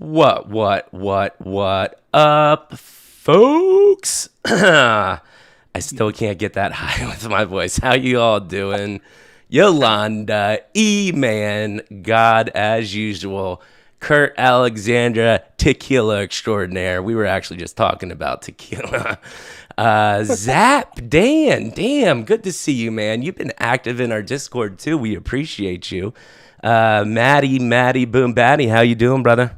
What up, folks? I still can't get that high with my voice. How you all doing? Yolanda, E-Man, God as usual, Kurt Alexandra, tequila extraordinaire. We were actually just talking about tequila. Zap, Dan, damn, good to see you, man. You've been active in our Discord too. We appreciate you. Maddie, Boom Batty, how you doing, brother?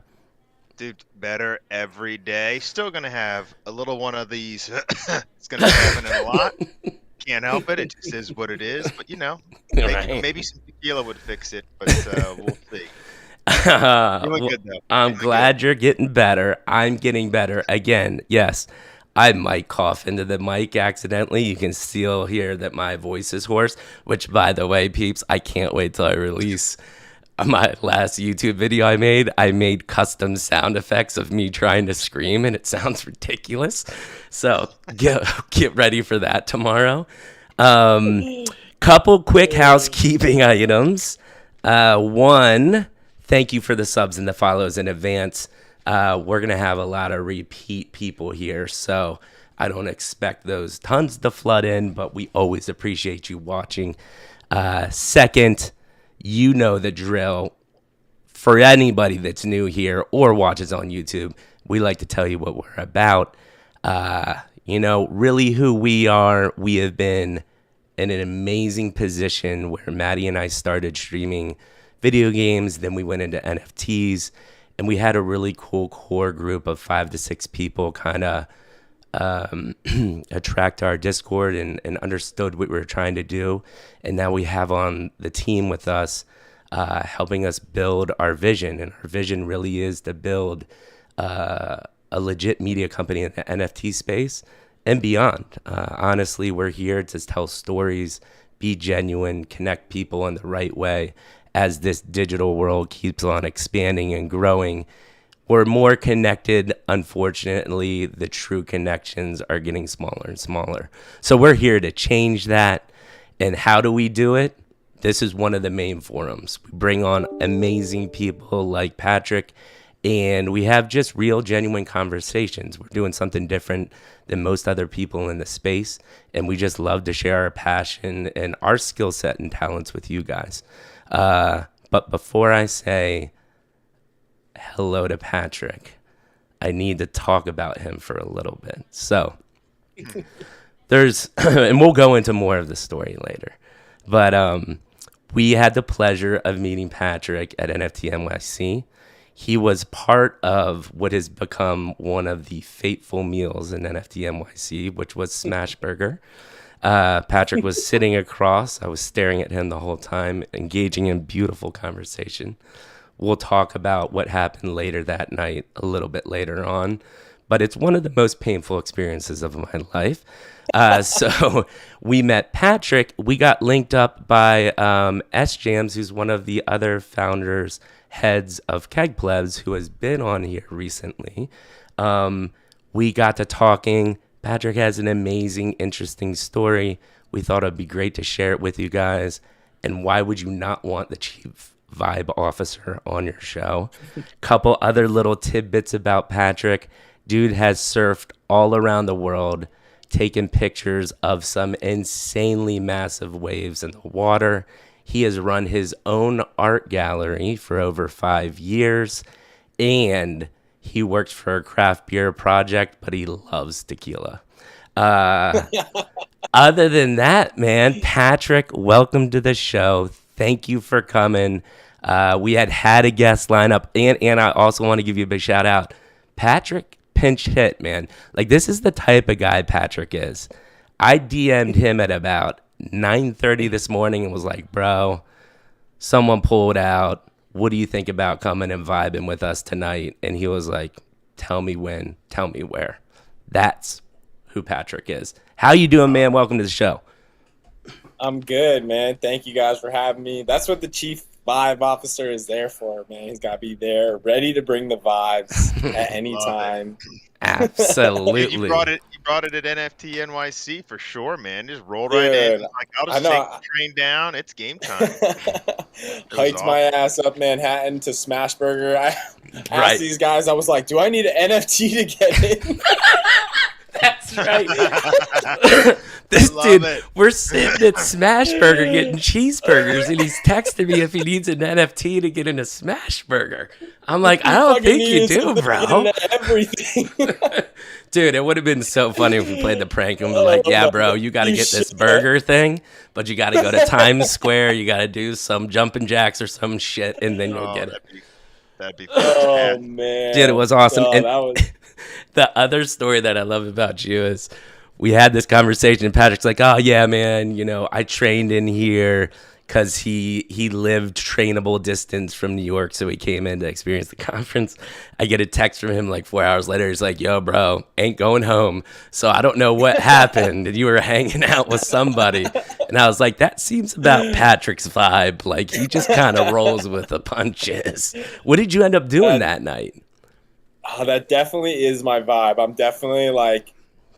Dude, better every day. Still gonna have a little one of these. It's gonna be happening a lot. Can't help it. It just is what it is. But maybe some tequila would fix it. But we'll see. Doing good though. I'm glad you're getting better. I'm getting better again. Yes, I might cough into the mic accidentally. You can still hear that my voice is hoarse. Which, by the way, peeps, I can't wait till I release my last YouTube video I made custom sound effects of me trying to scream, and it sounds ridiculous. So get ready for that tomorrow. Couple quick housekeeping items. One, thank you for the subs and the follows in advance. We're going to have a lot of repeat people here, so I don't expect those tons to flood in, but we always appreciate you watching. Second, you know the drill. For anybody that's new here or watches on YouTube, we like to tell you what we're about. Really who we are. We have been in an amazing position where Maddie and I started streaming video games. Then we went into NFTs, and we had a really cool core group of 5 to 6 people kind of attract our Discord and understood what we were trying to do. And now we have on the team with us helping us build our vision. And our vision really is to build a legit media company in the NFT space and beyond. Honestly, we're here to tell stories, be genuine, connect people in the right way as this digital world keeps on expanding and growing. We're more connected. Unfortunately, the true connections are getting smaller and smaller. So we're here to change that. And how do we do it? This is one of the main forums. We bring on amazing people like Patrick, and we have just real, genuine conversations. We're doing something different than most other people in the space, and we just love to share our passion and our skill set and talents with you guys. But before I say hello to Patrick, I need to talk about him for a little bit. So and we'll go into more of the story later, but we had the pleasure of meeting Patrick at NFT NYC. He was part of what has become one of the fateful meals in NFT NYC, which was Smash Burger. Patrick was sitting across. I was staring at him the whole time, engaging in beautiful conversation. We'll talk about what happened later that night a little bit later on, but it's one of the most painful experiences of my life. So we met Patrick. We got linked up by S-Jams, who's one of the other founders, heads of Keg Plebs, who has been on here recently. We got to talking. Patrick has an amazing, interesting story. We thought it'd be great to share it with you guys. And why would you not want the Cheif Vibe Officer on your show? Couple other little tidbits about Patrick. Dude has surfed all around the world, taken pictures of some insanely massive waves in the water. He has run his own art gallery for over 5 years, and he works for a craft beer project, but he loves tequila. Other than that, man, Patrick, welcome to the show. Thank you for coming. We had a guest lineup, and I also want to give you a big shout out. Patrick pinch hit, man. Like, this is the type of guy Patrick is. I DM'd him at about 9:30 this morning and was like, bro, someone pulled out. What do you think about coming and vibing with us tonight? And he was like, tell me when, tell me where. That's who Patrick is. How you doing, man? Welcome to the show. I'm good, man. Thank you guys for having me. That's what the Cheif Vibe Officer is there for, man. He's got to be there, ready to bring the vibes at any time. Absolutely. You brought it at NFT NYC for sure, man. Just rolled Dude, right in. Like, I'll I just know. take the train down. It's game time. Hiked my ass up Manhattan to Smashburger. I Right. asked these guys, I was like, do I need an NFT to get in? That's right. This dude, we're sitting at Smashburger getting cheeseburgers, and he's texting me if he needs an NFT to get into Smashburger. I'm like, I don't think you do, bro. Everything. Dude, it would have been so funny if we played the prank and we're like, yeah, bro, you got to get this burger thing, but you got to go to Times Square. You got to do some jumping jacks or some shit, and then you'll get it. That'd be oh, man. Dude, it was awesome. Oh, And that was... the other story that I love about you is we had this conversation, and Patrick's like, oh, yeah, man, you know, I trained in here because he lived trainable distance from New York, so he came in to experience the conference. I get a text from him like 4 hours later. He's like, yo, bro, ain't going home. So I don't know what happened. And you were hanging out with somebody. And I was like, that seems about Patrick's vibe. Like, he just kind of rolls with the punches. What did you end up doing that night? Oh, that definitely is my vibe. I'm definitely like,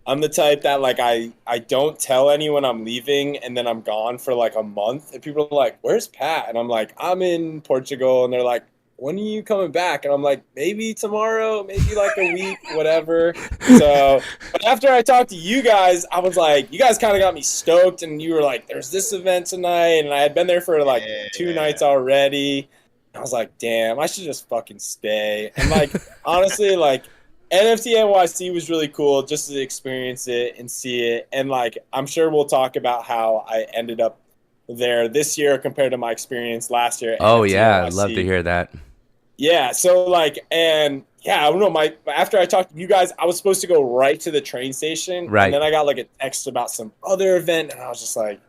I'm the type that like I don't tell anyone I'm leaving, and then I'm gone for like a month, and people are like, where's Pat? And I'm like, I'm in Portugal. And they're like, when are you coming back? And I'm like, maybe tomorrow, maybe like a week, whatever. So, but after I talked to you guys, I was like, you guys kind of got me stoked, and you were like, there's this event tonight, and I had been there for like 2 nights already. I was like, damn, I should just fucking stay. And like, honestly, like, NFT NYC was really cool just to experience it and see it. And like, I'm sure we'll talk about how I ended up there this year compared to my experience last year. Oh, NFT yeah. NYC. I'd love to hear that. Yeah. So like, and yeah, I don't know. After I talked to you guys, I was supposed to go right to the train station. Right. And then I got like a text about some other event, and I was just like,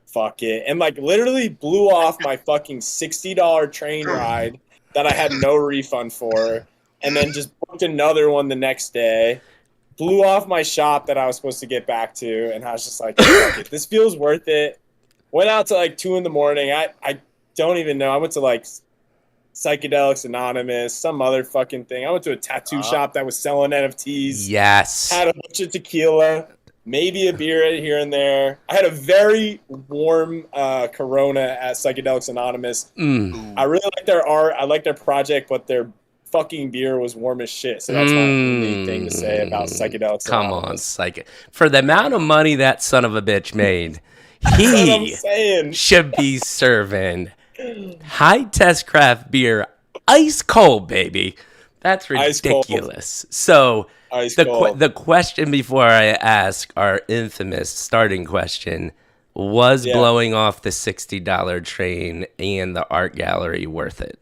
fuck it. And like literally blew off my fucking $60 train ride that I had no refund for. And then just booked another one the next day. Blew off my shop that I was supposed to get back to. And I was just like, fuck it. This feels worth it. Went out to like 2 a.m. I don't even know. I went to like Psychedelics Anonymous, some other fucking thing. I went to a tattoo shop that was selling NFTs. Yes. Had a bunch of tequila. Maybe a beer here and there. I had a very warm Corona at Psychedelics Anonymous. I really like their art. I like their project, but their fucking beer was warm as shit. So that's my only thing to say about Psychedelics Anonymous. Come on, for the amount of money that son of a bitch made, he should be serving high test craft beer, ice cold, baby. That's ridiculous. So the question before I ask our infamous starting question, was blowing off the $60 train and the art gallery worth it?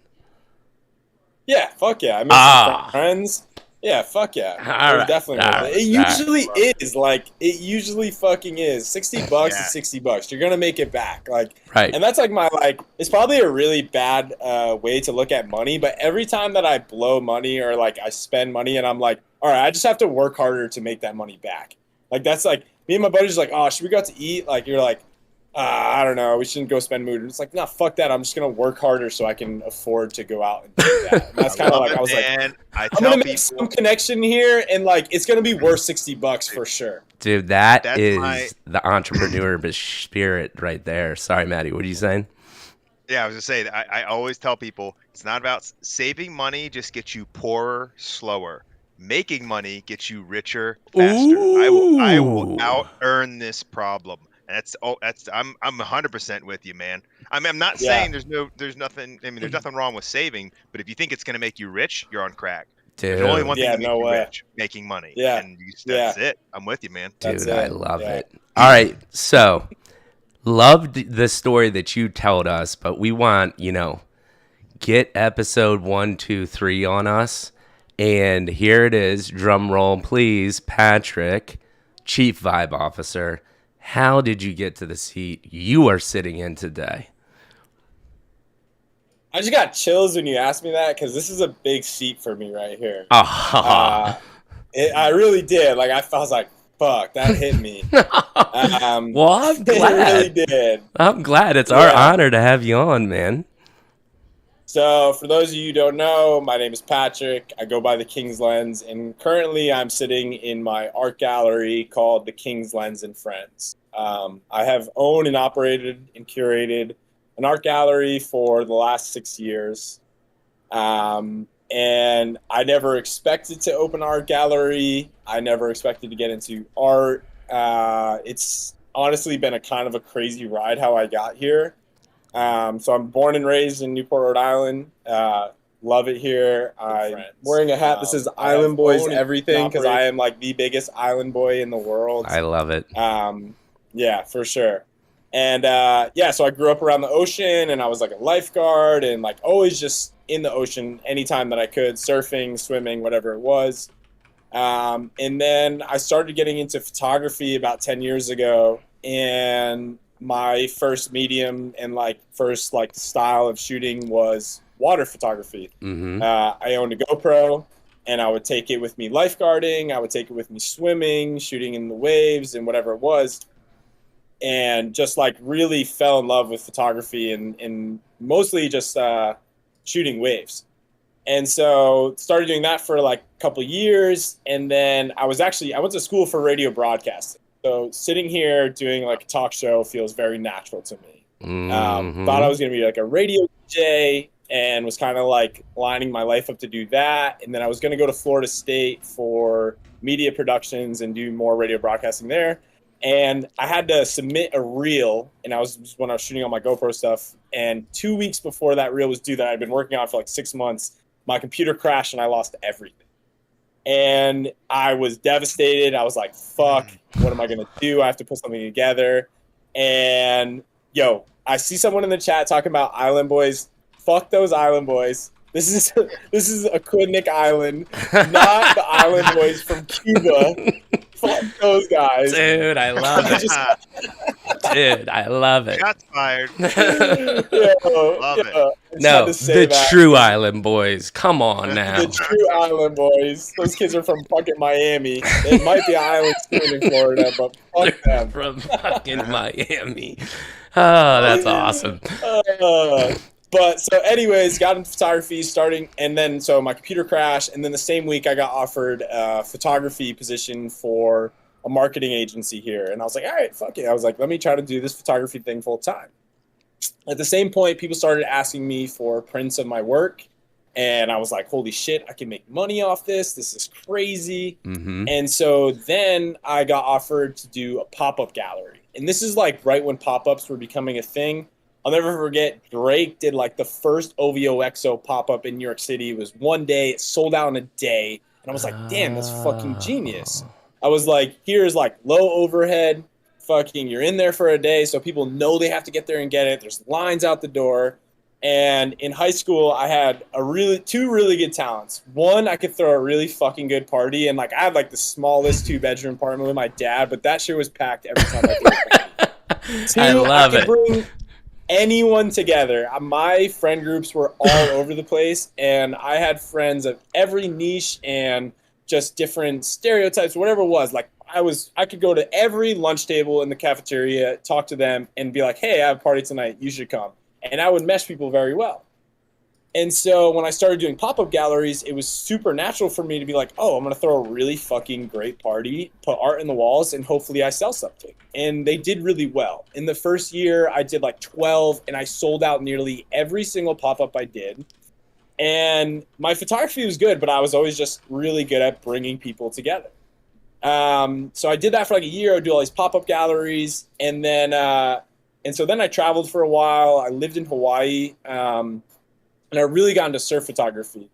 Yeah, fuck yeah. I made some friends. Yeah, fuck yeah. It was definitely worth it. It usually is. Like, it usually fucking is. $60 is $60. You're going to make it back. Like, right. And that's like my, like, it's probably a really bad way to look at money. But every time that I blow money or, like, I spend money and I'm like, all right, I just have to work harder to make that money back. Like, that's like, me and my buddies like, oh, should we go out to eat? Like, you're like, I don't know, we shouldn't go spend mood. And it's like, no, fuck that. I'm just going to work harder so I can afford to go out and do that. And that's kind of like, I was like, I'm going to make some connection here, and like, it's going to be worth $60 for sure. Dude, that's the entrepreneur spirit right there. Sorry, Maddie, what are you saying? Yeah, I was going to say, I always tell people, it's not about saving money, just gets you poorer, slower. Making money gets you richer, faster. I will out-earn this problem. I'm 100% with you, man. I mean, I'm not saying there's nothing. I mean, there's nothing wrong with saving, but if you think it's going to make you rich, you're on crack. Dude. There's only one thing that makes you rich: making money. Yeah, and that's it. I'm with you, man. Dude, I love it. All right, so loved the story that you told us, but we want get episode 1, 2, 3 on us, and here it is. Drum roll, please, Patrick, Cheif Vibe Officer. How did you get to the seat you are sitting in today? I just got chills when you asked me that, because this is a big seat for me right here. I really did. Like, I was like, fuck, that hit me. Well, I'm glad. It really did. I'm glad. It's our honor to have you on, man. So for those of you who don't know, my name is Patrick. I go by the King's Lens, and currently I'm sitting in my art gallery called the King's Lens and Friends. I have owned and operated and curated an art gallery for the last 6 years. And I never expected to open an art gallery. I never expected to get into art. It's honestly been a kind of a crazy ride how I got here. So I'm born and raised in Newport, Rhode Island. Love it here. I'm wearing a hat that says Island Boys Everything because I am like the biggest island boy in the world. I love it. Yeah, for sure. And yeah, so I grew up around the ocean, and I was like a lifeguard and like always just in the ocean anytime that I could, surfing, swimming, whatever it was. And then I started getting into photography about 10 years ago, and my first medium and like first like style of shooting was water photography. I owned a GoPro, and I would take it with me lifeguarding. I would take it with me swimming, shooting in the waves, and whatever it was. And just like really fell in love with photography and mostly just shooting waves. And so started doing that for like a couple of years. And then I went to school for radio broadcasting. So sitting here doing like a talk show feels very natural to me. Thought I was going to be like a radio DJ and was kind of like lining my life up to do that. And then I was going to go to Florida State for media productions and do more radio broadcasting there. And I had to submit a reel, and when I was shooting all my GoPro stuff. And 2 weeks before that reel was due that I'd been working on for like 6 months, my computer crashed and I lost everything. And I was devastated. I was like, fuck, what am I going to do? I have to put something together. And I see someone in the chat talking about Island Boys. Fuck those Island Boys. This is Aquidneck Island, not the Island Boys from Cuba. Fuck those guys. Dude, I love it. Dude, I love it. Shots fired. Love it. No, the true Island Boys. Come on now. The true Island Boys. Those kids are from fucking Miami. They might be island school in Florida, but fuck them. From fucking Miami. Oh, that's awesome. But so anyways, got into photography and then so my computer crashed, and then the same week I got offered a photography position for a marketing agency here. And I was like, all right, fuck it. I was like, let me try to do this photography thing full time. At the same point, people started asking me for prints of my work. And I was like, holy shit, I can make money off this. This is crazy. And so then I got offered to do a pop-up gallery. And this is like right when pop-ups were becoming a thing. I'll never forget, Drake did like the first OVOXO pop-up in New York City. It was one day. It sold out in a day. And I was like, damn, that's fucking genius. I was like, here's like low overhead. Fucking, you're in there for a day, so people know they have to get there and get it. There's lines out the door. And in high school, I had two really good talents. One, I could throw a really fucking good party. And like I had like the smallest 2-bedroom apartment with my dad, but that shit was packed every time I threw a party. Two, I love it. Bring anyone together. My friend groups were all over the place, and I had friends of every niche and just different stereotypes, whatever it was. Like I could go to every lunch table in the cafeteria, talk to them, and be like, hey, I have a party tonight, you should come. And I would mesh people very well. And so when I started doing pop-up galleries, it was super natural for me to be like, oh, I'm going to throw a really fucking great party, put art in the walls, and hopefully I sell something. And they did really well. In the first year, I did like 12, and I sold out nearly every single pop-up I did. And my photography was good, but I was always just really good at bringing people together. So I did that for like a year. I would do all these pop-up galleries. And then, and so then I traveled for a while. I lived in Hawaii. And I really got into surf photography.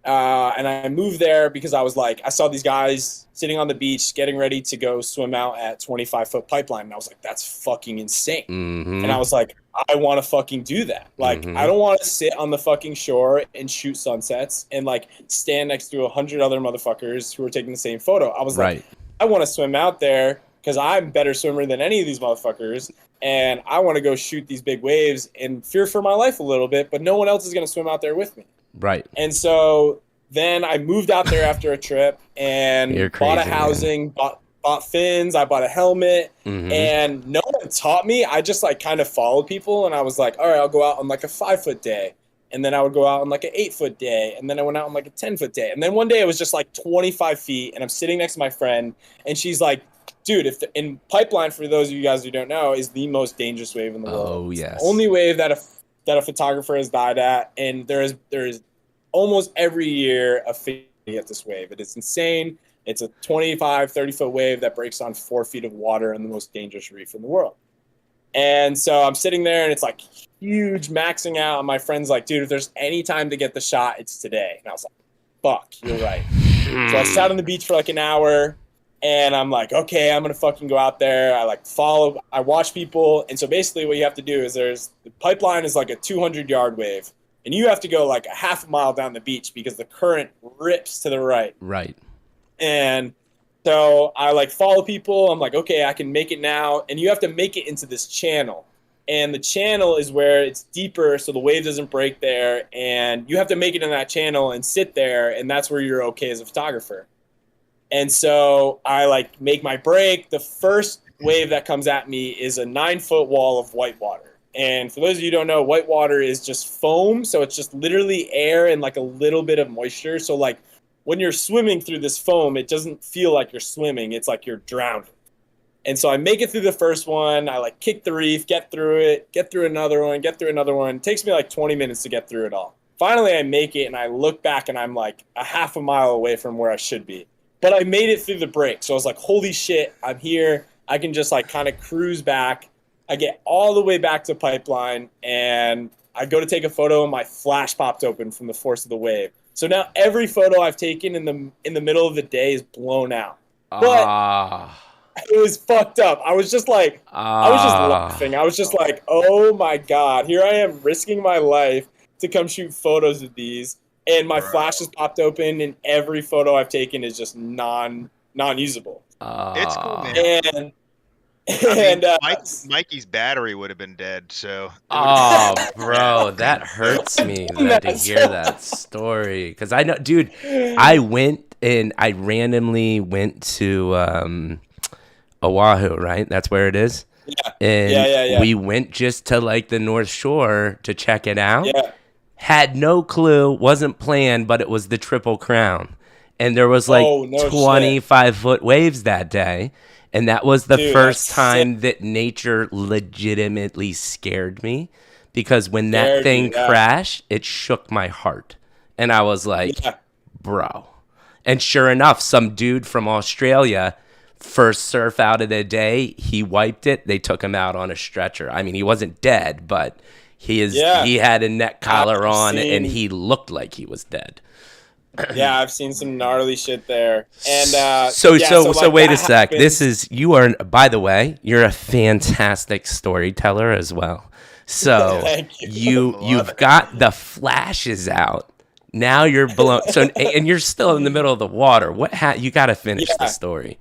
And I moved there because I was like, I saw these guys sitting on the beach getting ready to go swim out at 25-foot pipeline. And I was like, that's fucking insane. And I was like, I want to fucking do that. Like, I don't want to sit on the fucking shore and shoot sunsets and like stand next to 100 other motherfuckers who are taking the same photo. I was like, I want to swim out there because I'm a better swimmer than any of these motherfuckers. And I want to go shoot these big waves and fear for my life a little bit, but no one else is going to swim out there with me. Right. And so then I moved out there after a trip and bought a housing, bought fins, I bought a helmet, and no one taught me. I just like kind of followed people, and I was like, all right, I'll go out on like a 5-foot day. And then I would go out on like an 8-foot day. And then I went out on like a 10-foot day. And then one day it was just like 25 feet. And I'm sitting next to my friend. And she's like, dude, in pipeline, for those of you guys who don't know, is the most dangerous wave in the world. Oh, yes. It's the only wave that a photographer has died at. And there is almost every year a fatality at this wave. It is insane. It's a 25, 30-foot wave that breaks on 4 feet of water in the most dangerous reef in the world. And so I'm sitting there, and it's like huge, maxing out. And my friend's like, dude, if there's any time to get the shot, it's today. And I was like, fuck, you're right. So I sat on the beach for like an hour, and I'm like, okay, I'm going to fucking go out there. I watch people. And so basically what you have to do is the pipeline is like a 200-yard wave, and you have to go like a half a mile down the beach because the current rips to the right. Right. And so I like follow people. I'm like, okay, I can make it now. And you have to make it into this channel. And the channel is where it's deeper, so the wave doesn't break there. And you have to make it in that channel and sit there. And that's where you're okay as a photographer. And so I like make my break. The first wave that comes at me is a 9-foot wall of white water. And for those of you who don't know, white water is just foam. So it's just literally air and like a little bit of moisture. So like, when you're swimming through this foam, it doesn't feel like you're swimming. It's like you're drowning. And so I make it through the first one. I like kick the reef, get through it, get through another one, get through another one. It takes me like 20 minutes to get through it all. Finally, I make it, and I look back, and I'm like a half a mile away from where I should be. But I made it through the break. So I was like, holy shit, I'm here. I can just like kind of cruise back. I get all the way back to Pipeline, and I go to take a photo, and my flash popped open from the force of the wave. So now every photo I've taken in the middle of the day is blown out. But it was fucked up. I was just like, I was just laughing. I was just like, oh my God, here I am risking my life to come shoot photos of these. And my flash has popped open, and every photo I've taken is just non-usable. It's cool, man. Mikey's battery would have been dead. So. Oh, bro, that hurts me to hear that story. Because I know, dude, I randomly went to Oahu, right? That's where it is. Yeah. And we went just to like the North Shore to check it out. Yeah. Had no clue, wasn't planned, but it was the Triple Crown. And there was like 25-foot waves that day. And that was the first time that nature legitimately scared me, because when that thing crashed, it shook my heart. And I was like, bro. And sure enough, some dude from Australia, first surf out of the day, he wiped it. They took him out on a stretcher. I mean, he wasn't dead, but he had a neck collar on, and he looked like he was dead. Yeah, I've seen some gnarly shit there. And so wait a sec. By the way, you're a fantastic storyteller as well. So you've got the flashes out. Now you're blown. And you're still in the middle of the water. You got to finish the story.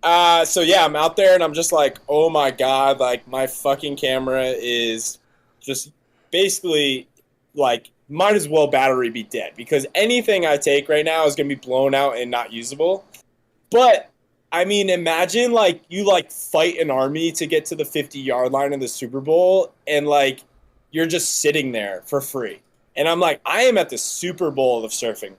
I'm out there, and I'm just like, oh my God, like my fucking camera is just basically like, might as well battery be dead, because anything I take right now is going to be blown out and not usable. But I mean, imagine like you like fight an army to get to the 50-yard line in the Super Bowl, and like you're just sitting there for free. And I'm like, I am at the Super Bowl of surfing.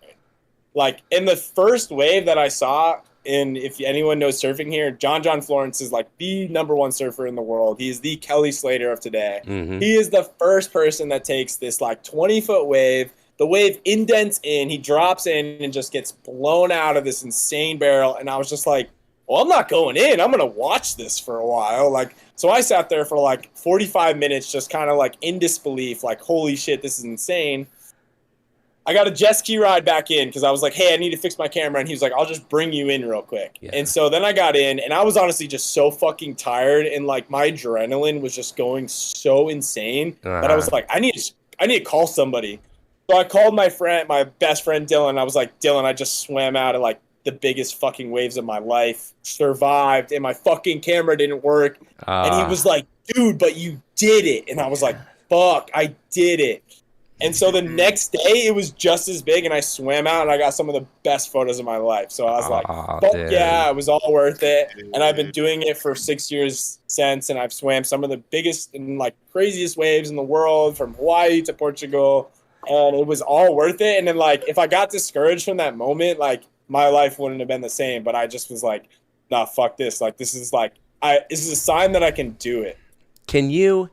Like in the first wave that I saw, and if anyone knows surfing here, John Florence is like the #1 surfer in the world. He is the Kelly Slater of today. Mm-hmm. He is the first person that takes this like 20-foot wave. The wave indents in, he drops in and just gets blown out of this insane barrel. And I was just like, well, I'm not going in. I'm going to watch this for a while. Like, so I sat there for like 45 minutes, just kind of like in disbelief, like, holy shit, this is insane. I got a jet ski ride back in because I was like, hey, I need to fix my camera. And he was like, I'll just bring you in real quick. Yeah. And so then I got in, and I was honestly just so fucking tired. And like my adrenaline was just going so insane that I was like, I need to call somebody. So I called my best friend, Dylan. I was like, Dylan, I just swam out of like the biggest fucking waves of my life, survived, and my fucking camera didn't work. And he was like, dude, but you did it. And I was like, fuck, I did it. And so the next day, it was just as big, and I swam out, and I got some of the best photos of my life. So I was like, fuck yeah, it was all worth it. And I've been doing it for 6 years since, and I've swam some of the biggest and like craziest waves in the world, from Hawaii to Portugal, and it was all worth it. And then like if I got discouraged from that moment, like my life wouldn't have been the same. But I just was like, nah, fuck this. Like this is a sign that I can do it. Can you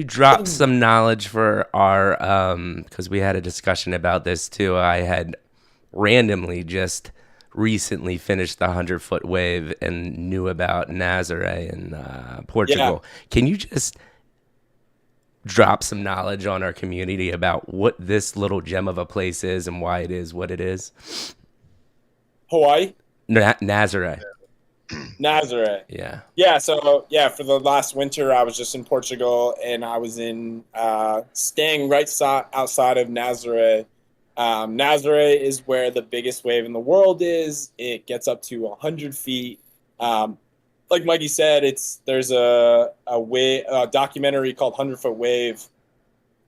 drop some knowledge for our because we had a discussion about this too. I had randomly just recently finished the 100-foot wave and knew about Nazaré in Portugal. Yeah. Can you just drop some knowledge on our community about what this little gem of a place is and why it is what it is? Hawaii? Nazaré. Nazaré. Yeah. Yeah. So yeah, for the last winter, I was just in Portugal, and I was in staying right outside of Nazaré. Nazaré is where the biggest wave in the world is. It gets up to 100 feet. Like Mikey said, there's a documentary called 100-Foot Wave.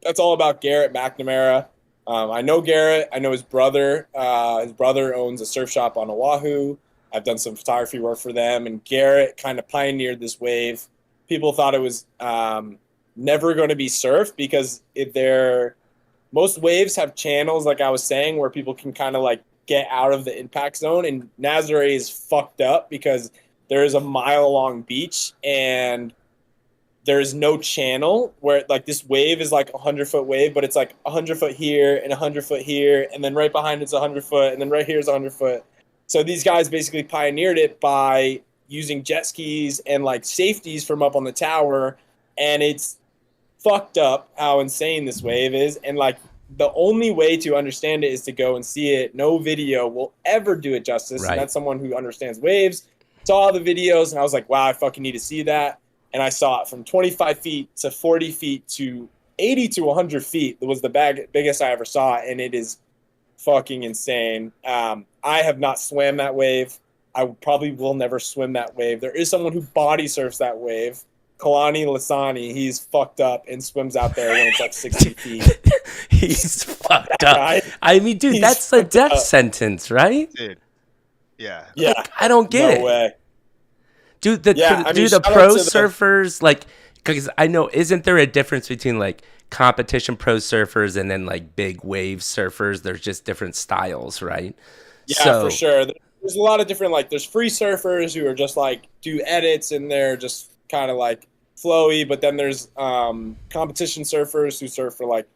That's all about Garrett McNamara. I know Garrett. I know his brother. His brother owns a surf shop on Oahu. I've done some photography work for them, and Garrett kind of pioneered this wave. People thought it was never going to be surfed because most waves have channels, like I was saying, where people can kind of like get out of the impact zone. And Nazaré is fucked up because there is a mile-long beach and there is no channel where like this wave is like 100-foot wave, but it's like 100 foot here and 100 foot here, and then right behind it's 100 foot, and then right here is 100 foot. So these guys basically pioneered it by using jet skis and like safeties from up on the tower, and it's fucked up how insane this wave is. And like the only way to understand it is to go and see it. No video will ever do it justice. Right. And that's someone who understands waves. Saw the videos and I was like, wow, I fucking need to see that. And I saw it from 25 feet to 40 feet to 80 to 100 feet. It was the biggest I ever saw, and it is fucking insane. I have not swam that wave. I probably will never swim that wave. There is someone who body surfs that wave. Kalani Lasani, he's fucked up and swims out there when it's like 60 feet. He's fucked up. I mean, dude, that's a death sentence, right? Dude. Yeah. Yeah. Like, I don't get it. No way. Do the pro surfers, like, because I know, isn't there a difference between like competition pro surfers and then like big wave surfers? There's just different styles, right? Yeah, for sure. There's a lot of different, like, there's free surfers who are just like do edits and they're just kind of like flowy, but then there's competition surfers who surf for like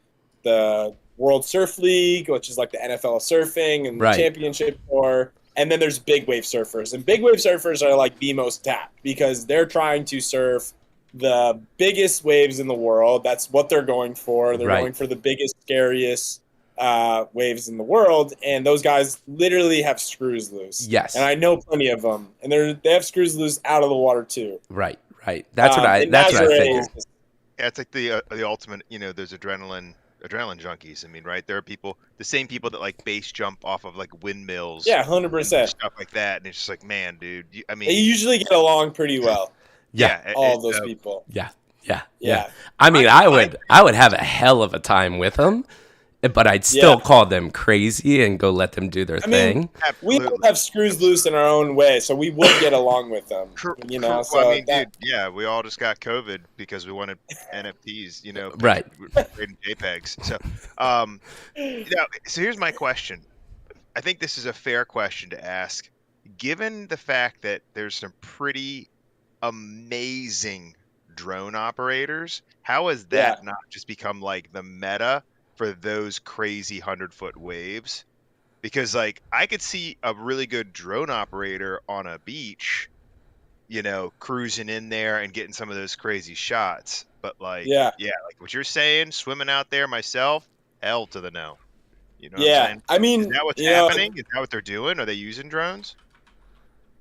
the World Surf League, which is like the NFL of surfing, and the championship tour. And then there's big wave surfers, and big wave surfers are like the most tapped because they're trying to surf the biggest waves in the world. That's what they're going for. They're going for the biggest, scariest waves in the world, and those guys literally have screws loose. Yes, and I know plenty of them, and they have screws loose out of the water too. Right. That's what I figured. Yeah, it's like the ultimate. You know, there's adrenaline junkies. I mean, right? There are the same people that like base jump off of like windmills. Yeah, 100%. Stuff like that, and it's just like, man, dude. They usually get along pretty well. Yeah, all of those people. Yeah. I mean, I would have a hell of a time with them, but I'd still call them crazy and go let them do their thing. We all have screws loose in our own way, so we would get along with them. You know, so well, I mean, dude, yeah, we all just got COVID because we wanted NFTs, you know, right? Creating JPEGs. So, so here's my question. I think this is a fair question to ask, given the fact that there's some pretty amazing drone operators. How has that not just become like the meta for those crazy 100-foot waves? Because like I could see a really good drone operator on a beach, you know, cruising in there and getting some of those crazy shots. But like, like what you're saying, swimming out there myself, hell to the no. You know what I'm saying? I mean, is that what's happening? Is that what they're doing? Are they using drones?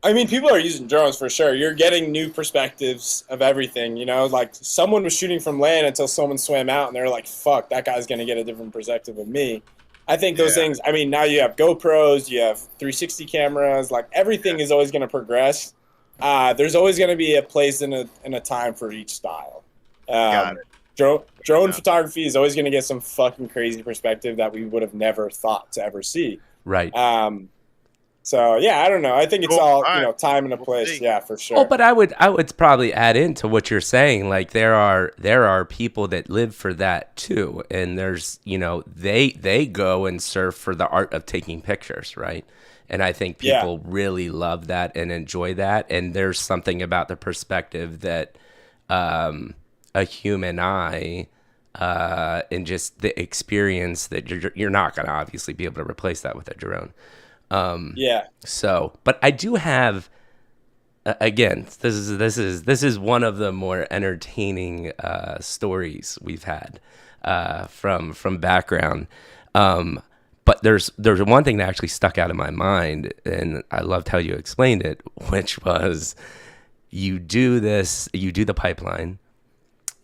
I mean, people are using drones for sure. You're getting new perspectives of everything, you know? Like, someone was shooting from land until someone swam out, and they're like, fuck, that guy's going to get a different perspective of me. I think those things, I mean, now you have GoPros, you have 360 cameras, like, everything is always going to progress. There's always going to be a place and a time for each style. Got it. Drone photography is always going to get some fucking crazy perspective that we would have never thought to ever see. Right. So yeah, I don't know. I think it's Cool. all, All you know, right. time and a We'll place. see. Yeah, for sure. Oh, but I would probably add into what you're saying. Like there are people that live for that too, and there's they go and surf for the art of taking pictures, right? And I think Yeah. people really love that and enjoy that. And there's something about the perspective that a human eye and just the experience that you're not going to obviously be able to replace that with a drone. Yeah. So, but I do have again, this is one of the more entertaining stories we've had from background. But there's one thing that actually stuck out in my mind, and I loved how you explained it, which was you do the pipeline,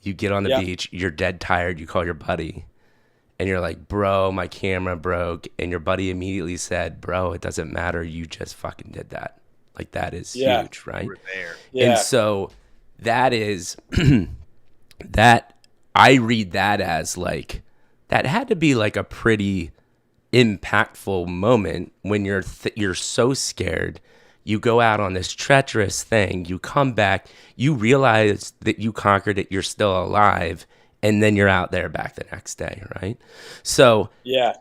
you get on the Yeah. beach, you're dead tired, you call your buddy, and you're like, bro, my camera broke, and your buddy immediately said, bro, it doesn't matter, you just fucking did that. Like that is Yeah. huge, right? We're there. And Yeah. so that is that I read that as like that had to be like a pretty impactful moment when you're so scared. You go out on this treacherous thing, you come back, you realize that you conquered it, you're still alive, and then you're out there back the next day, right? So Yeah.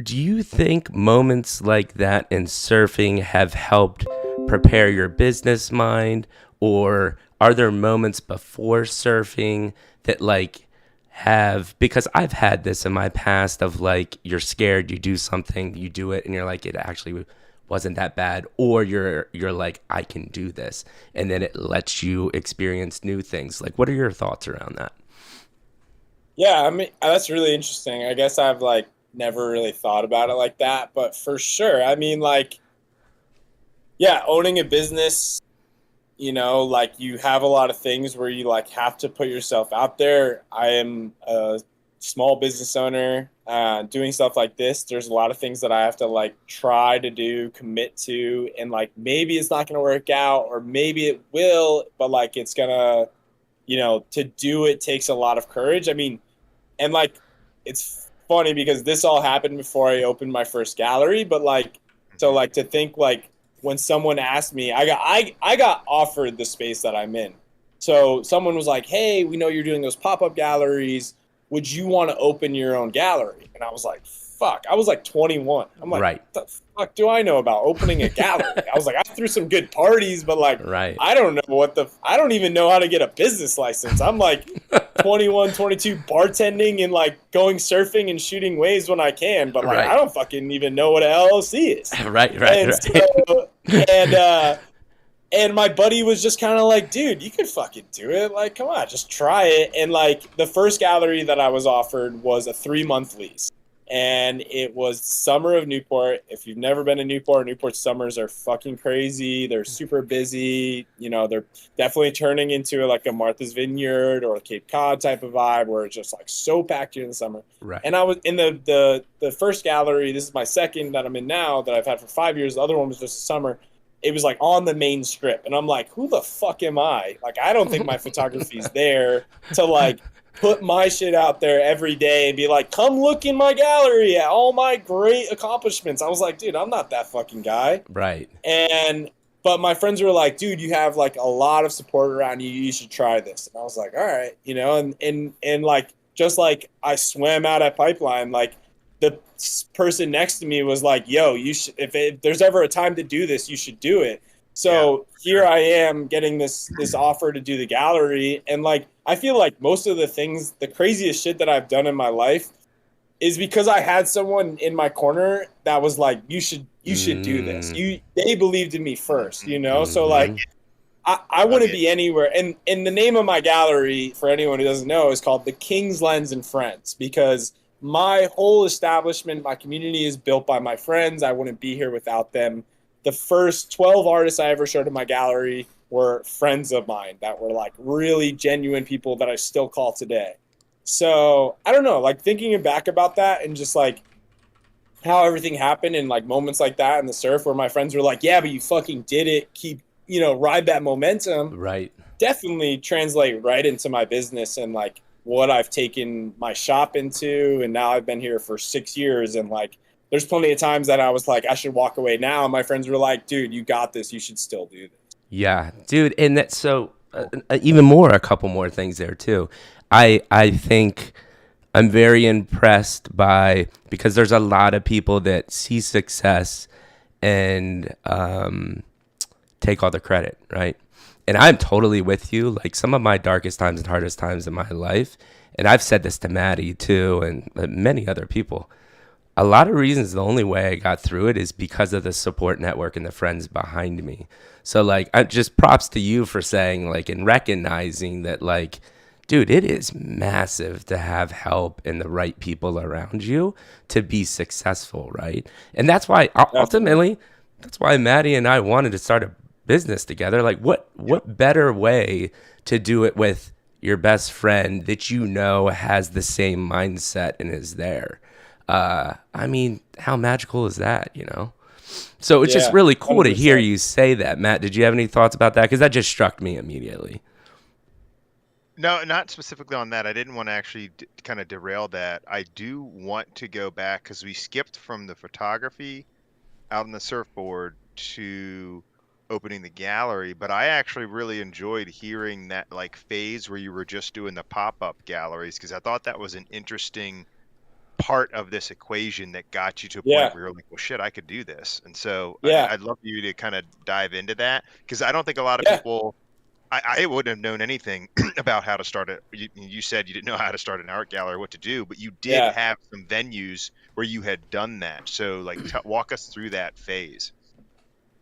do you think moments like that in surfing have helped prepare your business mind, or are there moments before surfing that like have, because I've had this in my past of like you're scared, you do something, you do it, and you're like it actually wasn't that bad, or you're like I can do this, and then it lets you experience new things. Like what are your thoughts around that? Yeah, I mean, that's really interesting. I guess I've like never really thought about it like that, but for sure. I mean, like, yeah, owning a business, you know, like you have a lot of things where you like have to put yourself out there. I am a small business owner, doing stuff like this. There's a lot of things that I have to like try to do, commit to, and like maybe it's not going to work out, or maybe it will, but like it's gonna, you know, to do it takes a lot of courage. I mean, and like it's funny because this all happened before I opened my first gallery, but like so like to think like when someone asked me, I got offered the space that I'm in. So someone was like, "Hey, we know you're doing those pop-up galleries. Would you want to open your own gallery?" And I was like, "Fuck." I was like 21. I'm like, Right. "What the fuck do I know about opening a gallery?" I was like, "I threw some good parties, but like Right. I don't know I don't even know how to get a business license." I'm like 21, 22 bartending and like going surfing and shooting waves when I can, but like Right. I don't fucking even know what a LLC is. Right. And so and my buddy was just kind of like, "Dude, you could fucking do it. Like, come on, just try it." And like the first gallery that I was offered was a 3-month lease. And it was summer of Newport. If you've never been to Newport summers are fucking crazy. They're super busy. You know, they're definitely turning into like a Martha's Vineyard or a Cape Cod type of vibe where it's just like so packed during the summer. Right. And I was in the first gallery. This is my second that I'm in now that I've had for 5 years. The other one was just a summer. It was like on the main strip. And I'm like, who the fuck am I? Like, I don't think my photography's there to like put my shit out there every day and be like, come look in my gallery at all my great accomplishments. I was like, dude, I'm not that fucking guy. Right. But my friends were like, dude, you have like a lot of support around you. You should try this. And I was like, all right, you know, and like, just like I swam out at Pipeline, like the person next to me was like, yo, you should, if there's ever a time to do this, you should do it. So here I am getting this offer to do the gallery. And like, I feel like most of the things, the craziest shit that I've done in my life is because I had someone in my corner that was like, you should do this. They believed in me first, you know? So like, I wouldn't be anywhere. And the name of my gallery, for anyone who doesn't know, is called The King's Lens and Friends, because my whole establishment, my community is built by my friends. I wouldn't be here without them. The first 12 artists I ever showed in my gallery were friends of mine that were like really genuine people that I still call today. So I don't know, like thinking back about that and just like how everything happened and like moments like that in the surf where my friends were like, yeah, but you fucking did it. Keep, you know, ride that momentum. Right. Definitely translate right into my business and like what I've taken my shop into. And now I've been here for 6 years and like there's plenty of times that I was like, I should walk away now. And my friends were like, dude, you got this. You should still do this. Yeah, dude, and that's so even more a couple more things there too. I think I'm very impressed by because there's a lot of people that see success and take all the credit, right? And I'm totally with you. Like some of my darkest times and hardest times in my life, and I've said this to Maddie too, and many other people. A lot of reasons the only way I got through it is because of the support network and the friends behind me. So like, I just props to you for saying like and recognizing that like, dude, it is massive to have help and the right people around you to be successful, right? And that's why ultimately, that's why Maddie and I wanted to start a business together. Like, what better way to do it with your best friend that you know has the same mindset and is there? I mean, how magical is that, you know? So it's just really cool 100%. To hear you say that. Matt, did you have any thoughts about that? Because that just struck me immediately. No, not specifically on that. I didn't want to actually kind of derail that. I do want to go back because we skipped from the photography out on the surfboard to opening the gallery, but I actually really enjoyed hearing that like phase where you were just doing the pop-up galleries because I thought that was an interesting part of this equation that got you to a point where you're like, well, shit, I could do this. And so I'd love you to kind of dive into that because I don't think a lot of people, I wouldn't have known anything about how to start it. You said you didn't know how to start an art gallery, what to do, but you did have some venues where you had done that. So like walk us through that phase.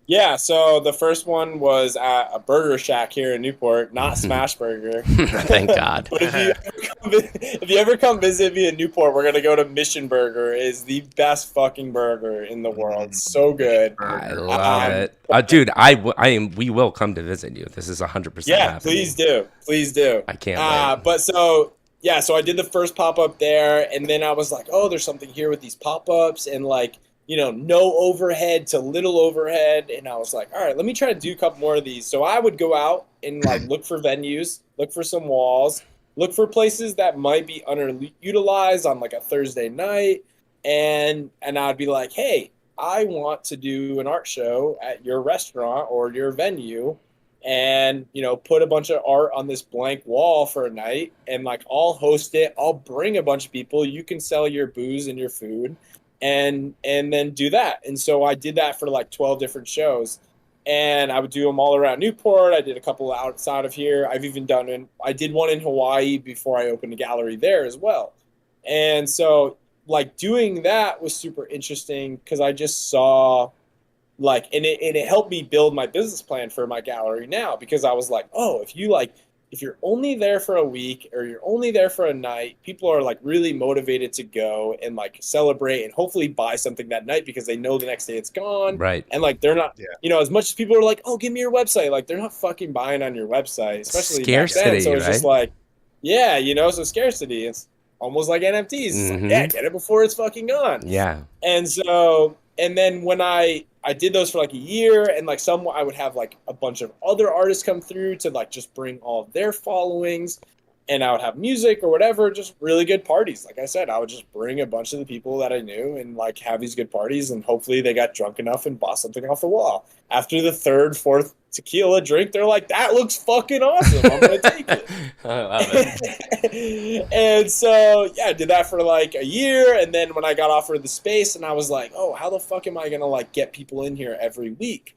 Yeah, so the first one was at a burger shack here in Newport, not Smash Burger. Thank God. But if you ever come visit me in Newport, we're going to go to Mission Burger. It's the best fucking burger in the world. So good. I love it. Dude, we will come to visit you. This is 100% happening. Please do. Please do. I can't wait. But so I did the first pop-up there, and then I was like, oh, there's something here with these pop-ups, and like, you know, no overhead to little overhead. And I was like, all right, let me try to do a couple more of these. So I would go out and like look for venues, look for some walls, look for places that might be underutilized on like a Thursday night. And I'd be like, hey, I want to do an art show at your restaurant or your venue and, you know, put a bunch of art on this blank wall for a night. And like, I'll host it. I'll bring a bunch of people. You can sell your booze and your food. And then do that. And so I did that for like 12 different shows, and I would do them all around Newport. I did a couple outside of here. I did one in Hawaii before I opened a gallery there as well. And so like doing that was super interesting because I just saw like, and it helped me build my business plan for my gallery now, because I was like, oh, if you're only there for a week or you're only there for a night, people are like really motivated to go and like celebrate and hopefully buy something that night because they know the next day it's gone. Right. And like, they're not, you know, as much as people are like, oh, give me your website. Like they're not fucking buying on your website, especially scarcity, back then. So it's right? just like, yeah, you know, so scarcity, it's almost like NFTs. It's like, yeah, get it before it's fucking gone. Yeah. And so, and then when I did those for like a year, and like I would have like a bunch of other artists come through to like just bring all of their followings, and I would have music or whatever, just really good parties. Like I said, I would just bring a bunch of the people that I knew and like have these good parties, and hopefully they got drunk enough and bought something off the wall. After the third, fourth tequila drink, they're like, that looks fucking awesome. I'm going to take it. I love it. And so, yeah, I did that for like a year. And then when I got offered the space, and I was like, oh, how the fuck am I going to like get people in here every week?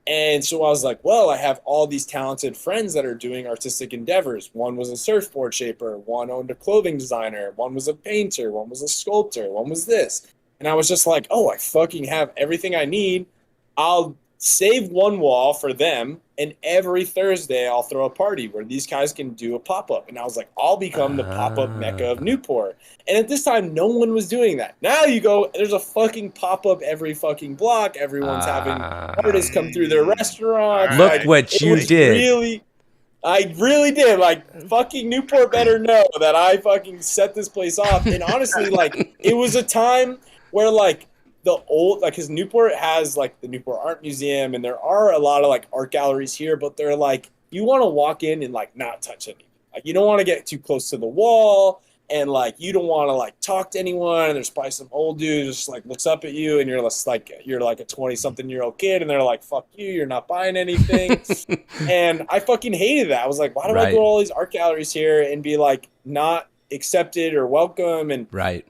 And so I was like, well, I have all these talented friends that are doing artistic endeavors. One was a surfboard shaper. One owned a clothing designer. One was a painter. One was a sculptor. One was this. And I was just like, oh, I fucking have everything I need. I'll save one wall for them, and every Thursday I'll throw a party where these guys can do a pop-up. And I was like, I'll become the pop-up mecca of Newport. And at this time, no one was doing that. Now you go, there's a fucking pop-up every fucking block. Everyone's having artists come through their restaurant. Look like, what you did. I really did. Like, fucking Newport better know that I fucking set this place off. And honestly, like, it was a time where, like, the old, like, because Newport has like the Newport Art Museum, and there are a lot of like art galleries here, but they're like, you want to walk in and like not touch anything. Like, you don't want to get too close to the wall. and like you don't want to like talk to anyone, and there's probably some old dude just like looks up at you, and you're like a 20-something-year-old kid, and they're like, fuck you, you're not buying anything. And I fucking hated that. I was like, why do I go to all these art galleries here and be like not accepted or welcome? And I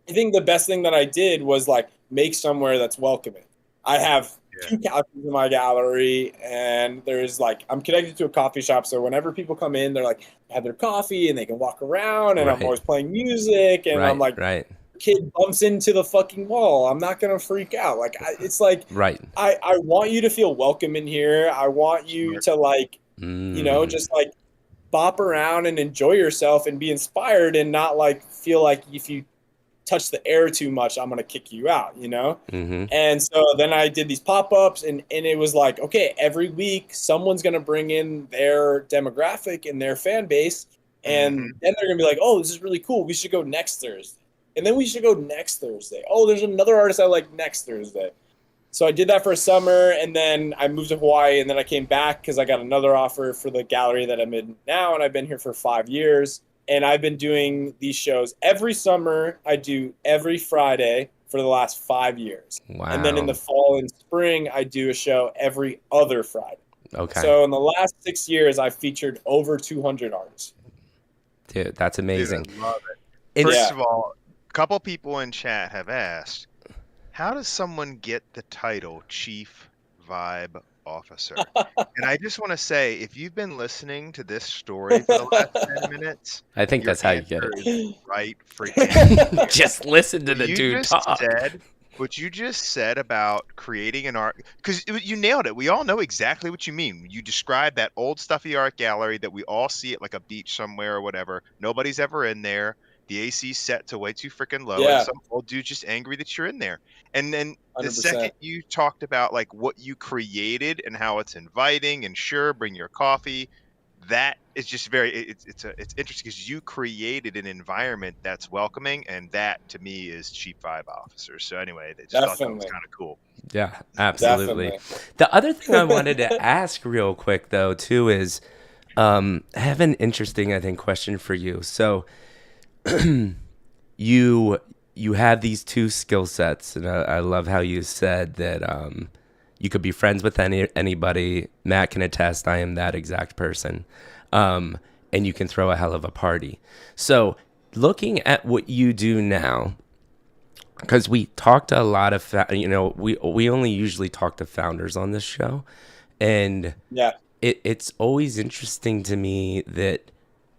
think the best thing that I did was like make somewhere that's welcoming. I have 2 couches in my gallery, and there's like, I'm connected to a coffee shop, so whenever people come in, they're like, have their coffee and they can walk around, and I'm always playing music, and I'm like, kid bumps into the fucking wall, I'm not gonna freak out. Like it's like, I want you to feel welcome in here. I want you to like, you know, just like bop around and enjoy yourself and be inspired, and not like feel like if you touch the air too much, I'm gonna kick you out, you know? And so then I did these pop-ups, and it was like, okay, every week someone's gonna bring in their demographic and their fan base, and then they're gonna be like, oh, this is really cool, we should go next Thursday, and then we should go next Thursday. Oh, there's another artist I like next Thursday. So I did that for a summer, and then I moved to Hawaii, and then I came back because I got another offer for the gallery that I'm in now, and I've been here for 5 years. And I've been doing these shows every summer. I do every Friday for the last 5 years. Wow. And then in the fall and spring, I do a show every other Friday. Okay. So in the last 6 years, I've featured over 200 artists. Dude, that's amazing. Dude, I love it. First of all, a couple people in chat have asked, how does someone get the title Cheif Vibe Officer? And I just want to say, if you've been listening to this story for the last 10 minutes, I think that's how you get it. Right freaking just listen to the dude talk. What you just said about creating an art, because you nailed it. We all know exactly what you mean. You described that old stuffy art gallery that we all see at like a beach somewhere or whatever. Nobody's ever in there. The AC's set to way too freaking low, and some old dude's just angry that you're in there. And then the 100%. Second you talked about like what you created and how it's inviting, and sure, bring your coffee. That is just it's interesting because you created an environment that's welcoming, and that to me is Cheif Vibe Officer. So anyway, they just thought that was kind of cool. Yeah, absolutely. Definitely. The other thing I wanted to ask real quick though too is, I have an interesting, I think, question for you. So you have these 2 skill sets, and I love how you said that you could be friends with anybody. Matt can attest, I am that exact person, and you can throw a hell of a party. So looking at what you do now, because we talked to a lot of we only usually talk to founders on this show, and it's always interesting to me that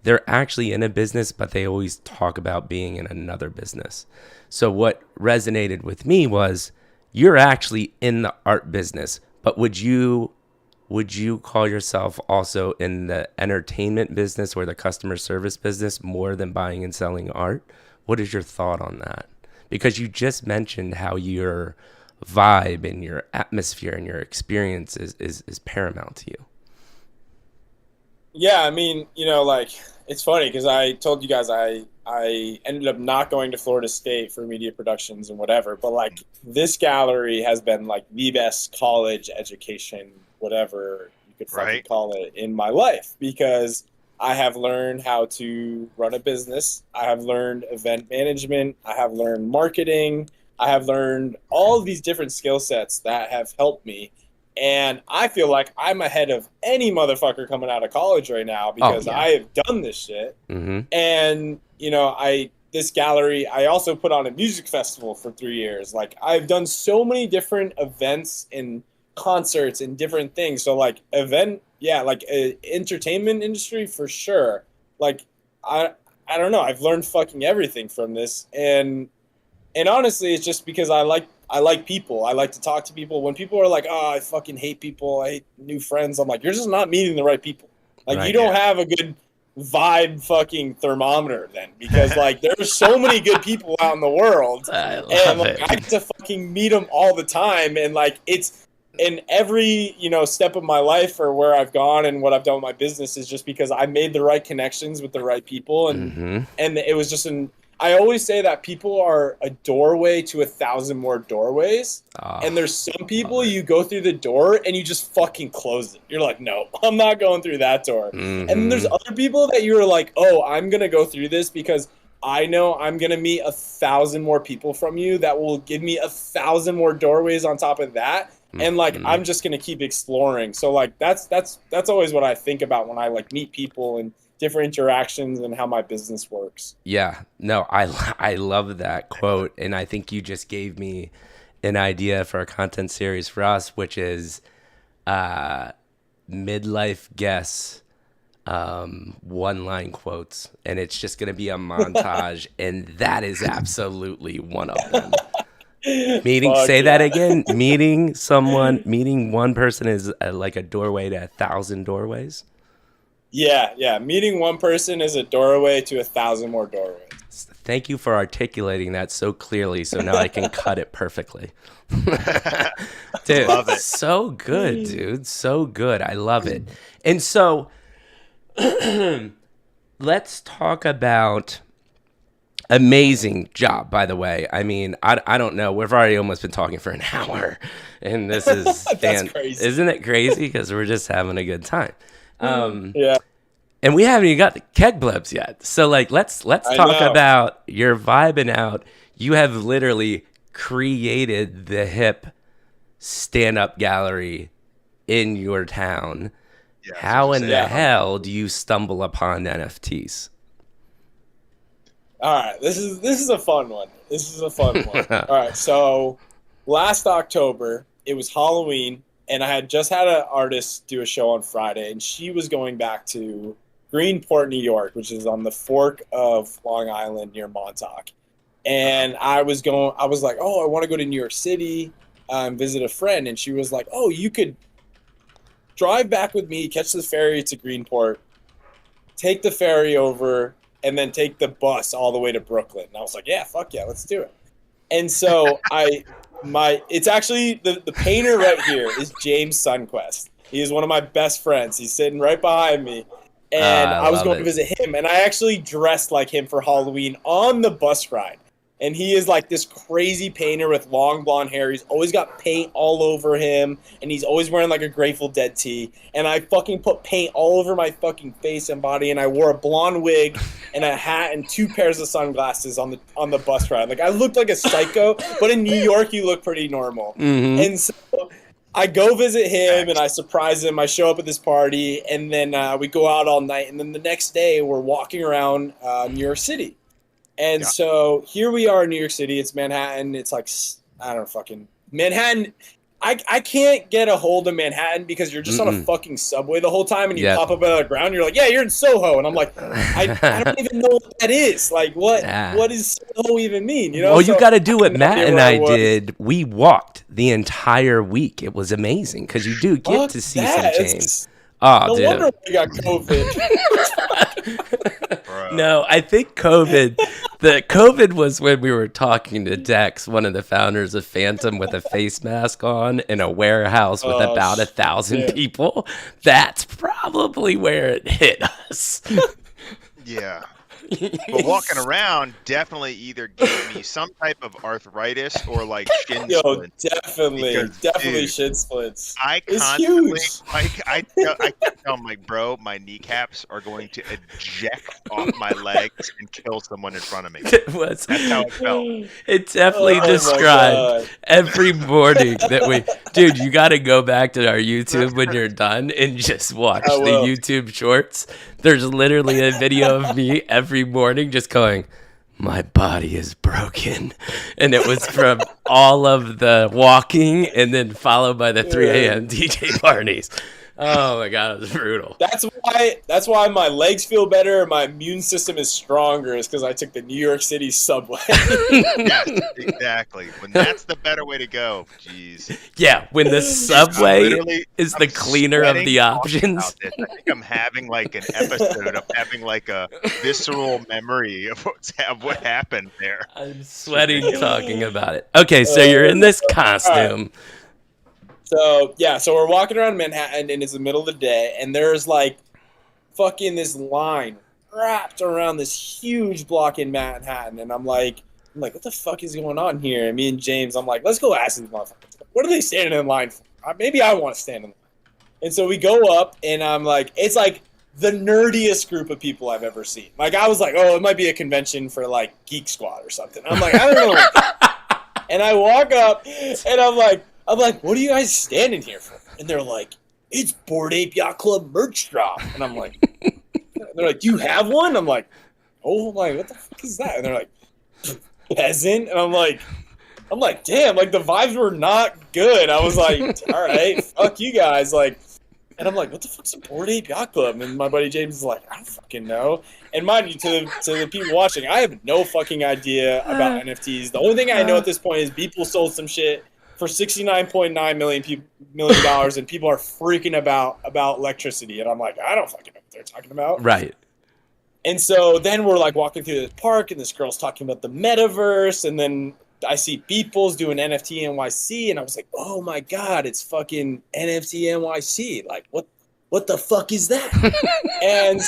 they're actually in a business, but they always talk about being in another business. So what resonated with me was, you're actually in the art business, but would you call yourself also in the entertainment business or the customer service business more than buying and selling art? What is your thought on that? Because you just mentioned how your vibe and your atmosphere and your experience is paramount to you. Yeah, I mean, like, it's funny because I told you guys I ended up not going to Florida State for media productions and whatever, but like this gallery has been like the best college education, whatever you could fucking call it, in my life, because I have learned how to run a business. I have learned event management. I have learned marketing. I have learned all of these different skill sets that have helped me. And I feel like I'm ahead of any motherfucker coming out of college right now because I have done this shit. And, this gallery, I also put on a music festival for 3 years. Like, I've done so many different events and concerts and different things. So, like, entertainment industry for sure. Like, I don't know. I've learned fucking everything from this. And honestly, it's just because I like people. I like to talk to people. When people are like, oh, I fucking hate people, I hate new friends, I'm like, you're just not meeting the right people. Like, you don't have a good vibe fucking thermometer then, because like there's so many good people out in the world, and like, I get to fucking meet them all the time, and like it's in every step of my life or where I've gone and what I've done with my business is just because I made the right connections with the right people, and it was just I always say that people are a doorway to 1,000 more doorways. And there's some people you go through the door and you just fucking close it. You're like, no, I'm not going through that door. And then there's other people that you're like, oh, I'm going to go through this because I know I'm going to meet 1,000 more people from you that will give me 1,000 more doorways on top of that. And like, I'm just going to keep exploring. So like, that's always what I think about when I like meet people and different interactions and how my business works. Yeah, no, I love that quote. And I think you just gave me an idea for a content series for us, which is midlife guess one line quotes. And it's just going to be a montage. And that is absolutely one of them. That again. Meeting one person is like a doorway to 1,000 doorways. Yeah. Meeting one person is a doorway to 1,000 more doorways. Thank you for articulating that so clearly, so now I can cut it perfectly. Dude, love it. So good, dude. So good. I love it. And so let's talk about amazing job, by the way. I mean, I don't know. We've already almost been talking for an hour, and this is That's crazy. Isn't it crazy? Because we're just having a good time. Yeah. And we haven't even got the Keg Plebs yet. So like let's talk about your vibing out. You have literally created the hip stand-up gallery in your town. Yeah, How in the hell do you stumble upon NFTs? All right, this is a fun one. All right, so last October, it was Halloween, and I had just had an artist do a show on Friday, and she was going back to Greenport, New York, which is on the fork of Long Island near Montauk. And I was like, oh, I want to go to New York City, visit a friend. And she was like, oh, you could drive back with me, catch the ferry to Greenport, take the ferry over, and then take the bus all the way to Brooklyn. And I was like, yeah, fuck yeah, let's do it. And so it's actually, the painter right here is James Sunquest. He is one of my best friends. He's sitting right behind me. And I was going to visit him, and I actually dressed like him for Halloween on the bus ride. And he is like this crazy painter with long blonde hair. He's always got paint all over him, and he's always wearing like a Grateful Dead tee. And I fucking put paint all over my fucking face and body, and I wore a blonde wig and a hat and 2 pairs of sunglasses on the bus ride. Like I looked like a psycho, but in New York you look pretty normal. Mm-hmm. And so I go visit him, and I surprise him. I show up at this party, and then we go out all night. And then the next day, we're walking around New York City. And so here we are in New York City. It's Manhattan. It's like, I don't know, fucking Manhattan. I can't get a hold of Manhattan because you're just on a fucking subway the whole time, and you pop up out of the ground. You're like, yeah, you're in Soho. And I'm like, I don't even know what that is. Like, what does Soho even mean? You know? Well, you got to do what Matt and I did. We walked the entire week. It was amazing because you do get to see some change. Oh, no wonder we got COVID. No, I think COVID was when we were talking to Dex, one of the founders of Phantom, with a face mask on in a warehouse with about 1,000 people. That's probably where it hit us. Yeah. But walking around definitely either gave me some type of arthritis or like shin splints. Definitely shin splints. I constantly, I kept telling my bro, my kneecaps are going to eject off my legs and kill someone in front of me. That's how it felt. It definitely described every morning that dude, you got to go back to our YouTube when you're done and just watch the YouTube shorts. There's literally a video of me every morning just going, my body is broken. And it was from all of the walking and then followed by the 3 a.m. DJ parties. Oh my God, it was brutal. That's why my legs feel better. My immune system is stronger. Is because I took the New York City subway. Yes, exactly. When that's the better way to go. Jeez. Yeah, when the subway is the cleaner of the options. I think I'm having like an episode of having like a visceral memory of what happened there. I'm sweating talking about it. Okay, so you're in this costume. So we're walking around Manhattan, and it's the middle of the day, and there's like fucking this line wrapped around this huge block in Manhattan, and I'm like, what the fuck is going on here? And me and James, I'm like, let's go ask these motherfuckers. What are they standing in line for? Maybe I want to stand in line. And so we go up, and I'm like, it's like the nerdiest group of people I've ever seen. Like, I was like, oh, it might be a convention for, like, Geek Squad or something. I'm like, I don't know. And I walk up, and I'm like, what are you guys standing here for? And they're like, it's Bored Ape Yacht Club merch drop. And I'm like, they're like, do you have one? I'm like, oh, I'm like, what the fuck is that? And they're like, peasant. And I'm like, damn, like, the vibes were not good. I was like, all right, fuck you guys. Like, and I'm like, what the fuck's a Bored Ape Yacht Club? And my buddy James is like, I don't fucking know. And mind you, to the people watching, I have no fucking idea about NFTs. The only thing I know at this point is Beeple sold some shit for $69.9 million, and people are freaking about electricity. And I'm like, I don't fucking know what they're talking about. Right. And so then we're like walking through the park, and this girl's talking about the metaverse, and then I see Beeple's doing NFT NYC, and I was like, oh my God, it's fucking NFT NYC. Like, what the fuck is that? and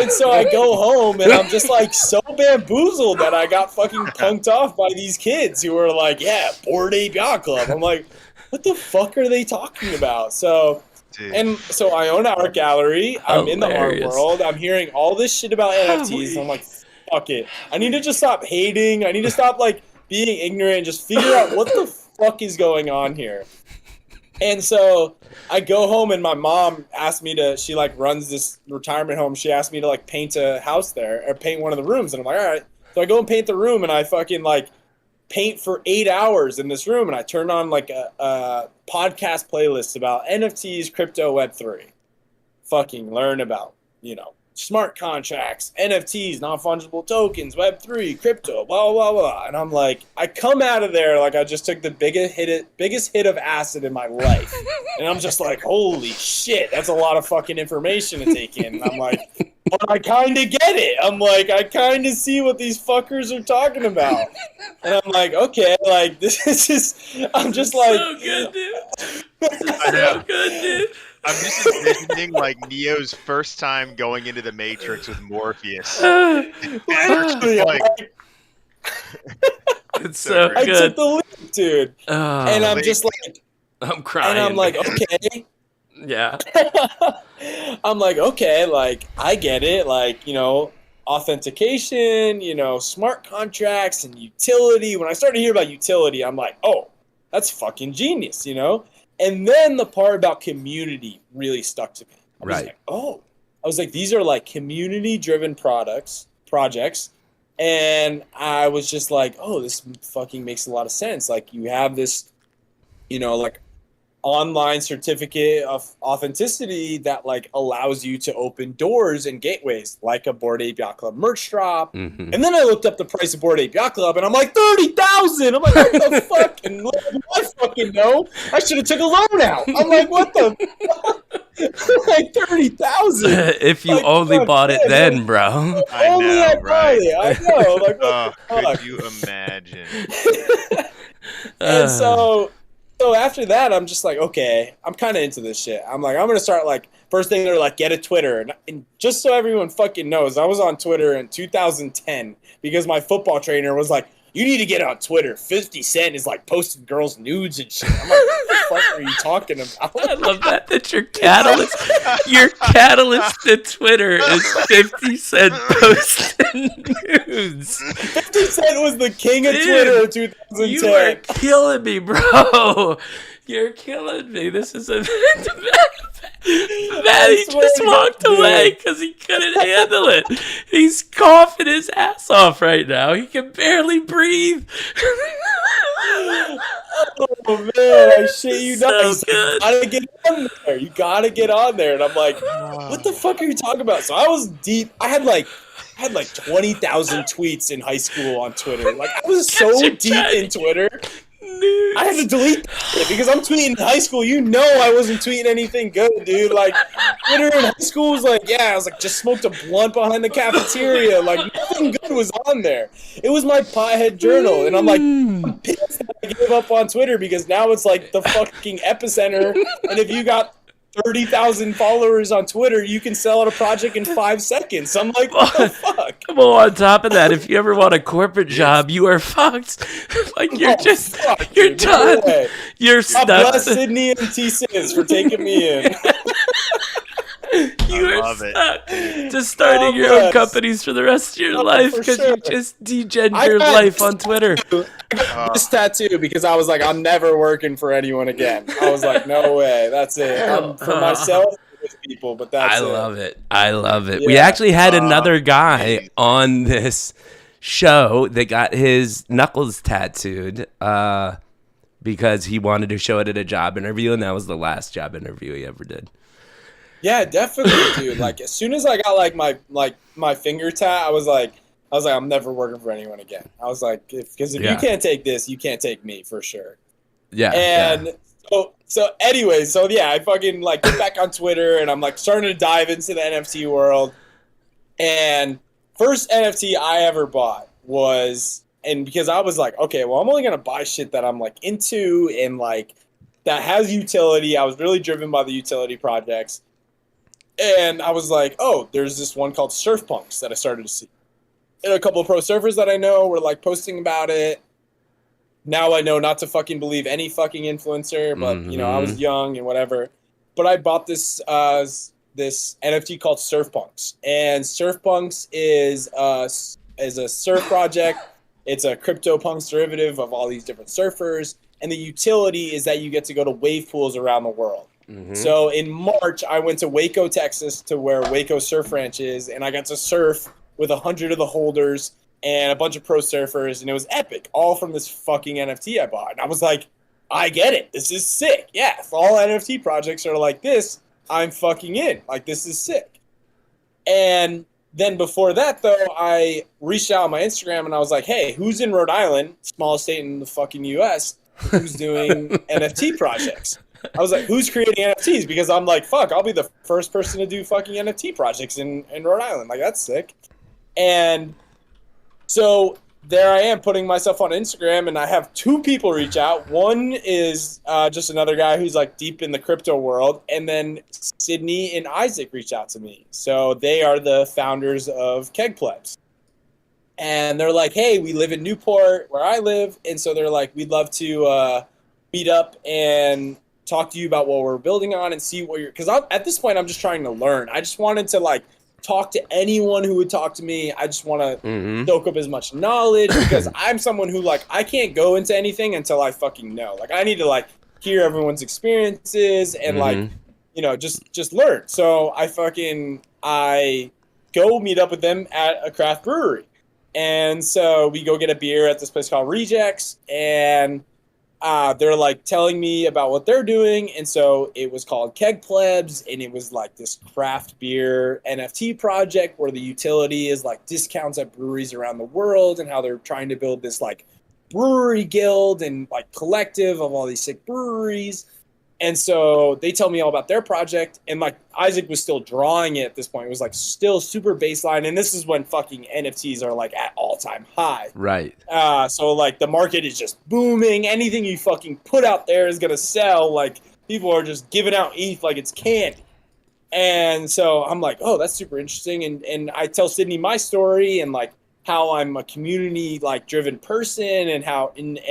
so I go home, and I'm just like so bamboozled that I got fucking punked off by these kids who were like, yeah, Bored Ape Yacht Club. I'm like, what the fuck are they talking about? So I own an art gallery. I'm in the art world. I'm hearing all this shit about NFTs. And I'm like, fuck it. I need to just stop hating. I need to stop like being ignorant and just figure out what the fuck is going on here. And so I go home, and my mom asked me to, she like runs this retirement home. She asked me to like paint a house there, or paint one of the rooms. And I'm like, all right. So I go and paint the room, and I fucking like paint for 8 hours in this room. And I turn on like a podcast playlist about NFTs, crypto, Web3. Fucking learn about, smart contracts, NFTs, non-fungible tokens, Web3, crypto, blah, blah, blah. And I'm like, I come out of there like I just took the biggest hit of acid in my life. And I'm just like, holy shit, that's a lot of fucking information to take in. And I'm like, but I kind of get it. I'm like, I kind of see what these fuckers are talking about. And I'm like, okay, like, this is just, I'm just like. So good, dude. This is so good, dude. I'm just envisioning like Neo's first time going into the Matrix with Morpheus. It's so good. I took the leap, dude. And I'm just like, I'm crying. And I'm like, okay. Yeah. I'm like, okay, like, I get it. Like, authentication, smart contracts and utility. When I started to hear about utility, I'm like, oh, that's fucking genius, And then the part about community really stuck to me. I was like, these are like community-driven projects. And I was just like, oh, this fucking makes a lot of sense. Like, you have this, like, online certificate of authenticity that like allows you to open doors and gateways like a Bored Ape Yacht Club merch drop. Mm-hmm. And then I looked up the price of Bored Ape Yacht Club, and I'm like, $30,000. I'm like, what the fuck? And I fucking know. I should have took a loan out. I'm like, what the fuck? Like $30,000. If you like, only bought it then, bro. I know, right? I know. Like, what the fuck? Could you imagine? And so after that, I'm just like, okay, I'm kind of into this shit. I'm like, I'm going to start, like, first thing they're like, get a Twitter. And just so everyone fucking knows, I was on Twitter in 2010 because my football trainer was like, you need to get on Twitter. 50 Cent is, like, posting girls' nudes and shit. I'm like, what the fuck are you talking about? I love that your catalyst to Twitter is 50 Cent posting nudes. 50 Cent was the king of Twitter in 2010. You are killing me, bro. You're killing me. This is a Maddie just walked away because he couldn't handle it. He's coughing his ass off right now. He can barely breathe. Oh man, I shit you not. So good. You gotta get on there. You gotta get on there. And I'm like, what the fuck are you talking about? So I was deep. I had like 20,000 tweets in high school on Twitter. Like, I was so deep in Twitter. Nudes. I had to delete it because I'm tweeting in high school. I wasn't tweeting anything good, dude. Like, Twitter in high school was like, I was like, just smoked a blunt behind the cafeteria. Like, nothing good was on there. It was my pothead journal. And I'm like, I'm pissed that I gave up on Twitter because now it's like the fucking epicenter. And if you got 30,000 followers on Twitter, you can sell out a project in 5 seconds. I'm like, what the fuck? Well, on top of that, if you ever want a corporate job, you are fucked. Like, you're you're done. No, you're stuck. God bless Sydney and T-Sis for taking me in. You I are love it. stuck to starting your own companies for the rest of your life because you just degendered life on Twitter. I got this tattoo because I was like, I'm never working for anyone again. I was like, no way. That's it. I'm for myself with people, but that's it. I love it. Yeah. We actually had another guy on this show that got his knuckles tattooed because he wanted to show it at a job interview, and that was the last job interview he ever did. Yeah, definitely, dude. Like as soon as I got my finger tat, I was like, I'm never working for anyone again. I was like, because if you can't take this, you can't take me for sure. Yeah. And so anyway, I fucking like get back on Twitter and I'm like starting to dive into the NFT world. And first NFT I ever bought was, and because I was like, okay, well, I'm only gonna buy shit that I'm like into and like that has utility. I was really driven by the utility projects. And I was like, oh, there's this one called Surf Punks that I started to see. And a couple of pro surfers that I know were like posting about it. Now I know not to fucking believe any fucking influencer, but you know, I was young and whatever. But I bought this this NFT called Surf Punks. And Surf Punks is a surf project. It's a CryptoPunks derivative of all these different surfers. And the utility is that you get to go to wave pools around the world. So in March, I went to Waco, Texas, to where Waco Surf Ranch is, and I got to surf with 100 of the holders and a bunch of pro surfers, and it was epic, all from this fucking NFT I bought. And I was like, I get it. This is sick. Yeah, if all NFT projects are like this, I'm fucking in. Like, this is sick. And then before that, though, I reached out on my Instagram, and I was like, hey, who's in Rhode Island, smallest state in the fucking U.S., who's doing NFT projects? I was like, who's creating NFTs? Because I'm like, fuck, I'll be the first person to do fucking NFT projects in Rhode Island. Like, that's sick. And so there I am putting myself on Instagram, and I have two people reach out. One is just another guy who's like deep in the crypto world. And then Sydney and Isaac reached out to me. So they are the founders of Keg Plebs. And they're like, hey, we live in Newport where I live. And so they're like, we'd love to meet up and talk to you about what we're building on and see what you're, because at this point I'm just trying to learn. I just wanted to like talk to anyone who would talk to me. I just want to soak up as much knowledge because I'm someone who like I can't go into anything until I fucking know. Like I need to like hear everyone's experiences and like you know just learn. So I go meet up with them at a craft brewery, and so we go get a beer at this place called Rejects, and they're like telling me about what they're doing. And so it was called Keg Plebs, and it was like this craft beer NFT project where the utility is like discounts at breweries around the world and how they're trying to build this like brewery guild and like collective of all these sick breweries. And so they tell me all about their project, and like Isaac was still drawing it at this point. It was like still super baseline, and this is when fucking NFTs are like at all-time high. Right. So like the market is just booming. Anything you fucking put out there is gonna sell. Like people are just giving out ETH like it's candy. And so I'm like, oh, that's super interesting. And I tell Sydney my story and like how I'm a community like driven person and how and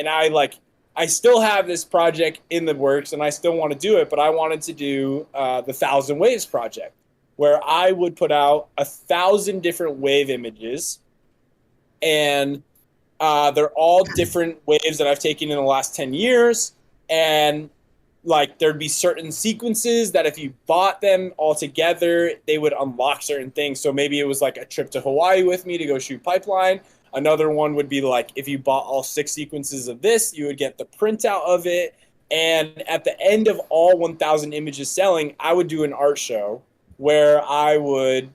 I still have this project in the works and I still want to do it, but I wanted to do the 1,000 Waves project where I would put out 1,000 different wave images, and they're all different waves that I've taken in the last 10 years. And like there'd be certain sequences that if you bought them all together, they would unlock certain things. So maybe it was like a trip to Hawaii with me to go shoot Pipeline. Another one would be like if you bought all 6 sequences of this, you would get the printout of it. And at the end of all 1,000 images selling, I would do an art show where I would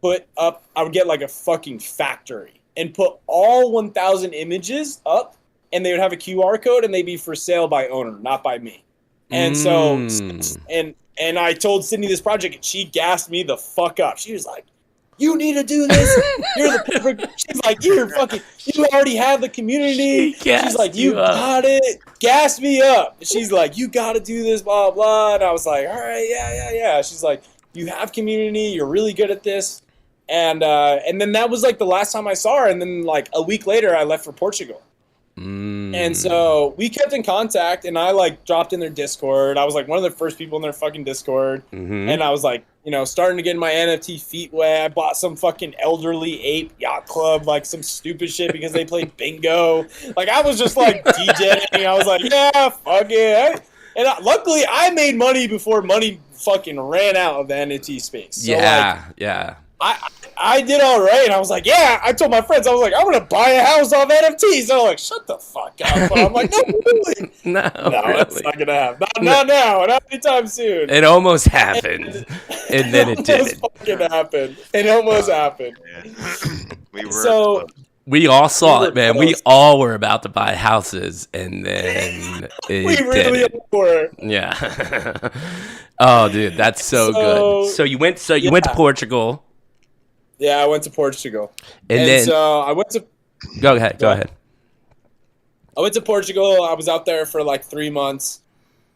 get like a fucking factory and put all 1,000 images up, and they would have a QR code and they'd be for sale by owner, not by me. And so, and I told Sydney this project, and she gassed me the fuck up. She was like, you need to do this. You're the perfect. She's like, you already have the community. She's like, you got it. Gas me up. She's like, you got to do this, blah, blah. And I was like, all right, yeah. She's like, you have community. You're really good at this. And then that was like the last time I saw her. And then like a week later, I left for Portugal. And so we kept in contact, and I like dropped in their Discord. I was like one of the first people in their fucking Discord. And I was like, you know, starting to get my NFT feet wet. I bought some fucking elderly ape yacht club, like some stupid shit because they played bingo. Like I was just like DJing. I was like, yeah, fuck it. Luckily I made money before money fucking ran out of the NFT space. So yeah. I did all right, and I was like, yeah. I told my friends, I was like, I'm gonna buy a house off NFTs. They're like, shut the fuck up. I'm like, no, really? No, that's not gonna happen. Not now, not anytime soon. It almost happened, and then it didn't. Fucking happened. It almost happened. We were so. We all saw it, man. We all were about to buy houses, and then we really were. Yeah. Oh, dude, that's so good. So you went to Portugal. Yeah, I went to Portugal, and then so I went to. Go ahead. I went to Portugal. I was out there for like 3 months.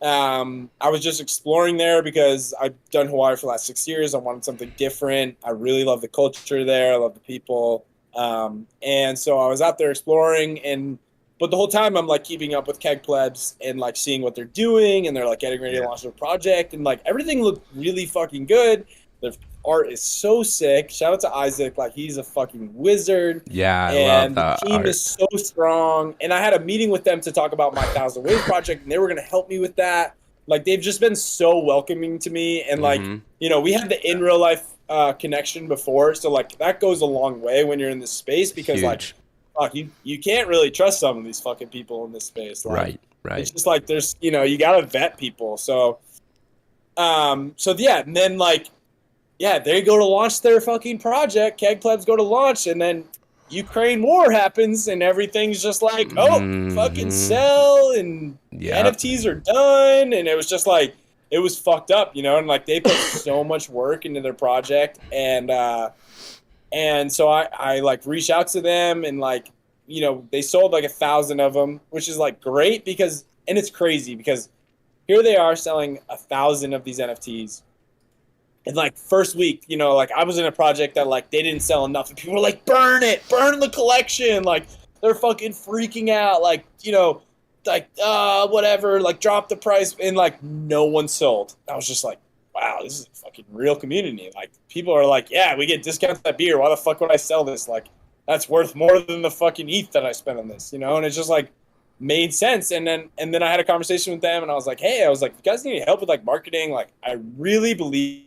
I was just exploring there because I've done Hawaii for the last 6 years. I wanted something different. I really love the culture there. I love the people. And so I was out there exploring, but the whole time I'm like keeping up with Keg Plebs and like seeing what they're doing, and they're like getting ready to launch their project, and like everything looked really fucking good. Their art is so sick. Shout out to Isaac, like he's a fucking wizard. Yeah, I love that. The team is so strong. And I had a meeting with them to talk about my 1,000 Waves project, and they were gonna help me with that. Like they've just been so welcoming to me, and like you know, we had the in real life connection before, so like that goes a long way when you're in this space, because like fuck, you can't really trust some of these fucking people in this space. Like, right. It's just like there's, you know, you gotta vet people. So yeah, and then like they go to launch their fucking project. Keg Plebs go to launch, and then Ukraine war happens, and everything's just like, fucking sell, and NFTs are done, and it was just like, it was fucked up, you know, and like they put so much work into their project, and so I like reached out to them, and like, you know, they sold like 1,000 of them, which is like great because, and it's crazy because here they are selling 1,000 of these NFTs. And like first week, you know, like I was in a project that like they didn't sell enough, and people were like, burn the collection. Like they're fucking freaking out. Like, you know, like, whatever, like drop the price, and like no one sold. I was just like, wow, this is a fucking real community. Like people are like, yeah, we get discounts on beer. Why the fuck would I sell this? Like that's worth more than the fucking ETH that I spent on this, you know? And it's just like made sense. And then I had a conversation with them, and I was like, hey, you guys need help with like marketing? Like I really believe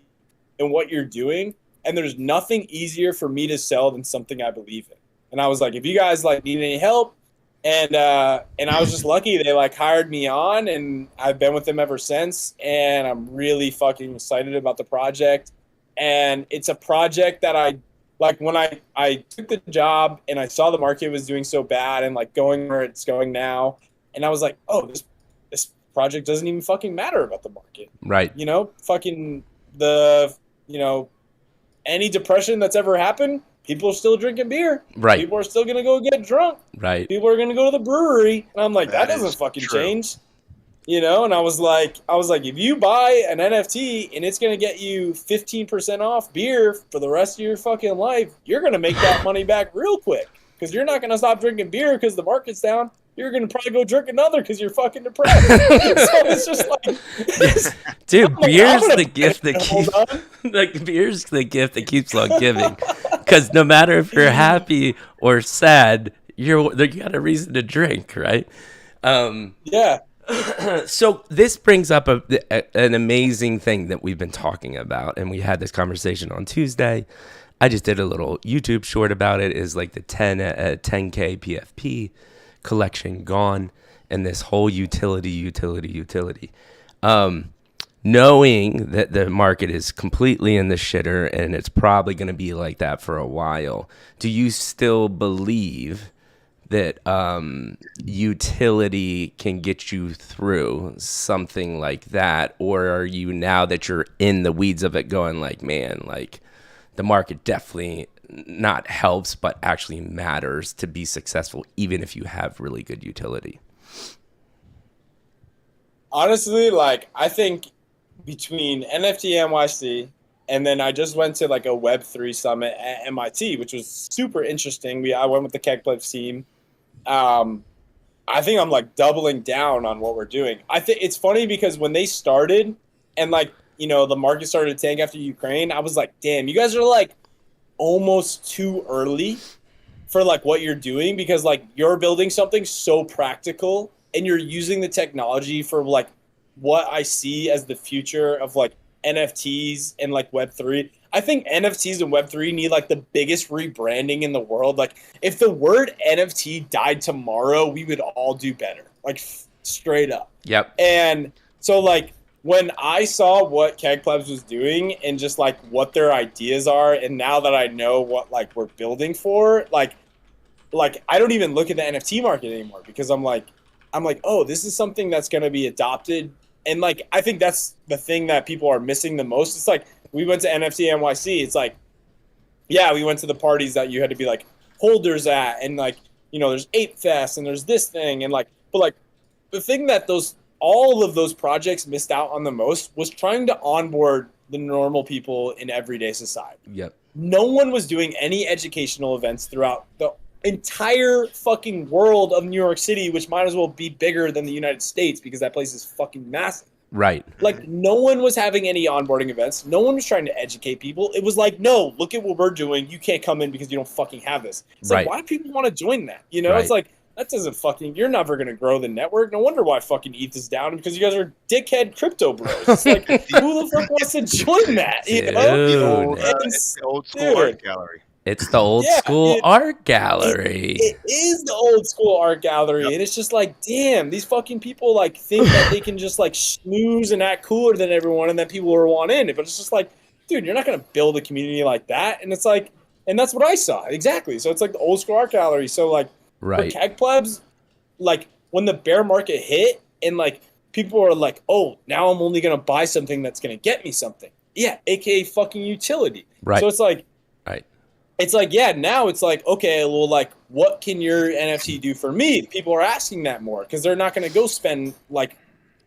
in what you're doing, and there's nothing easier for me to sell than something I believe in. And I was like, if you guys like need any help, and I was just lucky they like hired me on, and I've been with them ever since, and I'm really fucking excited about the project. And it's a project that I like, when I took the job and I saw the market was doing so bad and like going where it's going now, and I was like, oh, this project doesn't even fucking matter about the market, right? You know, fucking you know, any depression that's ever happened, people are still drinking beer. Right. People are still going to go get drunk. Right. People are going to go to the brewery. And I'm like, that doesn't fucking change. You know, and I was like, if you buy an NFT and it's going to get you 15% off beer for the rest of your fucking life, you're going to make that money back real quick, because you're not going to stop drinking beer because the market's down. You're going to probably go drink another because you're fucking depressed. So it's just like... Dude, beer's the gift that keeps... Like, beer's the gift that keeps on giving. Because no matter if you're happy or sad, you got a reason to drink, right? Yeah. So this brings up an amazing thing that we've been talking about, and we had this conversation on Tuesday. I just did a little YouTube short about it. Is like the 10K PFP collection gone, and this whole utility. Knowing that the market is completely in the shitter and it's probably going to be like that for a while, do you still believe that utility can get you through something like that? Or are you, now that you're in the weeds of it, going like, man, like the market definitely not helps, but actually matters to be successful, even if you have really good utility? Honestly, like, I think between NFT NYC, and then I just went to like a Web3 summit at MIT, which was super interesting. I went with the Keg Plebs team. I think I'm like doubling down on what we're doing. I think it's funny because when they started and like, the market started to tank after Ukraine, I was like, damn, you guys are like almost too early for like what you're doing, because like you're building something so practical and you're using the technology for like what I see as the future of like NFTs and like Web3. I think NFTs and Web3 need like the biggest rebranding in the world. Like if the word NFT died tomorrow, we would all do better. Like straight up. Yep. And so like when I saw what Keg Plebs was doing and just like what their ideas are, and now that I know what like we're building for, like I don't even look at the NFT market anymore, because I'm like, oh, this is something that's going to be adopted. And like, I think that's the thing that people are missing the most. It's like, we went to NFT NYC. It's like, yeah, we went to the parties that you had to be like holders at, and like, there's Ape Fest and there's this thing, and like, but like the thing that all of those projects missed out on the most was trying to onboard the normal people in everyday society. Yep. No one was doing any educational events throughout the entire fucking world of New York City, which might as well be bigger than the United States because that place is fucking massive. Right. Like no one was having any onboarding events. No one was trying to educate people. It was like, no, look at what we're doing. You can't come in because you don't fucking have this. It's right. like, why do people want to join that? Right. It's like, that doesn't fucking, you're never going to grow the network. No wonder why fucking ETH is down, because you guys are dickhead crypto bros. It's like, who the fuck wants to join that? It's the old school art gallery. It's the old school art gallery. It is the old school art gallery. Yep. And it's just like, damn, these fucking people like think that they can just like schmooze and act cooler than everyone, and then people will want in. But it's just like, dude, you're not going to build a community like that. And it's like, and that's what I saw. Exactly. So it's like the old school art gallery. So like, right. For Keg Plebs, like when the bear market hit and like people are like, oh, now I'm only going to buy something that's going to get me something. Yeah. AKA fucking utility. Right. So it's like, right. It's like, yeah, now it's like, okay, well, like, what can your NFT do for me? People are asking that more because they're not going to go spend like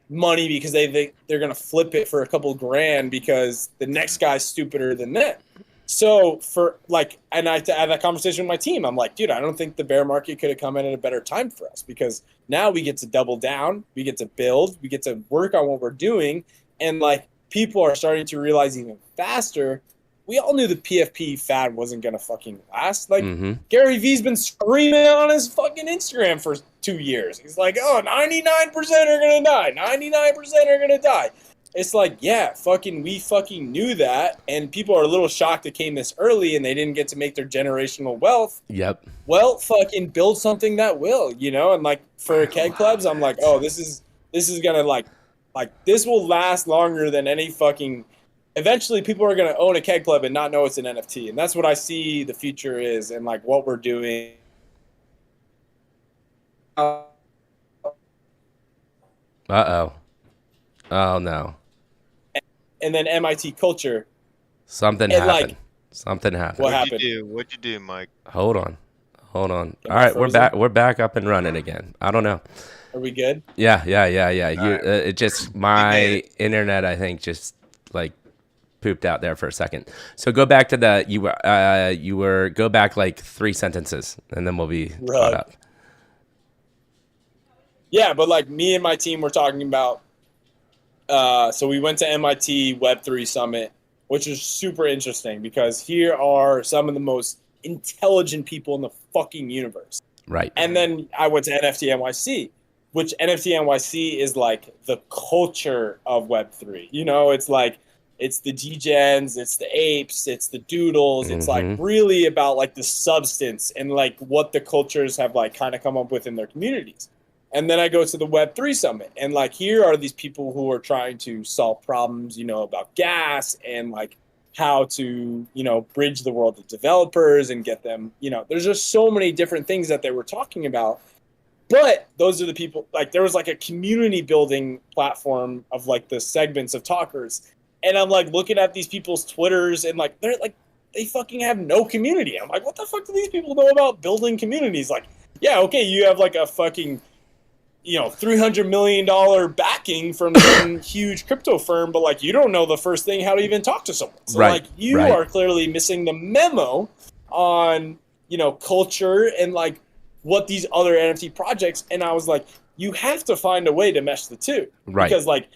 money because they're going to flip it for a couple grand because the next guy's stupider than them. So for like, and I had that conversation with my team. I'm like, dude, I don't think the bear market could have come in at a better time for us, because now we get to double down, we get to build, we get to work on what we're doing. And like, people are starting to realize even faster. We all knew the PFP fad wasn't going to fucking last. Like Gary V's been screaming on his fucking Instagram for 2 years. He's like, oh, 99% are going to die. 99% are going to die. It's like, yeah, we fucking knew that, and people are a little shocked it came this early and they didn't get to make their generational wealth. Yep. Well, fucking build something that will, and like for Keg Plebs, I'm like, oh, this is gonna like this will last longer than any fucking. Eventually, people are gonna own a Keg Pleb and not know it's an NFT, and that's what I see the future is, and like what we're doing. Oh no. And then MIT culture. Something happened. Something happened. What happened? What'd you do, Mike? Hold on. All right, we're back up and running again. I don't know. Are we good? Yeah. It just my internet, I think, just like pooped out there for a second. So go back to go back like 3 sentences, and then we'll be caught up. Yeah, but like me and my team were talking about. So we went to MIT Web3 Summit, which was super interesting because here are some of the most intelligent people in the fucking universe. Right. And then I went to NFT NYC, which NFT NYC is like the culture of Web3. It's like, it's the Degens, it's the apes, it's the doodles. It's like really about like the substance and like what the cultures have like kind of come up with in their communities. And then I go to the Web3 Summit, and like here are these people who are trying to solve problems, about gas and like how to, bridge the world of developers and get them, there's just so many different things that they were talking about. But those are the people, like there was like a community building platform of like the segments of talkers. And I'm like looking at these people's Twitters, and like they're like, they fucking have no community. I'm like, what the fuck do these people know about building communities? Like, yeah, okay, you have like a fucking $300 million backing from some huge crypto firm, but like you don't know the first thing how to even talk to someone. So like you are clearly missing the memo on culture and like what these other NFT projects, and I was like, you have to find a way to mesh the two. Right. Because like,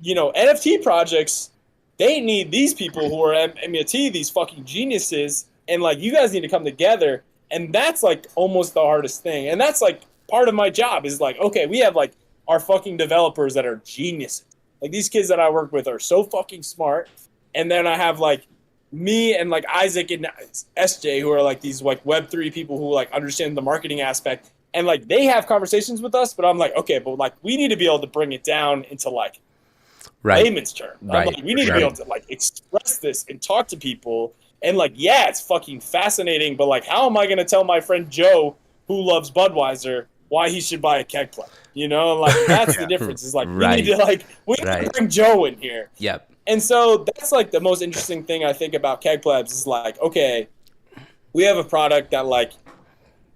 NFT projects, they need these people who are MUT, these fucking geniuses, and like you guys need to come together, and that's like almost the hardest thing. And that's like part of my job is like, okay, we have like our fucking developers that are geniuses. Like these kids that I work with are so fucking smart. And then I have like me and like Isaac and SJ who are like these like Web3 people who like understand the marketing aspect. And like they have conversations with us, but I'm like, okay, but like we need to be able to bring it down into like layman's terms. Right. Like, we need to be able to like express this and talk to people. And like, yeah, it's fucking fascinating, but like, how am I going to tell my friend Joe, who loves Budweiser, why he should buy a Keg Pleb? You know, like that's the difference. Is like we need to bring Joe in here. Yep. And so that's like the most interesting thing I think about Keg Plebs is like, okay, we have a product that like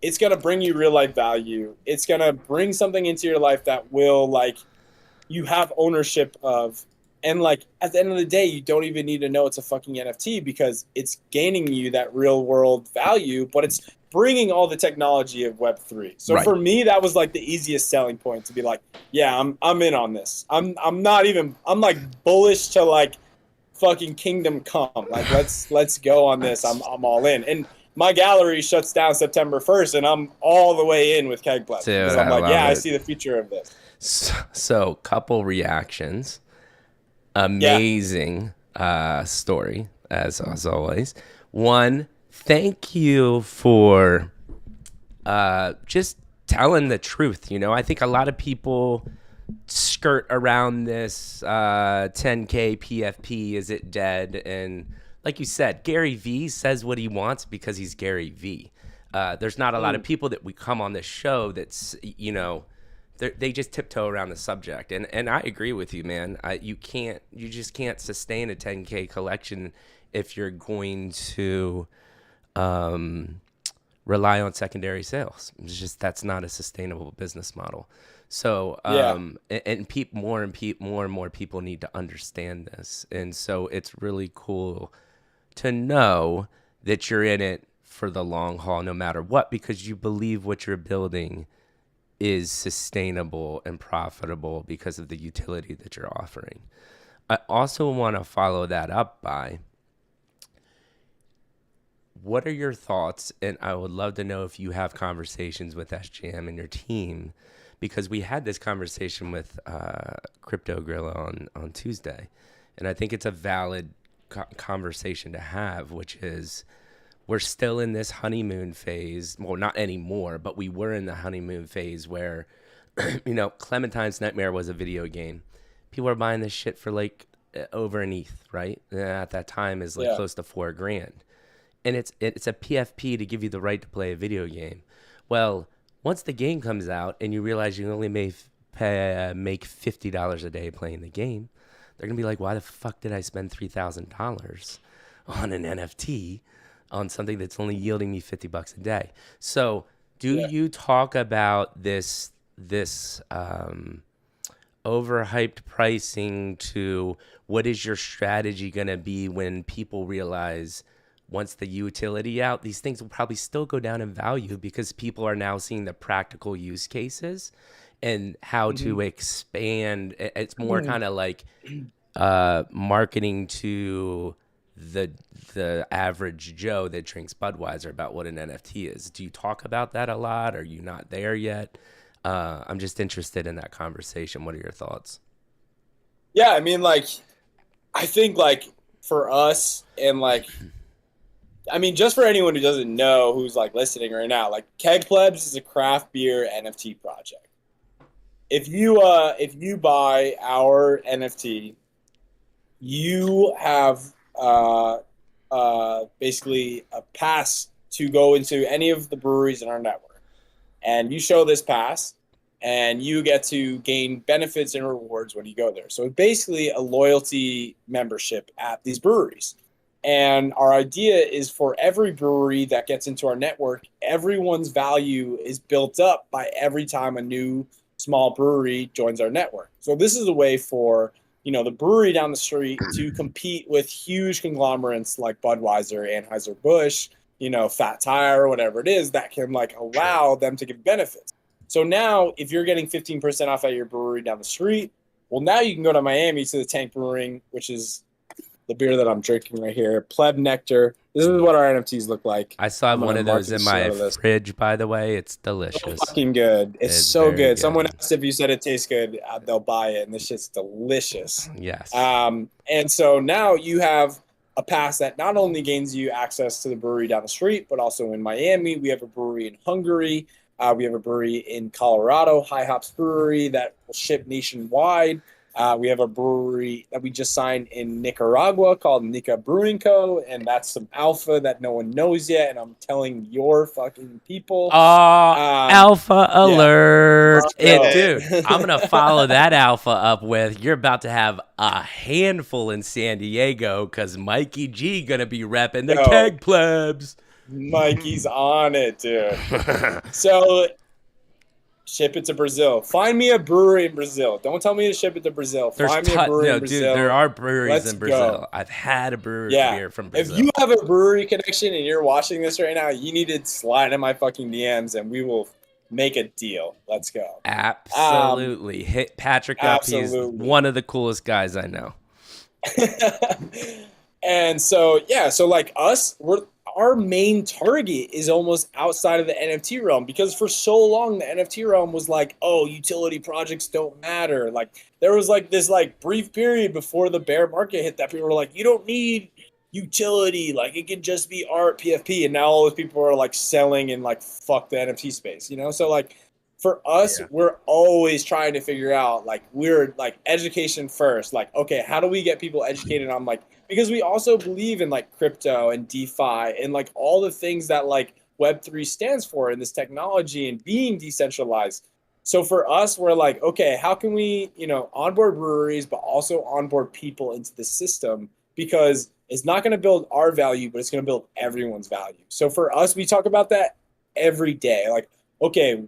it's gonna bring you real life value. It's gonna bring something into your life that will like you have ownership of. And like at the end of the day, you don't even need to know it's a fucking NFT because it's gaining you that real world value, but it's bringing all the technology of Web3. So for me, that was like the easiest selling point to be like, yeah, I'm in on this. I'm like bullish to like fucking kingdom come. Like let's go on this. I'm all in. And my gallery shuts down September 1st, and I'm all the way in with Keg Plebs. Because I'm like, I see the future of this. So couple reactions. Amazing story as always. One, thank you for just telling the truth. You know, I think a lot of people skirt around this 10K PFP. Is it dead? And like you said, Gary V says what he wants because he's Gary V. There's not a lot of people that we come on this show that's, you know, they just tiptoe around the subject. And I agree with you, man. You just can't sustain a 10K collection if you're going to rely on secondary sales. It's just, that's not a sustainable business model. So, and more and more people need to understand this. And so it's really cool to know that you're in it for the long haul, no matter what, because you believe what you're building is sustainable and profitable because of the utility that you're offering. I also want to follow that up by, what are your thoughts? And I would love to know if you have conversations with SJM and your team, because we had this conversation with Crypto Gorilla on Tuesday. And I think it's a valid conversation to have, which is, we're still in this honeymoon phase. Well, not anymore, but we were in the honeymoon phase where, you know, Clementine's Nightmare was a video game. People are buying this shit for like over an ETH, right? At that time is like close to $4,000. And it's a PFP to give you the right to play a video game. Well, once the game comes out and you realize you only make $50 a day playing the game, they're going to be like, why the fuck did I spend $3,000 on an NFT on something that's only yielding me $50 a day? So do you talk about this overhyped pricing to what is your strategy going to be when people realize once the utility out, these things will probably still go down in value because people are now seeing the practical use cases and how to expand. It's more kind of like marketing to the average Joe that drinks Budweiser about what an NFT is. Do you talk about that a lot? Are you not there yet? I'm just interested in that conversation. What are your thoughts? Yeah, I mean, like, I think like for us and like, I mean, just for anyone who doesn't know, who's like listening right now, like Keg Plebs is a craft beer NFT project. If you buy our NFT, you have basically a pass to go into any of the breweries in our network, and you show this pass, and you get to gain benefits and rewards when you go there. So it's basically a loyalty membership at these breweries. And our idea is for every brewery that gets into our network, everyone's value is built up by every time a new small brewery joins our network. So this is a way for, you know, the brewery down the street to compete with huge conglomerates like Budweiser, Anheuser-Busch, fat tire or whatever it is that can like allow them to give benefits. So now if you're getting 15% off at your brewery down the street, well, now you can go to Miami to the Tank Brewing, which is the beer that I'm drinking right here, Pleb Nectar. This is what our NFTs look like. I still have one of those in my fridge, by the way. It's delicious. So fucking good. It's so good. Someone asked if you said it tastes good, they'll buy it, and this shit's delicious. Yes. And so now you have a pass that not only gains you access to the brewery down the street, but also in Miami. We have a brewery in Hungary. We have a brewery in Colorado, High Hops Brewery, that will ship nationwide. We have a brewery that we just signed in Nicaragua called Nica Brewing Co. And that's some alpha that no one knows yet. And I'm telling your fucking people. Alpha alert. Dude, I'm going to follow that alpha up with, you're about to have a handful in San Diego because Mikey G going to be repping the Keg Plebs. Mikey's on it, dude. So ship it to Brazil. Find me a brewery in Brazil. Don't tell me to ship it to Brazil. Find me a brewery in Brazil. Dude, there are breweries in Brazil. I've had a brewery beer from Brazil. If you have a brewery connection and you're watching this right now, you need to slide in my fucking DMs and we will make a deal. Let's go. Absolutely. Hit Patrick up. He's one of the coolest guys I know. And so, so like us, our main target is almost outside of the NFT realm, because for so long the NFT realm was like, oh, utility projects don't matter. Like there was like this like brief period before the bear market hit that people were like, you don't need utility, like it can just be art, PFP. And now all those people are like selling and like fuck the NFT space, So like for us, we're always trying to figure out, like, we're like education first. Like, okay, how do we get people educated on like, because we also believe in like crypto and DeFi and like all the things that like Web3 stands for in this technology and being decentralized. So for us, we're like, okay, how can we, onboard breweries, but also onboard people into the system, because it's not going to build our value, but it's going to build everyone's value. So for us, we talk about that every day. Like, okay,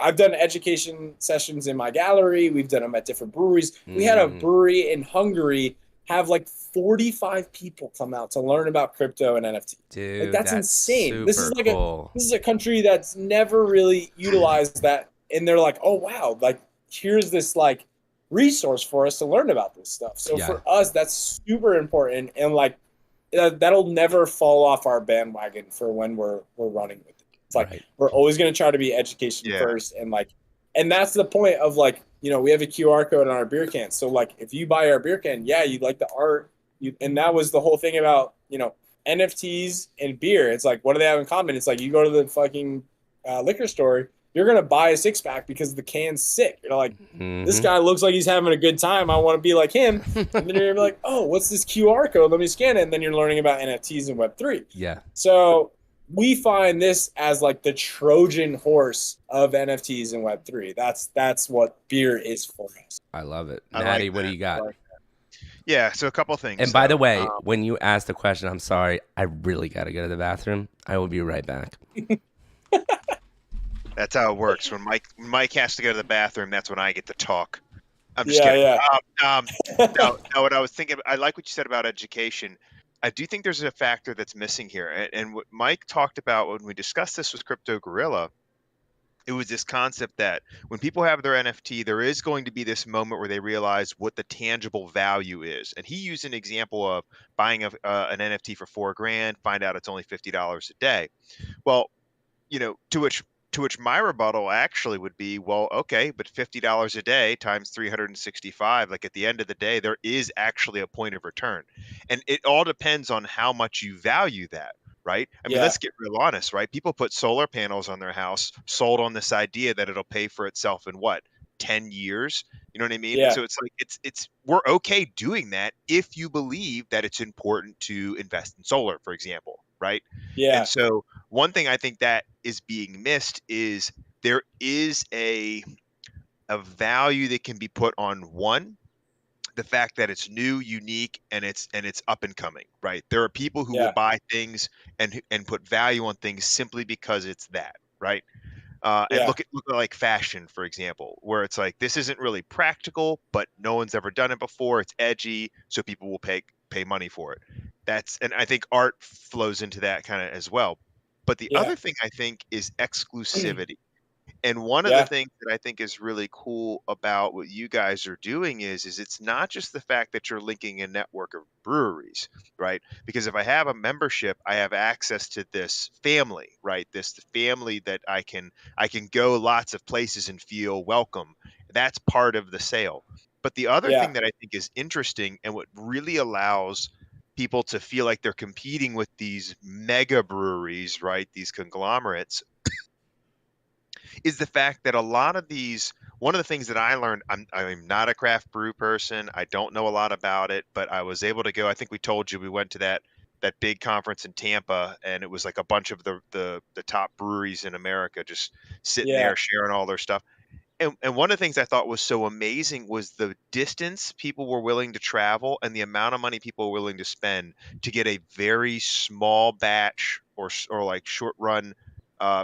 I've done education sessions in my gallery. We've done them at different breweries. We had a brewery in Hungary have like 45 people come out to learn about crypto and NFT. Dude, like, that's insane. This is like cool. This is a country that's never really utilized that. And they're like, oh, wow, like here's this like resource for us to learn about this stuff. So for us, that's super important. And like, that'll never fall off our bandwagon for when we're running with it. It's like, we're always going to try to be education first. And like, and that's the point of like, we have a QR code on our beer can. So like, if you buy our beer can, you like the art. And that was the whole thing about, NFTs and beer. It's like, what do they have in common? It's like, you go to the fucking liquor store, you're going to buy a 6-pack because the can's sick. You're like, this guy looks like he's having a good time. I want to be like him. And then you're like, oh, what's this QR code? Let me scan it. And then you're learning about NFTs and Web3. Yeah. So we find this as like the Trojan horse of NFTs and Web3. That's what beer is for us. I love it. Natty, what do you got? Yeah, so a couple things. And by the way, when you asked the question, I'm sorry, I really got to go to the bathroom. I will be right back. That's how it works. When Mike has to go to the bathroom, that's when I get to talk. I'm just kidding. No, what I was thinking, I like what you said about education. I do think there's a factor that's missing here. And what Mike talked about when we discussed this with Crypto Gorilla, it was this concept that when people have their NFT, there is going to be this moment where they realize what the tangible value is. And he used an example of buying an NFT for $4,000, find out it's only $50 a day. Well, to which my rebuttal actually would be, well, okay, but $50 a day times 365, like at the end of the day, there is actually a point of return. And it all depends on how much you value that, right? I mean, let's get real honest, right? People put solar panels on their house, sold on this idea that it'll pay for itself in 10 years? You know what I mean? Yeah. So it's like, we're okay doing that if you believe that it's important to invest in solar, for example, right? Yeah. And so one thing I think that is being missed is there is a value that can be put on the fact that it's new, unique, and it's up and coming, right? There are people who will buy things and put value on things simply because it's that, right? And look at like fashion, for example, where it's like, this isn't really practical, but no one's ever done it before. It's edgy, so people will pay money for it. and I think art flows into that kind of as well. But the Yeah. other thing I think is exclusivity. And one of the Yeah. things that I think is really cool about what you guys are doing is it's not just the fact that you're linking a network of breweries, right? Because if I have a membership, I have access to this family, right? This family that I can go lots of places and feel welcome. That's part of the sale. But the other Yeah. thing that I think is interesting and what really allows people to feel like they're competing with these mega breweries, right? These conglomerates is the fact that a lot of these one of the things that I learned, I'm not a craft brew person. I don't know a lot about it, but I was able to go. I think we told you we went to that big conference in Tampa, and it was like a bunch of the top breweries in America just sitting Yeah. there sharing all their stuff. And one of the things I thought was so amazing was the distance people were willing to travel and the amount of money people were willing to spend to get a very small batch or like short run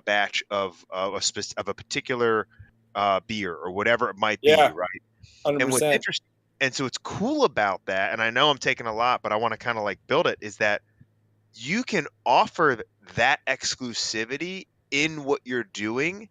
batch of a particular beer or whatever it might be, Yeah. right? And what's 100%. interesting, and so it's cool about that, and I know I'm taking a lot, but I want to kind of like build it, is that you can offer that exclusivity in what you're doing,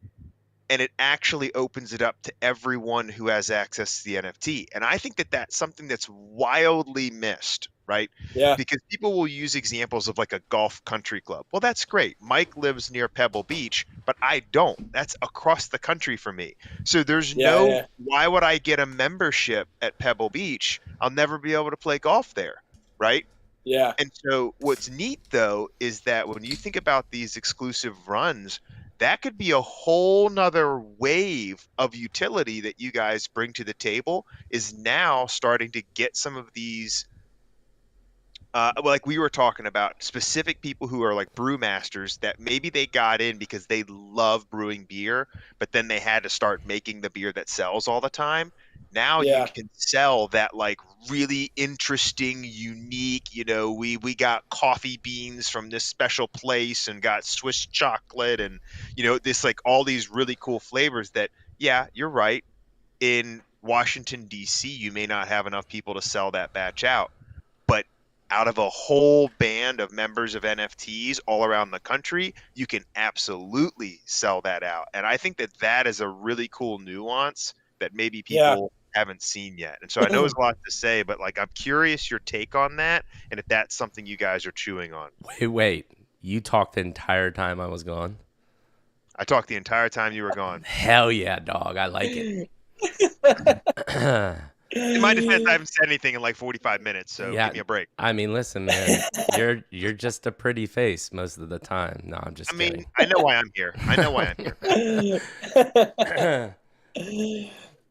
and it actually opens it up to everyone who has access to the NFT. And I think that that's something that's wildly missed, right? Yeah. Because people will use examples of like a golf country club. Well, that's great. Mike lives near Pebble Beach, but I don't. That's across the country from me. So there's Yeah. no, Yeah. why would I get a membership at Pebble Beach? I'll never be able to play golf there, right? Yeah. And so what's neat though is that when you think about these exclusive runs, that could be a whole nother wave of utility that you guys bring to the table is now starting to get some of these like we were talking about specific people who are like brewmasters that maybe they got in because they love brewing beer, but then they had to start making the beer that sells all the time. Now you Yeah. can sell that like really interesting, unique, we got coffee beans from this special place and got Swiss chocolate and this like all these really cool flavors that yeah, you're right. In Washington D.C., you may not have enough people to sell that batch out, but out of a whole band of members of NFTs all around the country, you can absolutely sell that out. And I think that that is a really cool nuance that maybe Yeah. people haven't seen yet. And so I know there's a lot to say, but like I'm curious your take on that and if that's something you guys are chewing on. Wait. You talked the entire time I was gone? I talked the entire time you were gone. Hell yeah, dog. I like it. In my defense, I haven't said anything in like 45 minutes, so Yeah, give me a break. I mean, listen, man, you're just a pretty face most of the time. No, I'm just kidding. I know why I'm here. I know why I'm here.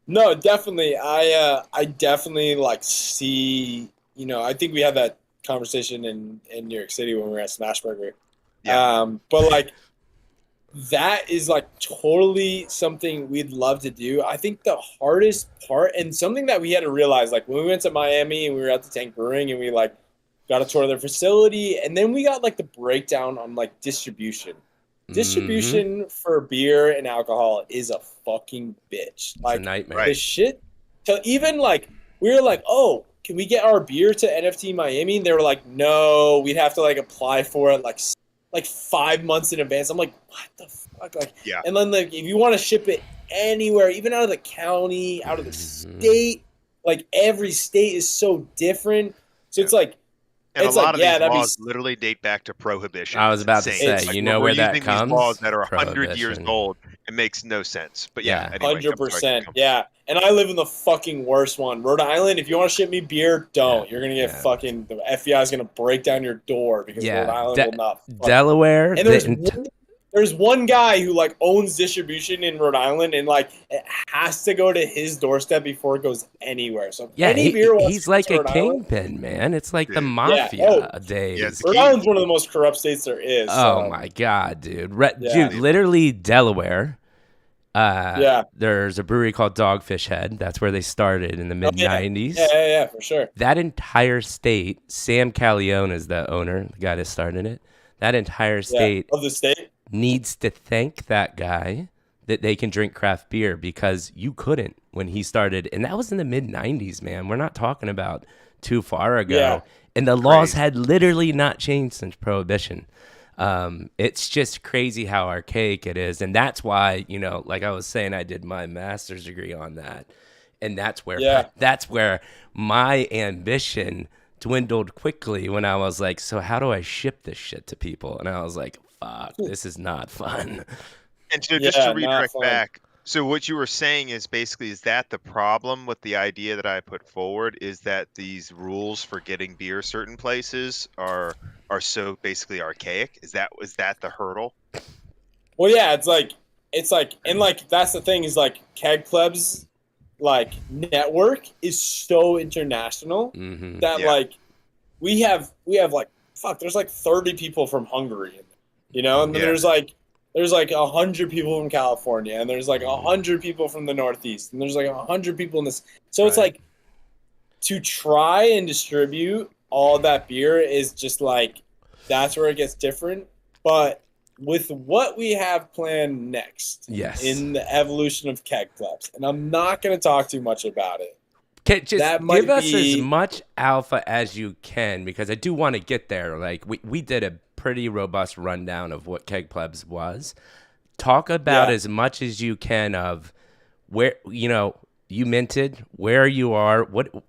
No, definitely. I definitely like see, I think we had that conversation in New York City when we were at Smashburger. Yeah. But like that is like totally something we'd love to do. I think the hardest part and something that we had to realize, like when we went to Miami and we were at the Tank Brewing and we like got a tour of their facility, and then we got like the breakdown on like distribution. Distribution for beer and alcohol is a fucking bitch. Like it's a nightmare. the shit. So even like we were like, oh, can we get our beer to NFT Miami? And they were like, no, we'd have to like apply for it like 5 months in advance. I'm like, what the fuck? Like, yeah. And then like if you want to ship it anywhere, even out of the county, out of the state, like every state is so different. So it's like. And it's a lot like, of these laws literally date back to prohibition. I was about to say, like, you know where that comes? These laws that are 100 years old, it makes no sense. But yeah, anyway, 100%. Yeah, and I live in the fucking worst one, Rhode Island. If you want to ship me beer, don't. Yeah, you're gonna get fucking the FBI is gonna break down your door because Rhode Island will not. Delaware. And there's one guy who like owns distribution in Rhode Island, and like it has to go to his doorstep before it goes anywhere. So yeah, he's like a Rhode kingpin, Island, man. It's like the mafia days. Rhode Island's one of the most corrupt states there is. Oh my god, dude! Dude, literally Delaware. There's a brewery called Dogfish Head. That's where they started in the mid '90s. Yeah, for sure. That entire state, Sam Callione is the owner, the guy that started it. That entire state of the state needs to thank that guy that they can drink craft beer, because you couldn't when he started. And that was in the mid 90s, man. We're not talking about too far ago. Yeah. And the laws had literally not changed since Prohibition. It's just crazy how archaic it is. And that's why, you know, like I was saying, I did my master's degree on that. And that's where my ambition dwindled quickly, when I was like, so how do I ship this shit to people? And I was like, fuck, this is not fun. And just to redirect back, so what you were saying is basically, is that the problem with the idea that I put forward, is that these rules for getting beer certain places are so basically archaic? Is that the hurdle? Well, yeah, it's like, and like, that's the thing, is like Keg Plebs, like, network is so international that like we have like, fuck, there's like 30 people from Hungary, you know, and there's like 100 people from California, and there's like 100 people from the Northeast, and there's like 100 people in this. So it's like, to try and distribute all that beer is just like, that's where it gets different. But with what we have planned next, in the evolution of Keg Plebs, and I'm not going to talk too much about it. Just give us as much alpha as you can, because I do want to get there. Like, we did a pretty robust rundown of what Keg Plebs was. Talk about as much as you can of where, you know, you minted, where you are,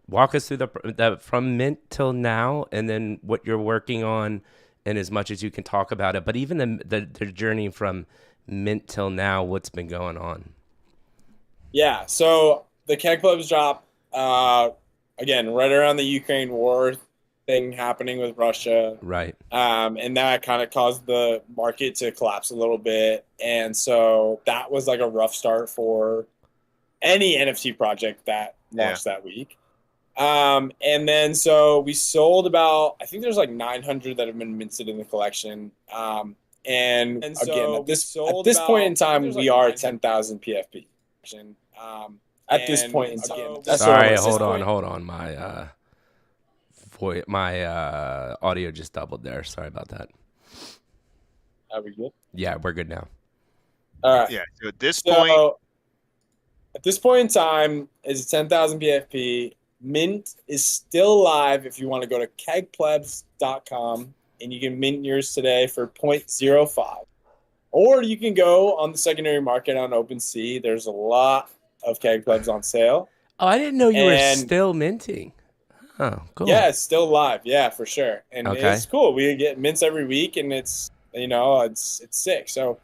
walk us through the from mint till now, and then what you're working on, and as much as you can talk about it. But even the journey from mint till now, what's been going on? Yeah, so the Keg Plebs drop, again, right around the Ukraine war thing happening with Russia. Right. And that kind of caused the market to collapse a little bit. And so that was like a rough start for any NFT project that launched that week. And then so we sold about, I think there's like 900 that have been minted in the collection. And again, at this point in time, we are 10,000 PFP. At this point in time. Sorry, hold on. My audio just doubled there. Sorry about that. Are we good? Yeah, we're good now. All right. Yeah. So at this point in time, it's 10,000 PFP. Mint is still live if you want to go to kegplebs.com, and you can mint yours today for 0.05. Or you can go on the secondary market on OpenSea. There's a lot of Keg Plebs on sale. Oh, I didn't know you were still minting. Oh, cool. Yeah, it's still live. Yeah, for sure. And it's cool. We get mints every week, and it's, you know, it's sick. So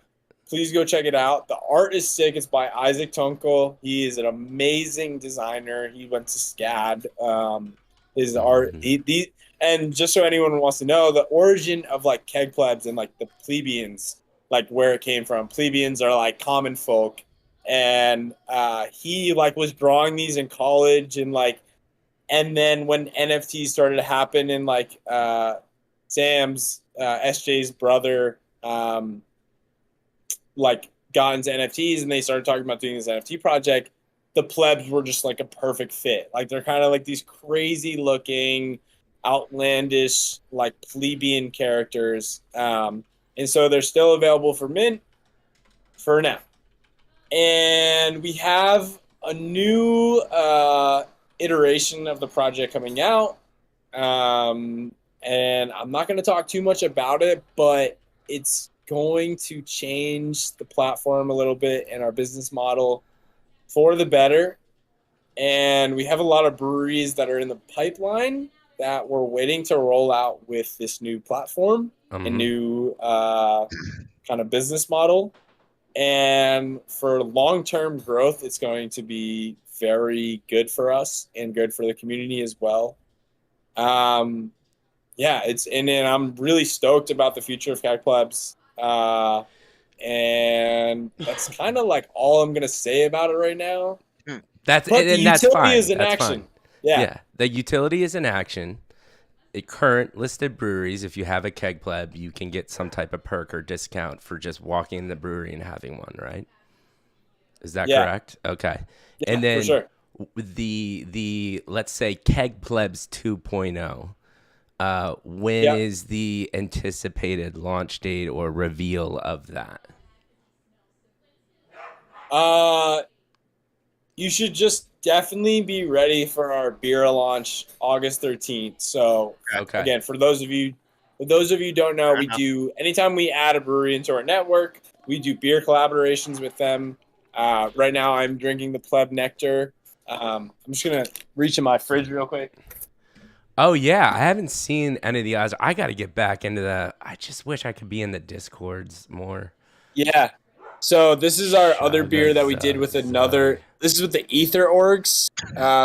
please go check it out. The art is sick. It's by Isaac Tunkel. He is an amazing designer. He went to SCAD. His art, and just so anyone wants to know, the origin of like Keg Plebs and like the plebeians, like where it came from. Plebeians are like common folk, and he like was drawing these in college, and like, and then when NFTs started to happen, and like Sam's SJ's brother like got into NFTs, and they started talking about doing this NFT project, the plebs were just like a perfect fit. Like, they're kind of like these crazy looking, outlandish, like plebeian characters. And so they're still available for mint for now. And we have a new iteration of the project coming out. And I'm not going to talk too much about it, but it's going to change the platform a little bit and our business model for the better. And we have a lot of breweries that are in the pipeline that we're waiting to roll out with this new platform and new kind of business model. And for long-term growth, it's going to be very good for us and good for the community as well. And I'm really stoked about the future of Keg Plebs. And that's kind of like all I'm gonna say about it right now. That's fine. Is in action. Fine. Yeah, the utility is in action. At current listed breweries, if you have a Keg Pleb, you can get some type of perk or discount for just walking in the brewery and having one, right? Is that correct? Okay. Yeah, and then for sure. the let's say Keg Plebs 2.0. When is the anticipated launch date or reveal of that? You should just definitely be ready for our beer launch August 13th. So Okay. again, for those of you who don't know, Fair we enough. do anytime we add a brewery into our network, we do beer collaborations with them. Right now, I'm drinking the Pleb Nectar. I'm just gonna reach in my fridge real quick. Oh yeah, I haven't seen any of the odds. I got to get back into that. I just wish I could be in the Discords more. Yeah. So this is our other beer that we did with another. This is with the Ether Orgs.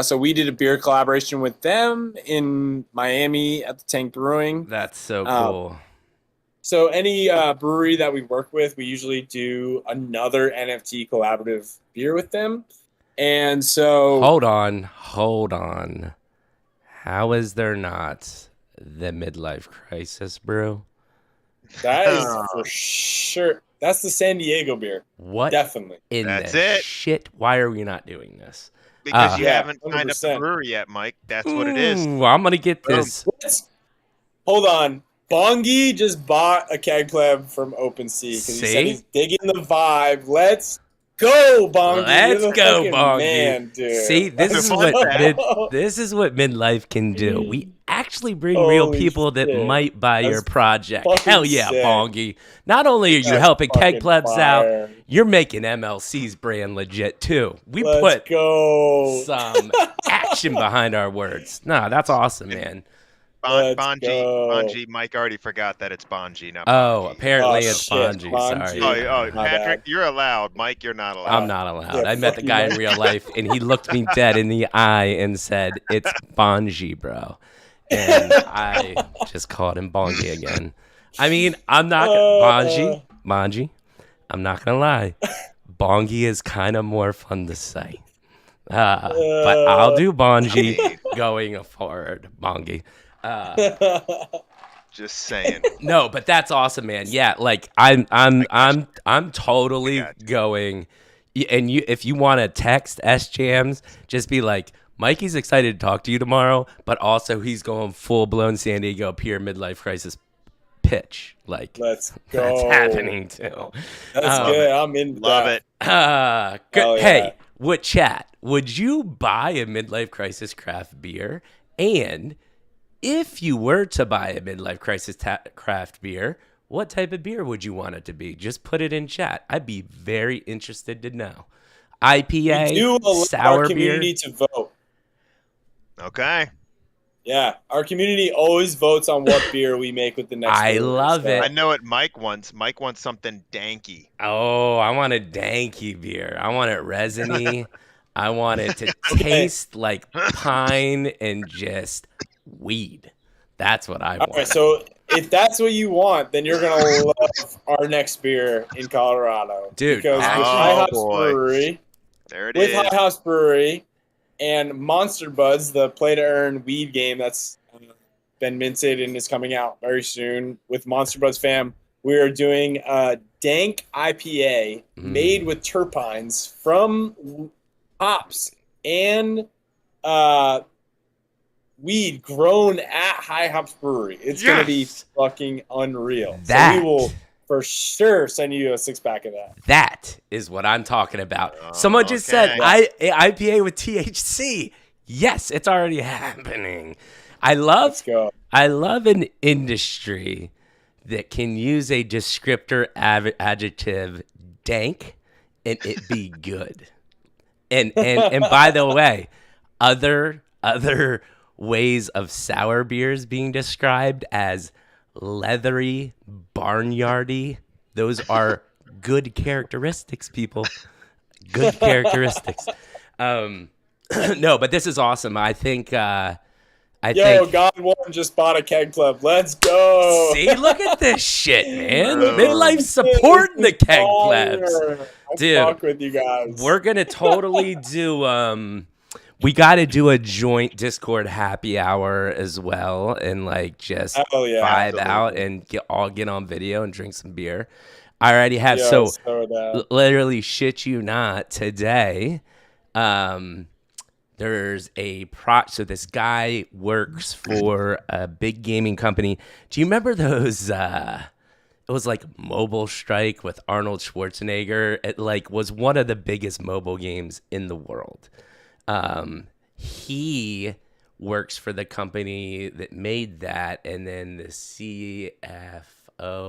So we did a beer collaboration with them in Miami at the Tank Brewing. That's so cool. So any brewery that we work with, we usually do another NFT collaborative beer with them. And so Hold on. How is there not the midlife crisis brew? that is for sure. That's the San Diego beer. What Definitely. in That's the it. shit? Why are we not doing this? Because you Yeah, haven't signed up the 100%. brewery yet, Mike. That's what it is. Ooh, I'm gonna get this. Hold on. Bongi just bought a Keg Pleb from OpenSea because he said See? he's digging the vibe. Let's go, Bongi. Let's You're the go, fucking Bongi. man, dude. See, this Let's is what go. this is what midlife can do. We actually bring real Holy people that shit. might buy your That's project. fucking Hell yeah, sick. Bongi. Not only are you That's helping Keg fucking Plebs out, fire. you're making MLC's brand legit too. We Let's put go. some action behind our words. Nah, that's awesome, man. Let's Bonji, go. Mike already forgot that it's Bonji, not Oh, Bonji. apparently Oh, it's shit, Bonji. Bonji. Sorry. Oh, My Patrick, bad. you're allowed. Mike, you're not allowed. I'm not allowed. Yeah, I met fuck the you, guy in Mike. real life, and he looked me dead in the eye and said, "It's Bonji, bro." And I just called him Bongi again. I mean, I'm not Bonji. I'm not gonna lie. Bongi is kind of more fun to say, but I'll do Bonji going forward. Bongi. Just saying. No, but that's awesome, man. Yeah, like I'm totally going. And if you want to text S Jams, just be like, Mikey's excited to talk to you tomorrow, but also he's going full blown San Diego Pier midlife crisis pitch. Like, Let's go. that's happening too. That's good. I'm in. Love it. Good. Oh, yeah. Hey, what chat? Would you buy a midlife crisis craft beer? And if you were to buy a midlife crisis craft beer, what type of beer would you want it to be? Just put it in chat. I'd be very interested to know. IPA, We do allow sour our community beer. to vote. Okay. Yeah, our community always votes on what beer we make with the next. I brewery, love so. it. I know what Mike wants. Mike wants something danky. Oh, I want a danky beer. I want it resiny. I want it to taste like pine and just weed. That's what I want. All right, so if that's what you want, then you're gonna love our next beer in Colorado, Dude, Because with actually- High House boy. Brewery, There it with is. High House Brewery, and Monster Buds, the play to earn weed game that's been minted and is coming out very soon. With Monster Buds fam, we are doing a dank IPA made with terpenes from hops and weed grown at High Hops Brewery. It's gonna be Yes! fucking unreal. That- So we will for sure send you a 6-pack of that. That is what I'm talking about. Someone just said okay. IPA with THC. Yes, it's already happening. I Let's go. love an industry that can use a descriptor adjective dank and it be good. And by the way, other ways of sour beers being described as leathery, barnyardy, those are good characteristics, people. Good characteristics. No, but this is awesome. I think Yo, think God One just bought a Keg Club. Let's go. see, look at this shit, man. Bro. Midlife supporting the Keg Plebs. I Dude, fuck with you guys. We're gonna totally do we gotta do a joint Discord happy hour as well and like just Hell yeah, vibe absolutely. out and get on video and drink some beer. I already have Yo, so that. literally shit you not today. There's so this guy works for a big gaming company. Do you remember those it was like Mobile Strike with Arnold Schwarzenegger. It like was one of the biggest mobile games in the world. He works for the company that made that, and then the CFO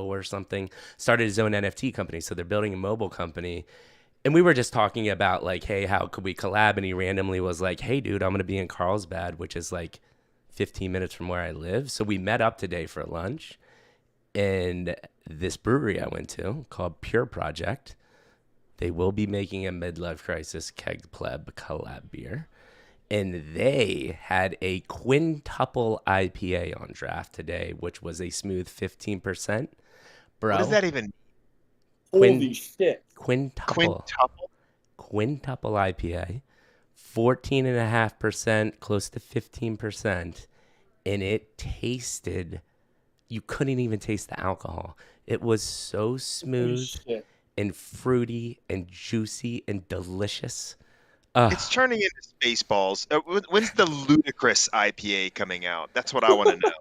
or something started his own NFT company. So they're building a mobile company. And we were just talking about like, hey, how could we collab? And he randomly was like, hey, dude, I'm going to be in Carlsbad, which is like 15 minutes from where I live. So we met up today for lunch. And this brewery I went to called Pure Project, they will be making a midlife crisis Keg Pleb collab beer. And they had a quintuple IPA on draft today, which was a smooth 15%. Bro. What does that even mean? Holy shit. Quintuple IPA, 14.5%, close to 15%. And it tasted, you couldn't even taste the alcohol. It was so smooth and fruity and juicy and delicious. It's turning into Spaceballs. When's the ludicrous IPA coming out? That's what I want to know.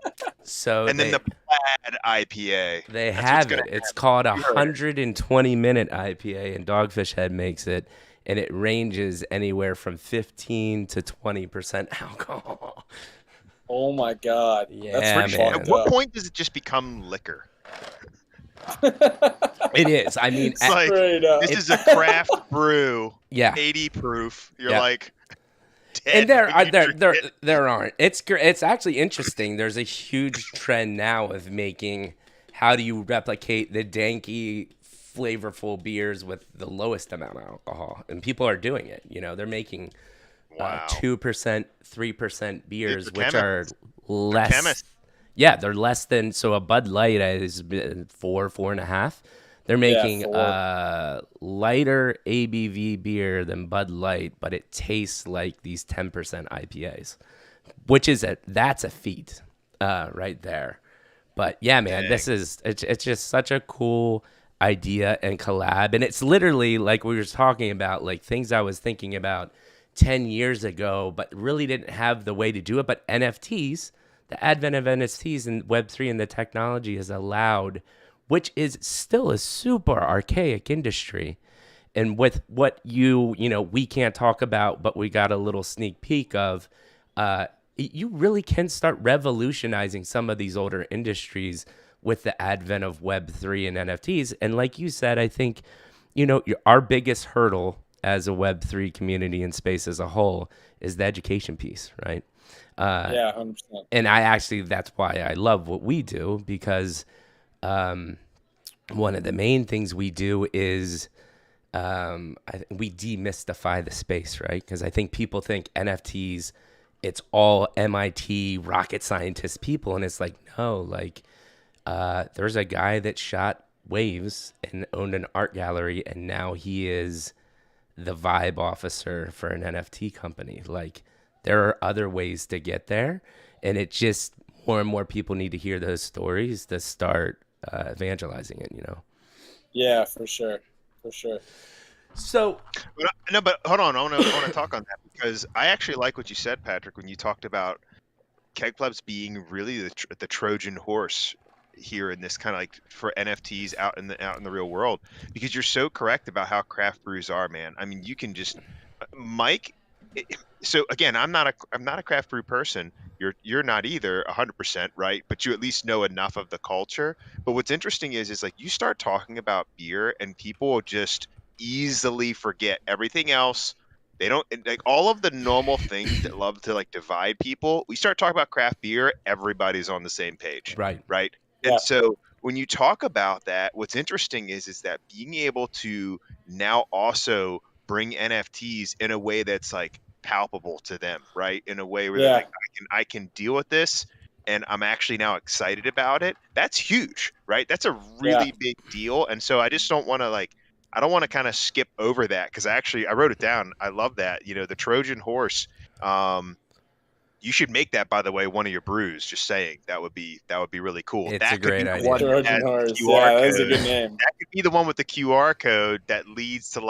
So and then the plaid IPA. They have it. It's called a 120-minute IPA, and Dogfish Head makes it, and it ranges anywhere from 15 to 20% alcohol. Oh my god! Yeah, that's man. At what point does it just become liquor? It is. I mean, it's like this is a craft brew. Yeah, 80 proof. You're like, and there aren't. It's actually interesting. There's a huge trend now of making. How do you replicate the danky, flavorful beers with the lowest amount of alcohol? And people are doing it. You know, they're making 2%, 3% beers, which are less. Yeah, they're less than, so a Bud Light is 4.5. They're making lighter ABV beer than Bud Light, but it tastes like these 10% IPAs, which is that's a feat right there. But yeah, man, it's just such a cool idea and collab. And it's literally like we were talking about, like things I was thinking about 10 years ago, but really didn't have the way to do it. But NFTs, the advent of NFTs and Web3 and the technology has allowed, which is still a super archaic industry. And with what we can't talk about, but we got a little sneak peek of, you really can start revolutionizing some of these older industries with the advent of Web3 and NFTs. And like you said, I think, our biggest hurdle as a Web3 community and space as a whole is the education piece, right? 100%. And that's why I love what we do, because one of the main things we do is we demystify the space, right? Because I think people think NFTs, it's all MIT rocket scientist people. And it's like, no, like there's a guy that shot waves and owned an art gallery, and now he is the vibe officer for an NFT company. Like, there are other ways to get there, and it just more and more people need to hear those stories to start evangelizing it. Yeah, for sure. So no, but hold on, I want to talk on that, because I actually like what you said, Patrick, when you talked about Keg Plebs being really the Trojan horse here in this kind of like for NFTs out in the real world, because you're so correct about how craft brews are, man. I mean, you can just Mike. So again, I'm not a craft brew person. You're not either 100%, right? But you at least know enough of the culture. But what's interesting is like you start talking about beer and people will just easily forget everything else. They don't like all of the normal things that love to like divide people. We start talking about craft beer, everybody's on the same page. Right. And so when you talk about that, what's interesting is that being able to now also bring NFTs in a way that's like palpable to them, right? In a way where they're like, I can deal with this, and I'm actually now excited about it. That's huge, right? That's a really big deal. And so I just don't want to I don't want to kind of skip over that, because I wrote it down. I love that, the Trojan horse. You should make that, by the way, one of your brews. Just saying, that would be really cool. It's a great idea. Trojan horse. Yeah, that's a good name. That could be the one with the QR code that leads to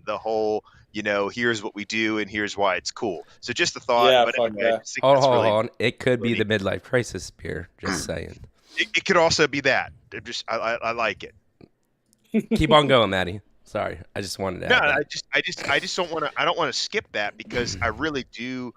the whole, here's what we do and here's why it's cool. So just the thought. Yeah, but anyway, hold on. It could be the midlife crisis beer. Just saying. it could also be that. I like it. Keep on going, Maddie. Sorry, I just wanted to No, add that. I just don't want to. I don't want to skip that because I really do.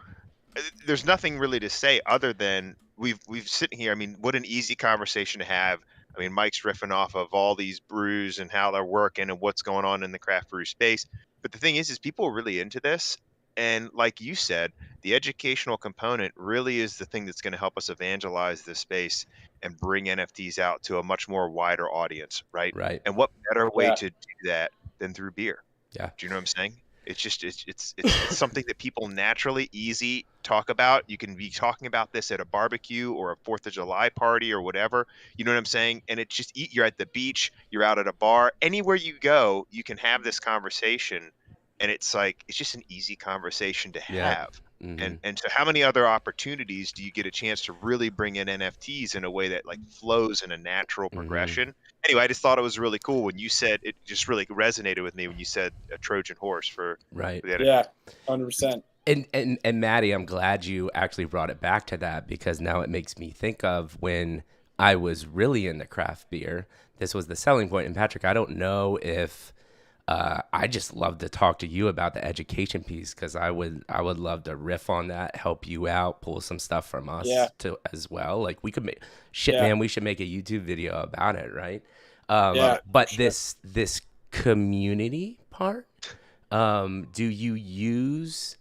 There's nothing really to say other than we've sitting here. I mean, what an easy conversation to have. I mean, Mike's riffing off of all these brews and how they're working and what's going on in the craft brew space. But the thing is people are really into this. And like you said, the educational component really is the thing that's going to help us evangelize this space and bring NFTs out to a much more wider audience, right? Right. And what better way Yeah. to do that than through beer? Yeah. Do you know what I'm saying? It's just it's something that people naturally easy talk about. You can be talking about this at a barbecue or a 4th of July party or whatever. You know what I'm saying? And it's just you're at the beach, you're out at a bar, anywhere you go, you can have this conversation. And it's like it's just an easy conversation to Yeah. have. Mm-hmm. And so how many other opportunities do you get a chance to really bring in NFTs in a way that like flows in a natural progression? Anyway, I just thought it was really cool when you said it just really resonated with me when you said a Trojan horse for Right. the NFT. Yeah, 100%. And Maddie, I'm glad you actually brought it back to that because now it makes me think of when I was really into craft beer. This was the selling point. And Patrick, I don't know if I just love to talk to you about the education piece because I would love to riff on that, help you out, pull some stuff from us to as well. Like we could make man, we should make a YouTube video about it, right? But sure. This community part, do you use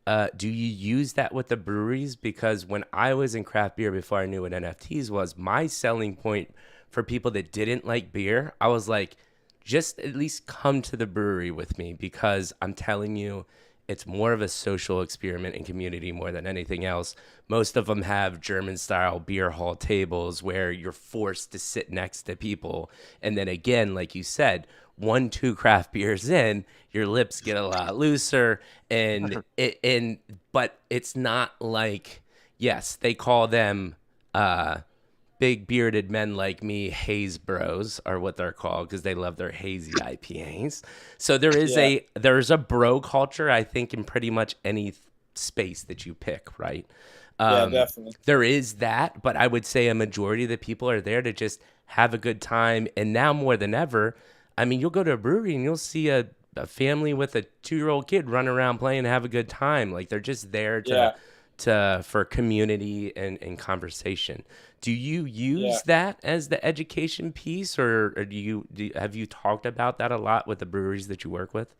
that with the breweries? Because when I was in craft beer before I knew what NFTs was, my selling point for people that didn't like beer, I was like, just at least come to the brewery with me because I'm telling you, it's more of a social experiment and community more than anything else. Most of them have German-style beer hall tables where you're forced to sit next to people. And then again, like you said, 1-2 craft beers in, your lips get a lot looser. But it's not like, yes, they call them big bearded men like me, haze bros are what they're called because they love their hazy IPAs. So there's a bro culture, I think, in pretty much any space that you pick, right? Yeah, definitely. There is that, but I would say a majority of the people are there to just have a good time. And now more than ever, I mean, you'll go to a brewery and you'll see a family with a 2-year-old kid run around playing and have a good time. Like they're just there for community and conversation. Do you use that as the education piece, or have you talked about that a lot with the breweries that you work with?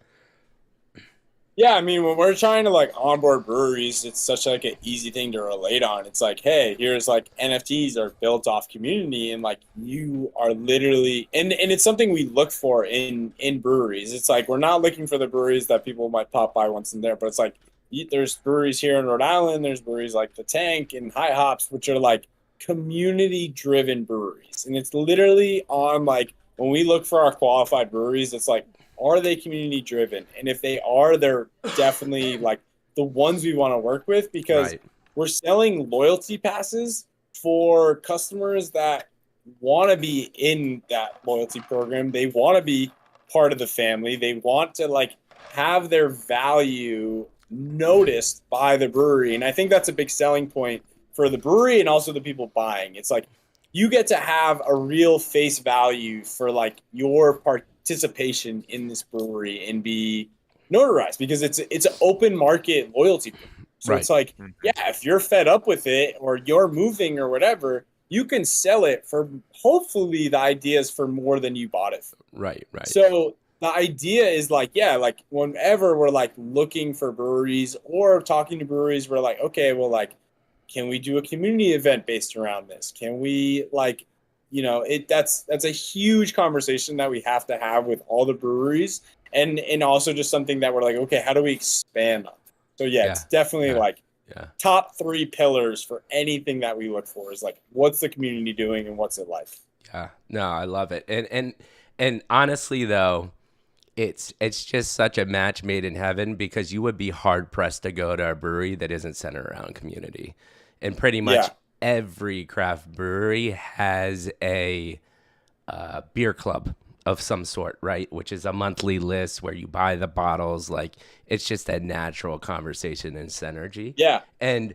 Yeah, I mean, when we're trying to like onboard breweries, it's such like an easy thing to relate on. It's like, hey, here's like NFTs are built off community, and like you are literally, and it's something we look for in breweries. It's like we're not looking for the breweries that people might pop by once in there, but it's like there's breweries here in Rhode Island. There's breweries like the Tank and High Hops, which are like community-driven breweries, and it's literally on like when we look for our qualified breweries, it's like, are they community driven? And if they are, they're definitely like the ones we want to work with because we're selling loyalty passes for customers that want to be in that loyalty program. They want to be part of the family. They want to like have their value noticed by the brewery. And I think that's a big selling point for the brewery and also the people buying. It's like you get to have a real face value for like your participation in this brewery and be notarized because it's an open market loyalty program. So it's like, yeah, if you're fed up with it or you're moving or whatever, you can sell it for hopefully the idea is for more than you bought it for. Right. So the idea is like, yeah, like whenever we're like looking for breweries or talking to breweries, we're like, okay, well, like, can we do a community event based around this? Can we like, you know, that's a huge conversation that we have to have with all the breweries and also just something that we're like, okay, how do we expand on? So it's definitely like top 3 pillars for anything that we look for is like, what's the community doing and what's it like? Yeah, no, I love it. And honestly though, it's just such a match made in heaven because you would be hard pressed to go to a brewery that isn't centered around community. And pretty much every craft brewery has a beer club of some sort, right? Which is a monthly list where you buy the bottles. Like it's just a natural conversation and synergy. Yeah. And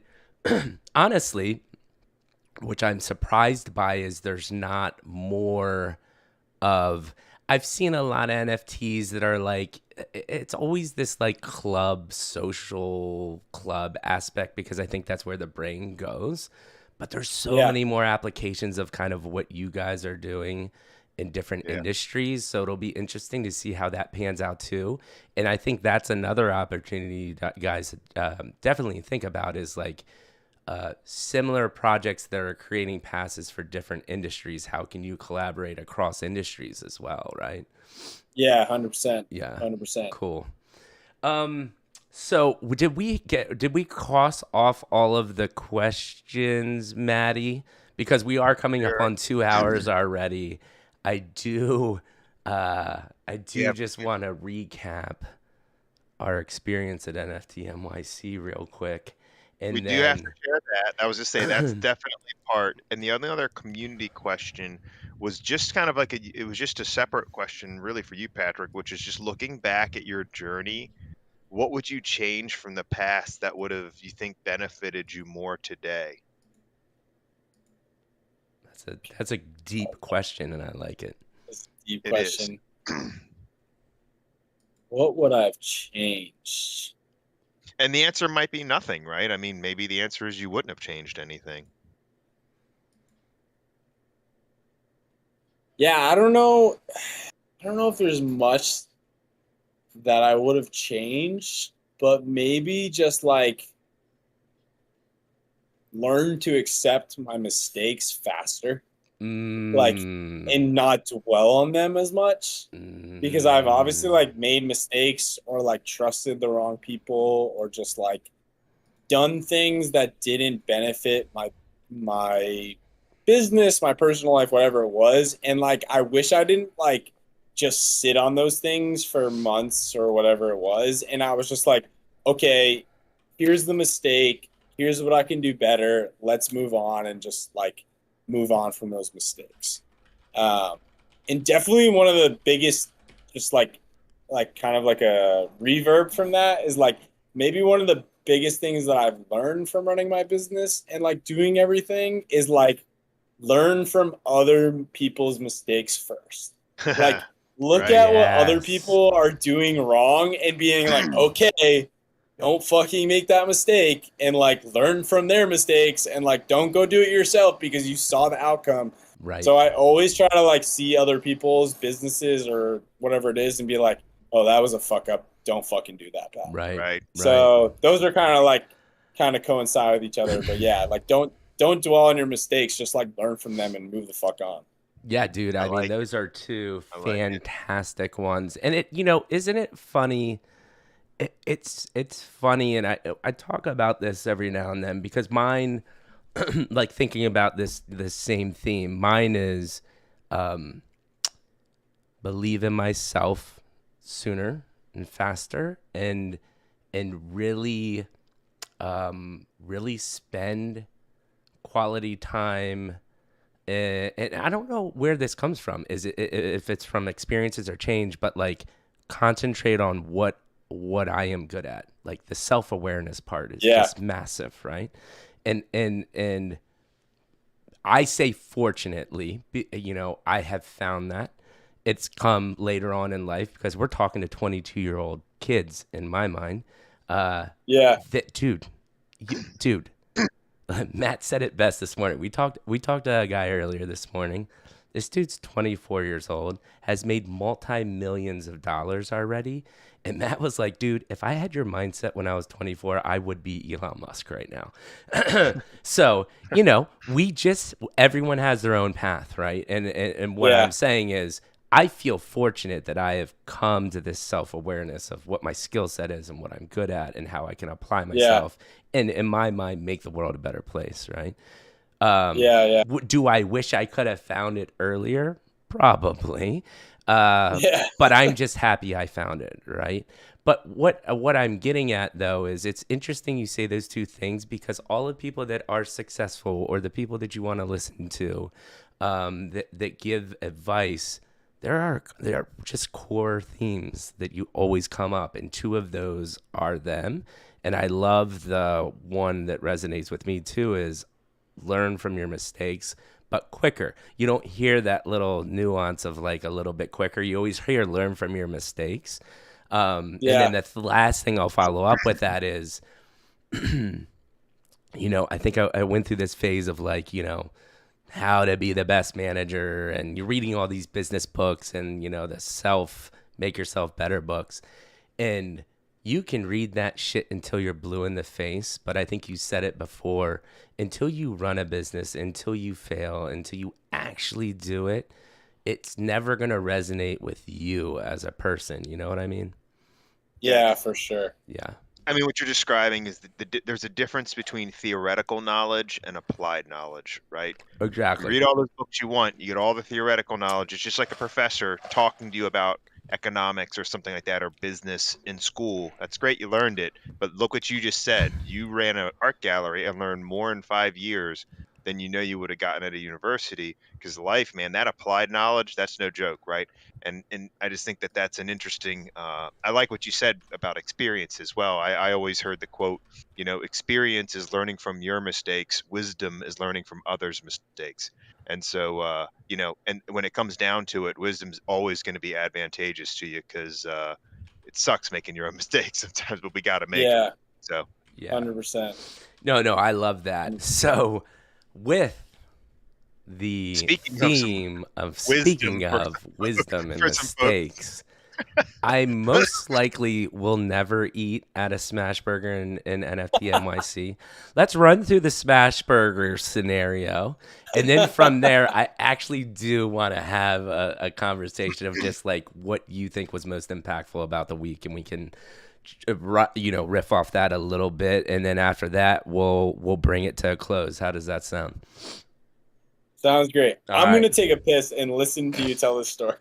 honestly, which I'm surprised by, is there's not more of. I've seen a lot of NFTs that are like, it's always this like club, social club aspect, because I think that's where the brain goes. But there's so Yeah. many more applications of kind of what you guys are doing in different Yeah. industries. So it'll be interesting to see how that pans out too. And I think that's another opportunity that guys definitely think about, is like similar projects that are creating passes for different industries. How can you collaborate across industries as well, right? Yeah, 100%. Yeah, 100%. cool. So did we cross off all of the questions, Maddie? Because we are coming up Sure. on 2 hours already. I do Yeah. just want to recap our experience at NFT NYC real quick. And We do have to then share that. I was just saying that's definitely part. And the only other community question was just kind of like it was just a separate question really for you, Patrick, which is just looking back at your journey. What would you change from the past that would have, you think, benefited you more today? that's a deep question, and I like it. That's a deep It is. question. What would I have changed? And the answer might be nothing, right? I mean, maybe the answer is you wouldn't have changed anything. Yeah, I don't know. I don't know if there's much that I would have changed, but maybe just like learn to accept my mistakes faster, like, and not dwell on them as much. Because I've obviously like made mistakes or like trusted the wrong people or just like done things that didn't benefit my business, my personal life, whatever it was. And like I wish I didn't like just sit on those things for months or whatever it was. And I was just like, okay, here's the mistake. Here's what I can do better. Let's move on and just like move on from those mistakes. And definitely one of the biggest, just like kind of like a reverb from that is like maybe one of the biggest things that I've learned from running my business and like doing everything is like learn from other people's mistakes first. Like look Right. at what other Yes. people are doing wrong and being like, okay, don't fucking make that mistake, and like learn from their mistakes and like don't go do it yourself because you saw the outcome. Right. So I always try to like see other people's businesses or whatever it is and be like, oh, that was a fuck up. Don't fucking do that, pal. Right. So those are kind of coincide with each other. But yeah, like don't dwell on your mistakes. Just like learn from them and move the fuck on. Yeah, dude. I mean, like those are two I like fantastic ones. And it, isn't it funny? It's funny, and I talk about this every now and then because mine, like thinking about this same theme. Mine is believe in myself sooner and faster, and really really spend quality time. And I don't know where this comes from. Is it if it's from experiences or change, but like concentrate on what I am good at. Like the self-awareness part is just massive, right? And I say fortunately, I have found that it's come later on in life because we're talking to 22-year-old kids in my mind. That dude. Matt said it best this morning. We talked to a guy earlier this morning. This dude's 24 years old, has made multi-millions of dollars already. And Matt was like, dude, if I had your mindset when I was 24, I would be Elon Musk right now. So, everyone has their own path, right? And what I'm saying is, I feel fortunate that I have come to this self-awareness of what my skill set is and what I'm good at and how I can apply myself and, in my mind, make the world a better place, right? Do I wish I could have found it earlier? Probably. But I'm just happy I found it, right? But what I'm getting at, though, is it's interesting you say those two things because all the people that are successful or the people that you want to listen to that give advice, there are just core themes that you always come up, and two of those are them. And I love the one that resonates with me too is learn from your mistakes, but quicker. You don't hear that little nuance of like a little bit quicker. You always hear learn from your mistakes. And then the last thing I'll follow up with that is, I think I went through this phase of like, how to be the best manager, and you're reading all these business books and, the make yourself better books. And you can read that shit until you're blue in the face. But I think you said it before, until you run a business, until you fail, until you actually do it, it's never going to resonate with you as a person. You know what I mean? Yeah, for sure. Yeah. I mean, what you're describing is there's a difference between theoretical knowledge and applied knowledge, right? Exactly. You read all those books you want, you get all the theoretical knowledge. It's just like a professor talking to you about economics or something like that, or business in school. That's great, you learned it. But look what you just said. You ran an art gallery and learned more in 5 years than you would have gotten at a university. Because life, man, that applied knowledge, that's no joke, right? And I just think that that's an interesting. I like what you said about experience as well. I always heard the quote, experience is learning from your mistakes. Wisdom is learning from others' mistakes. And so, and when it comes down to it, wisdom's always going to be advantageous to you, because it sucks making your own mistakes sometimes, but we got to make it. So, yeah, 100%. No, I love that. So, with the theme of speaking of wisdom and mistakes, I most likely will never eat at a Smash Burger in NFT NYC. Let's run through the Smash Burger scenario. And then from there, I actually do want to have a conversation of just like what you think was most impactful about the week. And we can, riff off that a little bit. And then after that, we'll bring it to a close. How does that sound? Sounds great. I'm going to take a piss and listen to you tell this story.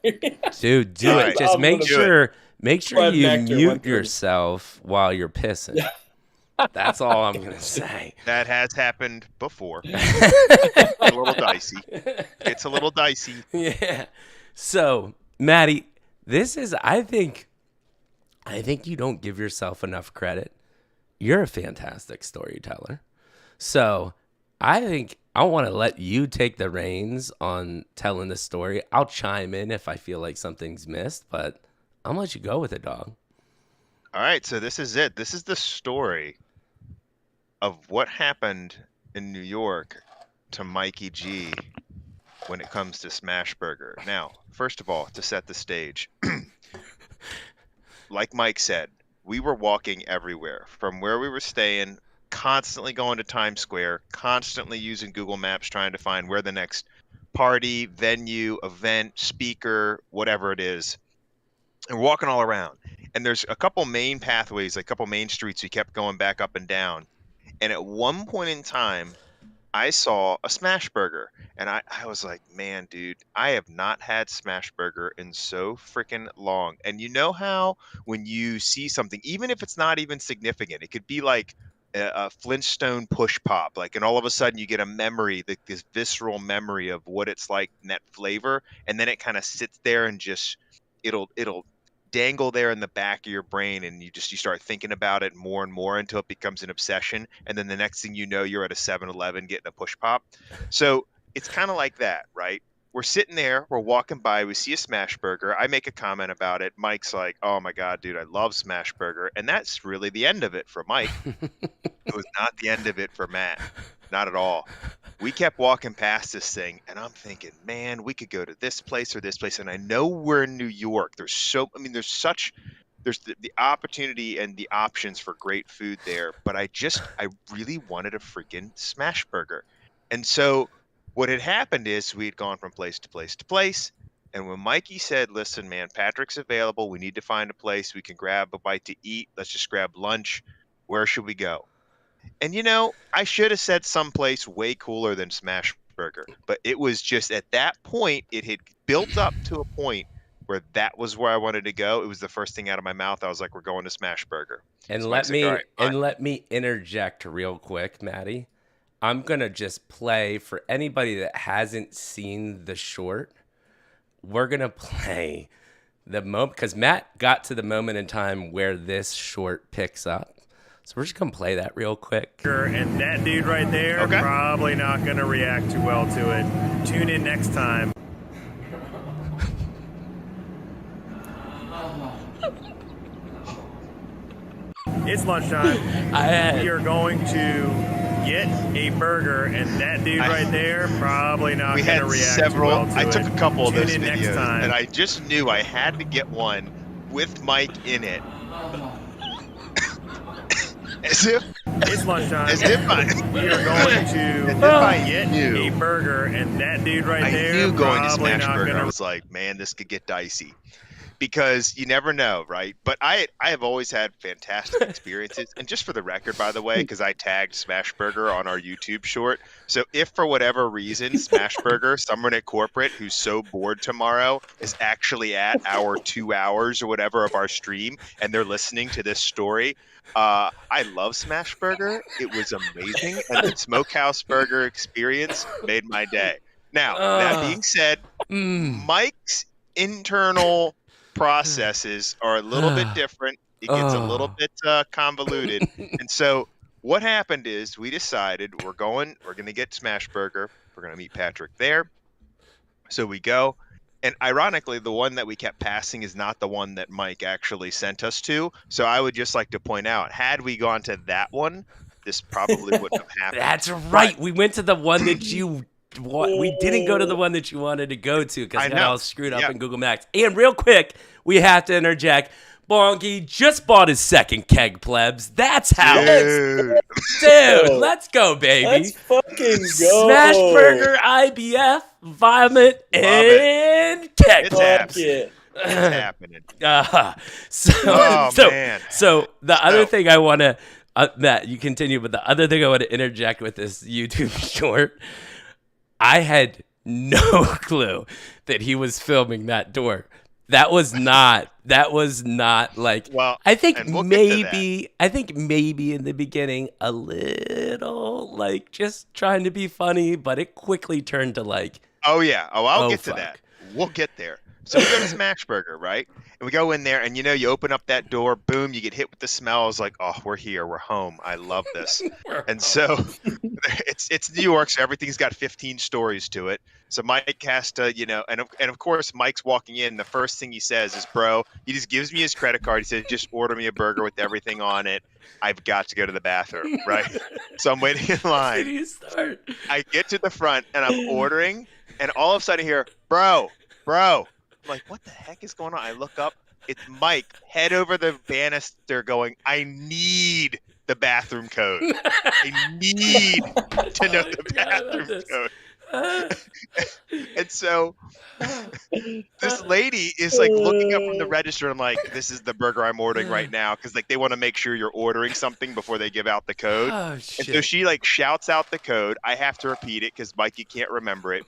Dude, do it. Just make sure you mute yourself while you're pissing. That's all I'm going to say. That has happened before. It's a little dicey. It's a little dicey. Yeah. So, Maddie, I think you don't give yourself enough credit. You're a fantastic storyteller. So, I think I want to let you take the reins on telling the story. I'll chime in if I feel like something's missed, but I'm gonna let you go with it, dog. All right, so this is it. This is the story of what happened in New York to Mikey G when it comes to Smash Burger. Now, first of all, to set the stage, like Mike said, we were walking everywhere from where we were staying, constantly going to Times Square, constantly using Google Maps, trying to find where the next party, venue, event, speaker, whatever it is. And we're walking all around. And there's a couple main pathways, a couple main streets we kept going back up and down. And at one point in time, I saw a Smash Burger. And I was like, man, dude, I have not had Smash Burger in so freaking long. And you know how when you see something, even if it's not even significant, it could be like a Flintstone push pop, like, and all of a sudden you get a memory, this visceral memory of what it's like in that flavor, and then it kind of sits there and just it'll dangle there in the back of your brain, and you start thinking about it more and more until it becomes an obsession, and then the next thing you know, you're at a 7-Eleven getting a push pop. So it's kind of like that, right? We're sitting there, we're walking by, we see a Smash Burger. I make a comment about it. Mike's like, oh my God, dude, I love Smash Burger. And that's really the end of it for Mike. It was not the end of it for Matt. Not at all. We kept walking past this thing, and I'm thinking, man, we could go to this place or this place. And I know we're in New York. There's the opportunity and the options for great food there. But I really wanted a freaking Smash Burger. And so what had happened is we had gone from place to place to place. And when Mikey said, listen, man, Patrick's available. We need to find a place we can grab a bite to eat. Let's just grab lunch. Where should we go? And, I should have said someplace way cooler than Smash Burger. But it was just at that point, it had built up to a point where that was where I wanted to go. It was the first thing out of my mouth. I was like, we're going to Smash Burger. And so let me interject real quick, Maddie. I'm going to just play for anybody that hasn't seen the short. We're going to play the moment, because Matt got to the moment in time where this short picks up. So we're just gonna play that real quick. And that dude right there, probably not gonna react too well to it. Tune in next time. It's lunchtime. We are going to get a burger, and that dude right there probably not going to react too well to I took it. a couple of Tune those in next videos, time. and I just knew I had to get one with Mike in it. As if it's lunchtime. As if we are going to get a burger, and that dude right there. I knew going to probably Smashburger, I was like, man, this could get dicey. Because you never know, right? But I have always had fantastic experiences. And just for the record, by the way, because I tagged Smashburger on our YouTube short. So if for whatever reason Smashburger, someone at corporate who's so bored tomorrow is actually at our 2 hours or whatever of our stream, and they're listening to this story, I love Smashburger. It was amazing. And the Smokehouse Burger experience made my day. Now, that being said, Mike's internal processes are a little bit different. It gets a little bit convoluted. And so what happened is we decided we're going to get Smashburger. We're going to meet Patrick there. So we go. And ironically, the one that we kept passing is not the one that Mike actually sent us to. So I would just like to point out, had we gone to that one, this probably wouldn't have happened. That's right. We went to the one that you we didn't go to the one that you wanted to go to because I got all screwed up in Google Maps. And real quick, we have to interject. Bonky just bought his second Keg Plebs. That's how. Dude, let's go, baby. Let's fucking go. Smashburger, IBF, Vomit, and Keg Plebs. It's happening. So the other thing I want to, Matt, you continue, but the other thing I want to interject with this YouTube short, I had no clue that he was filming that door. That was not like, well, I think maybe in the beginning a little like just trying to be funny, but it quickly turned to like, I'll get to that. We'll get there. So we go to Smashburger, right? And we go in there, and you open up that door, boom, you get hit with the smells. Like, oh, we're here, we're home. I love this. And so it's New York, so everything's got 15 stories to it. So Mike has to, and of course Mike's walking in. The first thing he says is, "Bro," he just gives me his credit card. He said, "Just order me a burger with everything on it. I've got to go to the bathroom." Right? So I'm waiting in line. I get to the front and I'm ordering, and all of a sudden I hear, "Bro." I'm like, what the heck is going on? I look up. It's Mike, head over the banister going, "I need the bathroom code. I need to know the bathroom code." And so this lady is like looking up from the register. I'm like, this is the burger I'm ordering right now, because like they want to make sure you're ordering something before they give out the code. And so she like shouts out the code. I have to repeat it because Mike, you can't remember it.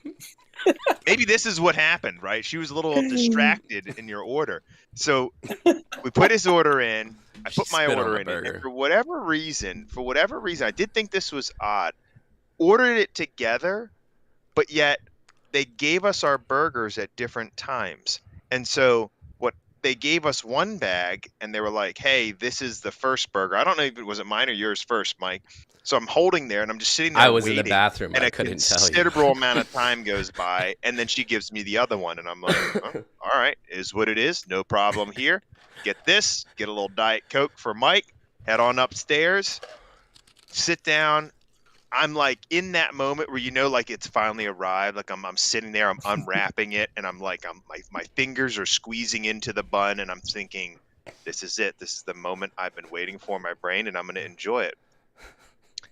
Maybe this is what happened, right? She was a little distracted in your order. So we put his order in. I put my order in. And for whatever reason, I did think this was odd. Ordered it together, but yet they gave us our burgers at different times. And so they gave us one bag, and they were like, "Hey, this is the first burger." I don't know if it was mine or yours first, Mike. So I'm holding there, and I'm just sitting there. I was waiting, in the bathroom. and I couldn't tell you. A considerable amount of time goes by, and then she gives me the other one, and I'm like, "Oh, all right, is what it is. No problem here. Get this. Get a little Diet Coke for Mike. Head on upstairs. Sit down." I'm like in that moment where like it's finally arrived. Like I'm sitting there, I'm unwrapping it, and I'm like my fingers are squeezing into the bun, and I'm thinking, this is it. This is the moment I've been waiting for in my brain, and I'm going to enjoy it.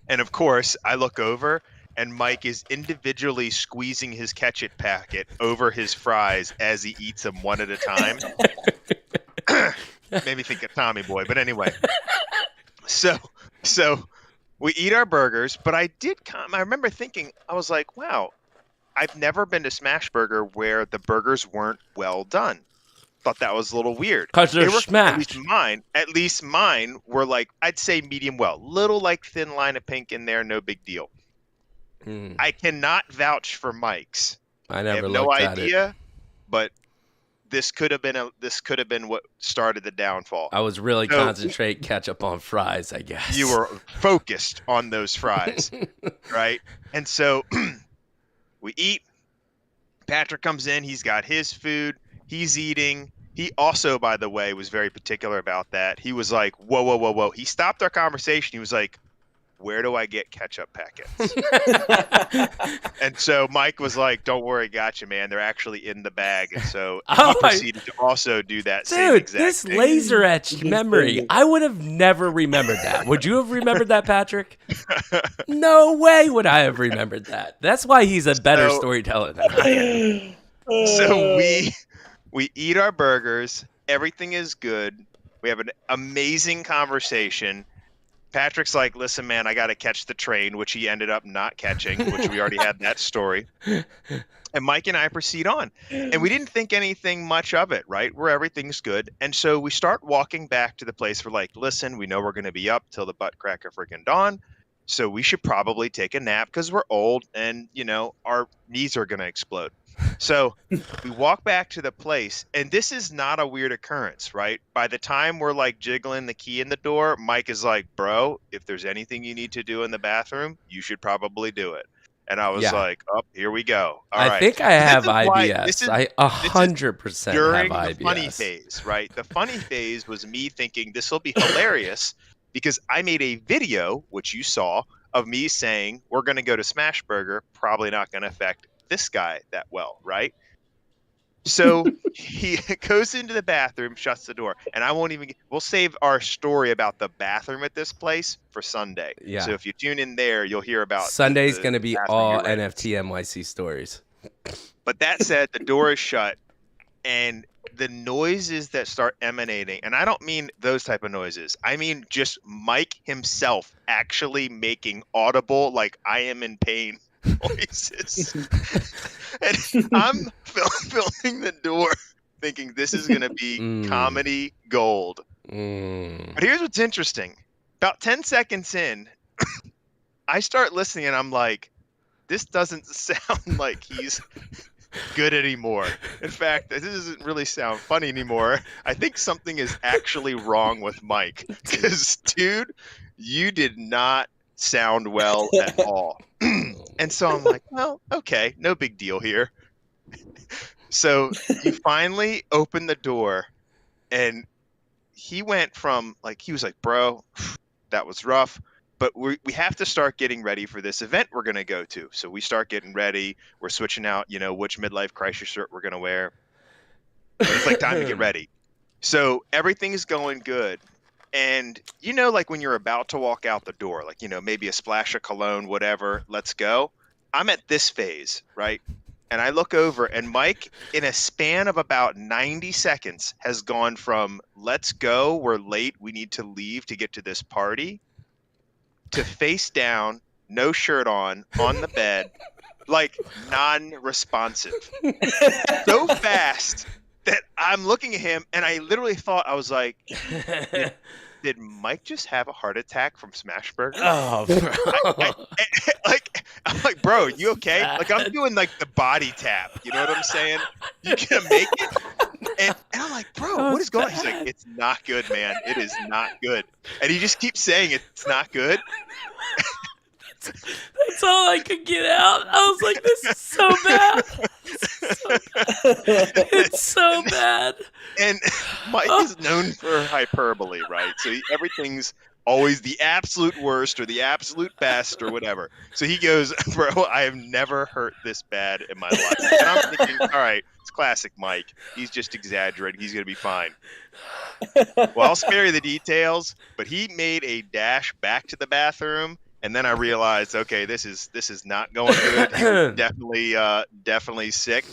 And of course, I look over, and Mike is individually squeezing his ketchup packet over his fries as he eats them one at a time. Made me think of Tommy Boy, but anyway. So we eat our burgers, but I remember thinking, I was like, wow, I've never been to Smashburger where the burgers weren't well done. Thought that was a little weird. Because they're smashed. At least mine were like, I'd say medium well. Little like thin line of pink in there, no big deal. I cannot vouch for Mike's. I never have looked no at idea, it. But this could have been what started the downfall. I was really concentrating ketchup on fries, I guess. You were focused on those fries, right? And so we eat. Patrick comes in. He's got his food. He's eating. He also, by the way, was very particular about that. He was like, whoa, whoa, whoa, whoa. He stopped our conversation. He was like, where do I get ketchup packets? And so Mike was like, don't worry, gotcha, man. They're actually in the bag. And so he proceeded to also do that same exact this thing. laser etched memory, I would have never remembered that. Would you have remembered that, Patrick? No way would I have remembered that. That's why he's a better storyteller than I am. So we eat our burgers. Everything is good. We have an amazing conversation. Patrick's like, listen, man, I got to catch the train, which he ended up not catching, which we already had that story. And Mike and I proceed on. And we didn't think anything much of it, right? Where everything's good. And so we start walking back to the place. We're like, listen, we know we're going to be up till the butt crack of freaking dawn. So we should probably take a nap because we're old and, our knees are going to explode. So we walk back to the place, and this is not a weird occurrence, right? By the time we're like jiggling the key in the door, Mike is like, bro, if there's anything you need to do in the bathroom, you should probably do it. And I was like, oh, here we go. All right. I think I have IBS. I 100% have during IBS. The funny phase, right? The funny phase was me thinking this will be hilarious because I made a video, which you saw, of me saying we're going to go to Smash Burger, probably not going to affect this guy that well, right? So he goes into the bathroom, shuts the door, and we'll save our story about the bathroom at this place for Sunday. Yeah. So if you tune in there, you'll hear about Sunday's going to be all NFT NYC stories. But that said, the door is shut, and the noises that start emanating, and I don't mean those type of noises. I mean just Mike himself actually making audible, like I am in pain voices. And I'm filming the door thinking this is going to be comedy gold. But here's what's interesting. About 10 seconds in, I start listening and I'm like, this doesn't sound like he's good anymore. In fact, this doesn't really sound funny anymore. I think something is actually wrong with Mike. Because, dude, you did not sound well at all. And so I'm like, well, okay, no big deal here. So you finally open the door, and he went from he was like, bro, that was rough, but we have to start getting ready for this event we're going to go to. So we start getting ready. We're switching out, which midlife crisis shirt we're going to wear. It's like time to get ready. So everything is going good. And, when you're about to walk out the door, maybe a splash of cologne, whatever, let's go. I'm at this phase, right? And I look over, and Mike, in a span of about 90 seconds, has gone from let's go, we're late, we need to leave to get to this party, to face down, no shirt on the bed, non-responsive. So fast that I'm looking at him, and I literally thought, I was like, did Mike just have a heart attack from Smash Burger? Oh, bro. I'm like, bro, you okay? I'm doing the body tap. You know what I'm saying? You gonna make it? And I'm like, bro, what is going on? He's like, it's not good, man. It is not good. And he just keeps saying it's not good. That's all I could get out. I was like, this is so bad. It's so bad. And Mike is known for hyperbole, right? So everything's always the absolute worst or the absolute best or whatever. So he goes, bro, I have never hurt this bad in my life. And I'm thinking, all right, it's classic Mike. He's just exaggerating. He's going to be fine. Well, I'll spare you the details, but he made a dash back to the bathroom. And then I realized, okay, this is not going good. He was definitely sick.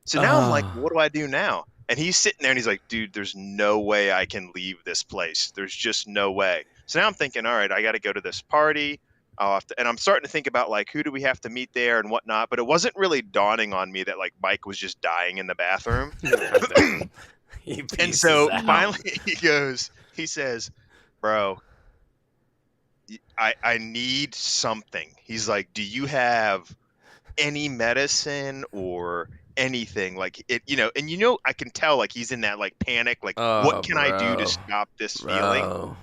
So now I'm like, what do I do now? And he's sitting there and he's like, dude, there's no way I can leave this place. There's just no way. So now I'm thinking, all right, I got to go to this party. And I'm starting to think about who do we have to meet there and whatnot. But it wasn't really dawning on me that Mike was just dying in the bathroom. And so finally he says, bro, I need something. He's like, do you have any medicine or anything. Like it, and I can tell like he's in that like panic, like what can I do to stop this feeling?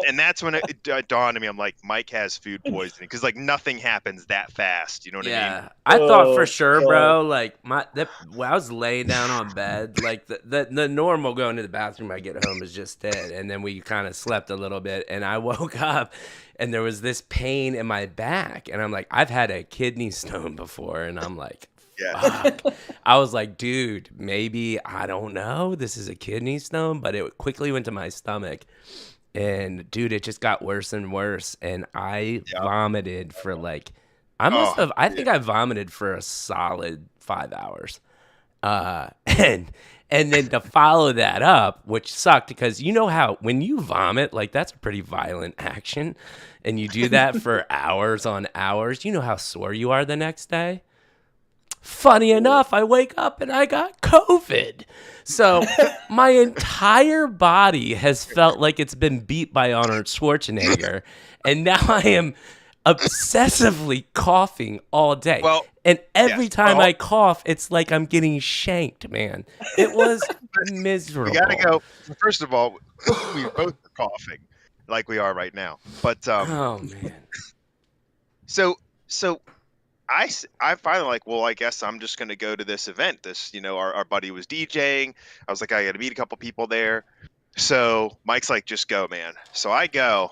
And that's when it dawned on me. I'm like, Mike has food poisoning because like nothing happens that fast. You know what I mean? I thought for sure, bro. Like when I was laying down on bed, like the normal going to the bathroom I get home is just it, and then we kind of slept a little bit, and I woke up, and there was this pain in my back, and I'm like, I've had a kidney stone before, and I'm like, fuck. I was like, dude, maybe, I don't know, this is a kidney stone, but it quickly went to my stomach. And dude, it just got worse and worse. And I vomited for like, I think I vomited for a solid 5 hours. And then to follow that up, which sucked because you know how when you vomit, like that's a pretty violent action. And you do that for hours on hours, you know how sore you are the next day. Funny enough, I wake up and I got COVID. So my entire body has felt like it's been beat by Arnold Schwarzenegger. And now I am obsessively coughing all day. Well, and every time I cough, it's like I'm getting shanked, man. It was miserable. We got to go. First of all, we both are coughing like we are right now. But oh, man. So I finally like, well, I guess I'm just going to go to this event. This, our buddy was DJing. I was like, I got to meet a couple people there. So Mike's like, just go, man. So I go,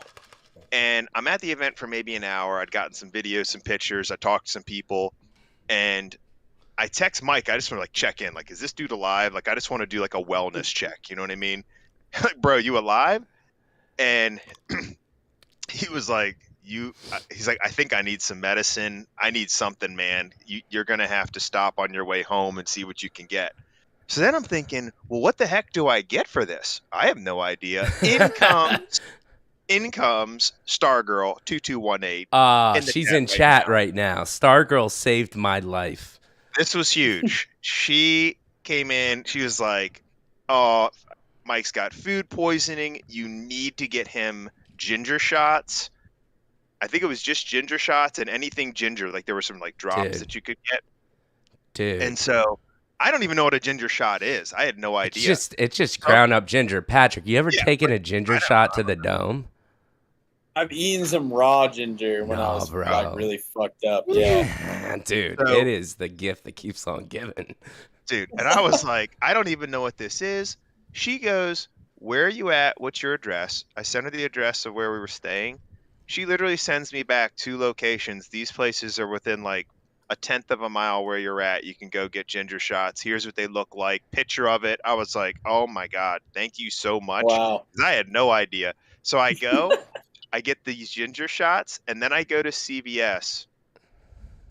and I'm at the event for maybe an hour. I'd gotten some videos, some pictures. I talked to some people, and I text Mike. I just want to like check in. Like, is this dude alive? Like, I just want to do like a wellness check. You know what I mean? Like, bro, you alive? And he was like, he's like, I think I need some medicine. I need something, man. You're going to have to stop on your way home and see what you can get. So then I'm thinking, well, what the heck do I get for this? I have no idea. In comes Stargirl 2218. She's in chat right now. Stargirl saved my life. This was huge. She came in. She was like, oh, Mike's got food poisoning. You need to get him ginger shots. I think it was just ginger shots and anything ginger. Like there were some like drops that you could get. Dude. And so I don't even know what a ginger shot is. I had no idea. It's just ground up ginger. Patrick, you ever taken a ginger shot to the dome? I've eaten some raw ginger when I was like really fucked up. Yeah. Dude, it is the gift that keeps on giving. Dude, and I was like, I don't even know what this is. She goes, where are you at? What's your address? I sent her the address of where we were staying. She literally sends me back 2 locations. These places are within like a 1/10 of a mile where you're at. You can go get ginger shots. Here's what they look like. Picture of it. I was like, oh my God, thank you so much. Wow. I had no idea. So I go, I get these ginger shots, and then I go to CVS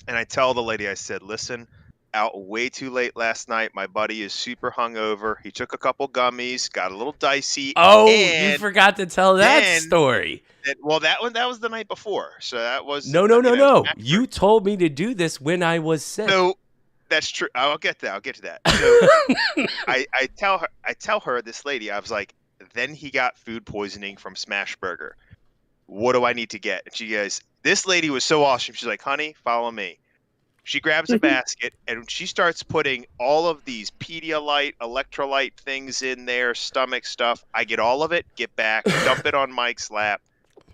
and I tell the lady, I said, listen, out way too late last night. My buddy is super hungover. He took a couple gummies, got a little dicey. Oh, you forgot to tell that story. That was the night before. So that was no. You told me to do this when I was sick. So that's true. I'll get to that. So I tell her, this lady, I was like, then he got food poisoning from Smash Burger. What do I need to get? And she goes, this lady was so awesome. She's like, honey, follow me. She grabs a basket and she starts putting all of these Pedialyte, electrolyte things in there, stomach stuff. I get all of it, get back, dump it on Mike's lap.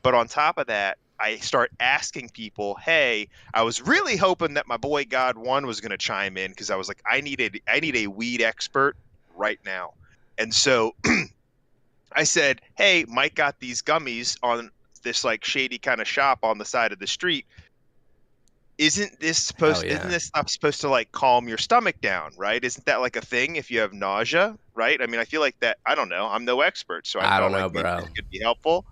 But on top of that, I start asking people, hey, I was really hoping that my boy God One was going to chime in because I was like, I need a weed expert right now. And so I said, hey, Mike got these gummies on this like shady kind of shop on the side of the street. Isn't this stuff supposed to like calm your stomach down, right? Isn't that like a thing if you have nausea, right? I mean, I feel like that, I don't know. I'm no expert, so I don't know, bro. It could be helpful.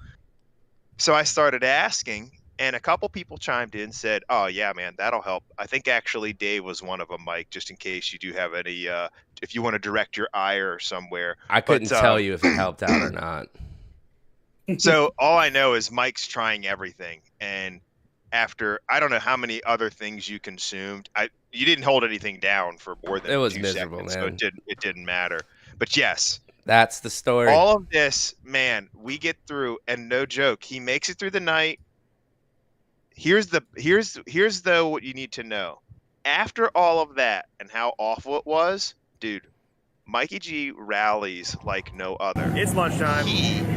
So I started asking, and a couple people chimed in, said, oh yeah, man, that'll help. I think actually Dave was one of them, Mike, just in case you do have any, if you want to direct your ire somewhere. I couldn't tell you if it helped out or not. So all I know is Mike's trying everything, and after I don't know how many other things you consumed, you didn't hold anything down for more than 2 seconds, man. So it didn't matter. But yes, that's the story. All of this, man, we get through, and no joke, he makes it through the night. Here's what you need to know. after all of that and how awful it was, dude, Mikey G rallies like no other. It's lunchtime.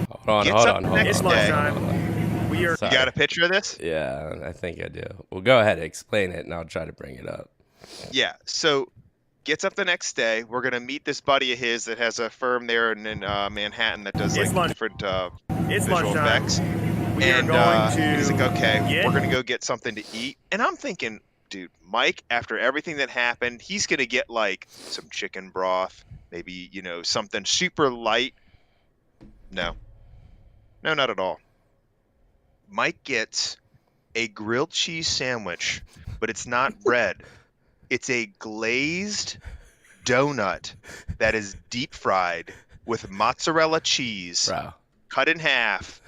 Hold on. It's lunchtime. You got a picture of this? Yeah, I think I do. Well, go ahead, explain it, and I'll try to bring it up. Yeah, so gets up the next day. We're going to meet this buddy of his that has a firm there in Manhattan that does like different visual effects. And he's like, okay, we're going to go get something to eat. And I'm thinking, dude, Mike, after everything that happened, he's going to get like some chicken broth, maybe, you know, something super light. No, not at all. Mike gets a grilled cheese sandwich, but it's not bread. It's a glazed donut that is deep fried with mozzarella cheese, cut in half,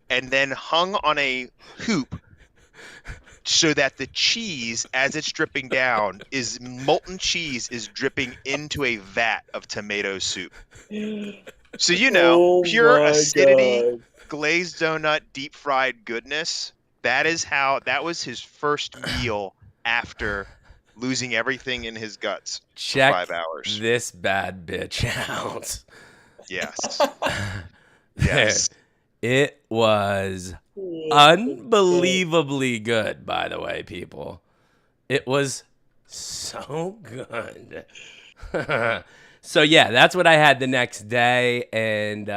and then hung on a hoop so that the cheese, as it's dripping down, is molten cheese is dripping into a vat of tomato soup. So, you know, pure acidity, glazed donut, deep fried goodness. That was his first meal after losing everything in his guts for 5 hours. This bad bitch out. Yes. Yes. It was unbelievably good, by the way, people. It was so good. So, yeah, that's what I had the next day, and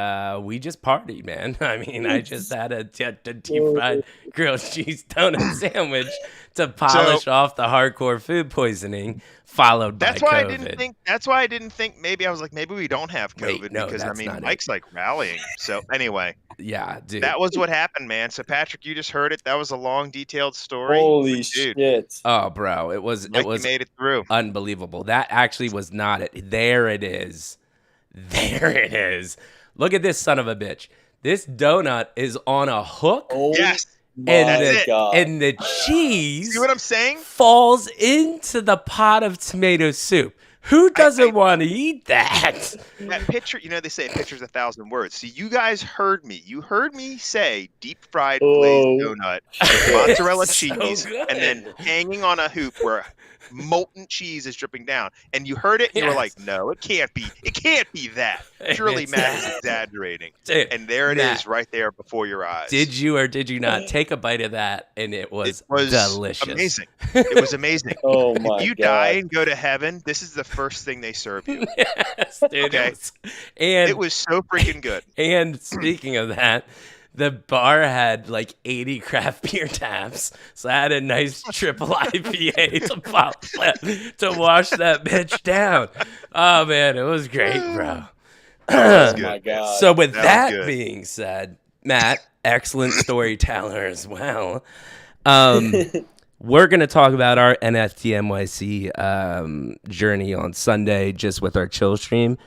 we just partied, man. I mean, I just had a deep-fried grilled cheese donut sandwich to polish off the hardcore food poisoning, followed by COVID. That's why I didn't think maybe we don't have COVID because, I mean, Mike's like rallying. So, anyway. Yeah, dude. That was what happened, man. So, Patrick, you just heard it. That was a long, detailed story. Holy shit. Oh, bro. It was made it through. Unbelievable. That actually was not it. There it is. Look at this son of a bitch. This donut is on a hook. Oh, yes. And the cheese See what I'm saying? falls into the pot of tomato soup. Who doesn't want to eat that? That picture, you know, they say a picture's 1,000 words. See, you guys heard me. You heard me say deep fried glazed donut with mozzarella cheese and then hanging on a hoop where molten cheese is dripping down. And you heard it and you were like, no, it can't be. It can't be that. Surely Matt is exaggerating. Dude, and there it is right there before your eyes. Did you or did you not take a bite of that? And it was delicious. Amazing. It was amazing. Oh my If you die and go to heaven, this is the first thing they serve you. Yes, dude. Okay. It was so freaking good. And speaking of that, the bar had like 80 craft beer taps. So I had a nice triple IPA to wash that bitch down. Oh, man, it was great, bro. Oh my God. So with that being said, Matt, excellent storyteller as well. We're going to talk about our NFT NYC journey on Sunday just with our chill stream.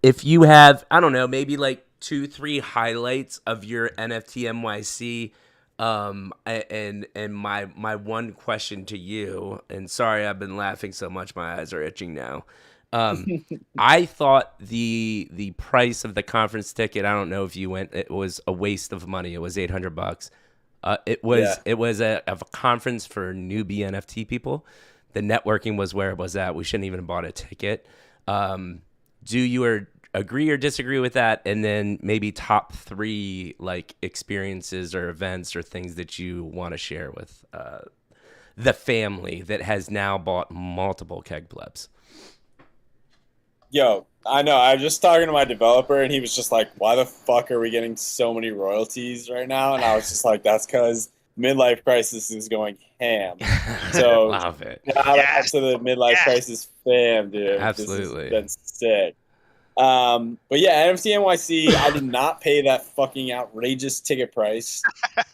If you have, I don't know, maybe like 2-3 highlights of your NFT NYC, and my one question to you, and sorry I've been laughing so much my eyes are itching now. I thought the price of the conference ticket, I don't know if you went, it was a waste of money. It was $800. It was a conference for newbie NFT people. The networking was where it was at. We shouldn't even have bought a ticket. Do you agree or disagree with that? And then maybe top 3 like experiences or events or things that you want to share with the family that has now bought multiple Keg Plebs. Yo, I know. I was just talking to my developer, and he was just like, why the fuck are we getting so many royalties right now? And I was just like, that's because Midlife Crisis is going ham. So, love it. Shout out to the Midlife Crisis fam, dude. Absolutely. That's sick. But yeah, NFT NYC, I did not pay that fucking outrageous ticket price.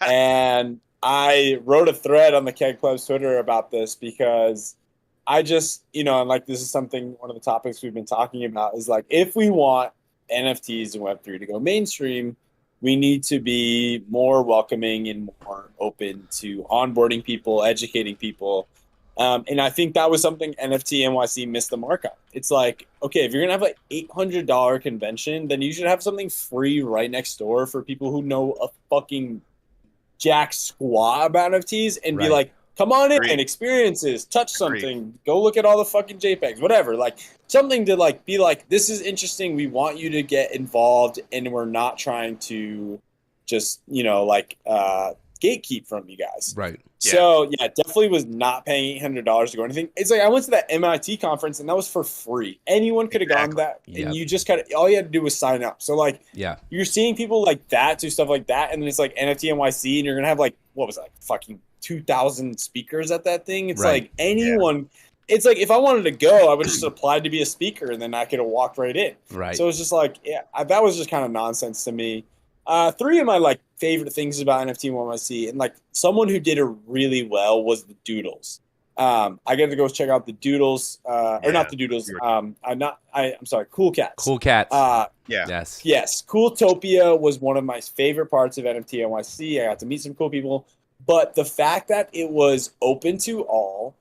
And I wrote a thread on the Keg Plebs Twitter about this because I just, and like this is something, one of the topics we've been talking about is like, if we want NFTs and Web3 to go mainstream, we need to be more welcoming and more open to onboarding people, educating people. And I think that was something NFT NYC missed the mark on. It's like, okay, if you're going to have an $800 convention, then you should have something free right next door for people who know a fucking jack squat about NFTs and be like, come on in, experiences, touch something, go look at all the fucking JPEGs, whatever. Like something to like be like, this is interesting. We want you to get involved, and we're not trying to just, like gatekeep from you guys. Right. So yeah, definitely was not paying $800 to go anything. It's like I went to that MIT conference and that was for free. Anyone could have gone to that, and you just all you had to do was sign up. So like, you're seeing people like that do stuff like that, and then it's like NFT NYC, and you're gonna have like what was that, fucking 2,000 speakers at that thing. It's like anyone. It's like if I wanted to go, I would just apply to be a speaker, and then I could have walked right in. Right. So it's just like that was just kind of nonsense to me. 3 of my like favorite things about NFT NYC, and like someone who did it really well was the Doodles. I got to go check out the Doodles, or not the Doodles. I'm sorry, Cool Cats. Cool Cats. Yes. Cooltopia was one of my favorite parts of NFT NYC. I got to meet some cool people, but the fact that it was open to all,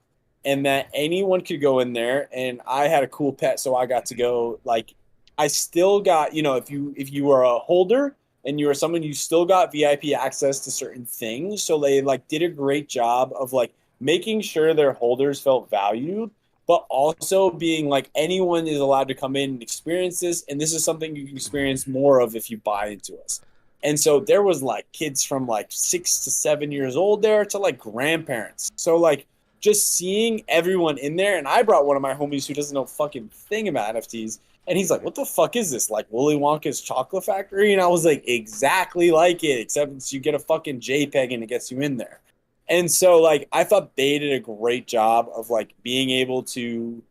and that anyone could go in there, and I had a cool pet, so I got to go. Like, I still got, if you were a holder and you were someone, you still got VIP access to certain things. So they like did a great job of like making sure their holders felt valued, but also being like anyone is allowed to come in and experience this. And this is something you can experience more of if you buy into us. And so there was like kids from like 6 to 7 years old there to like grandparents. So like just seeing everyone in there. And I brought one of my homies who doesn't know fucking thing about NFTs. And he's like, what the fuck is this? Like Willy Wonka's chocolate factory? And I was like, exactly like it, except you get a fucking JPEG and it gets you in there. And so like, I thought they did a great job of like being able to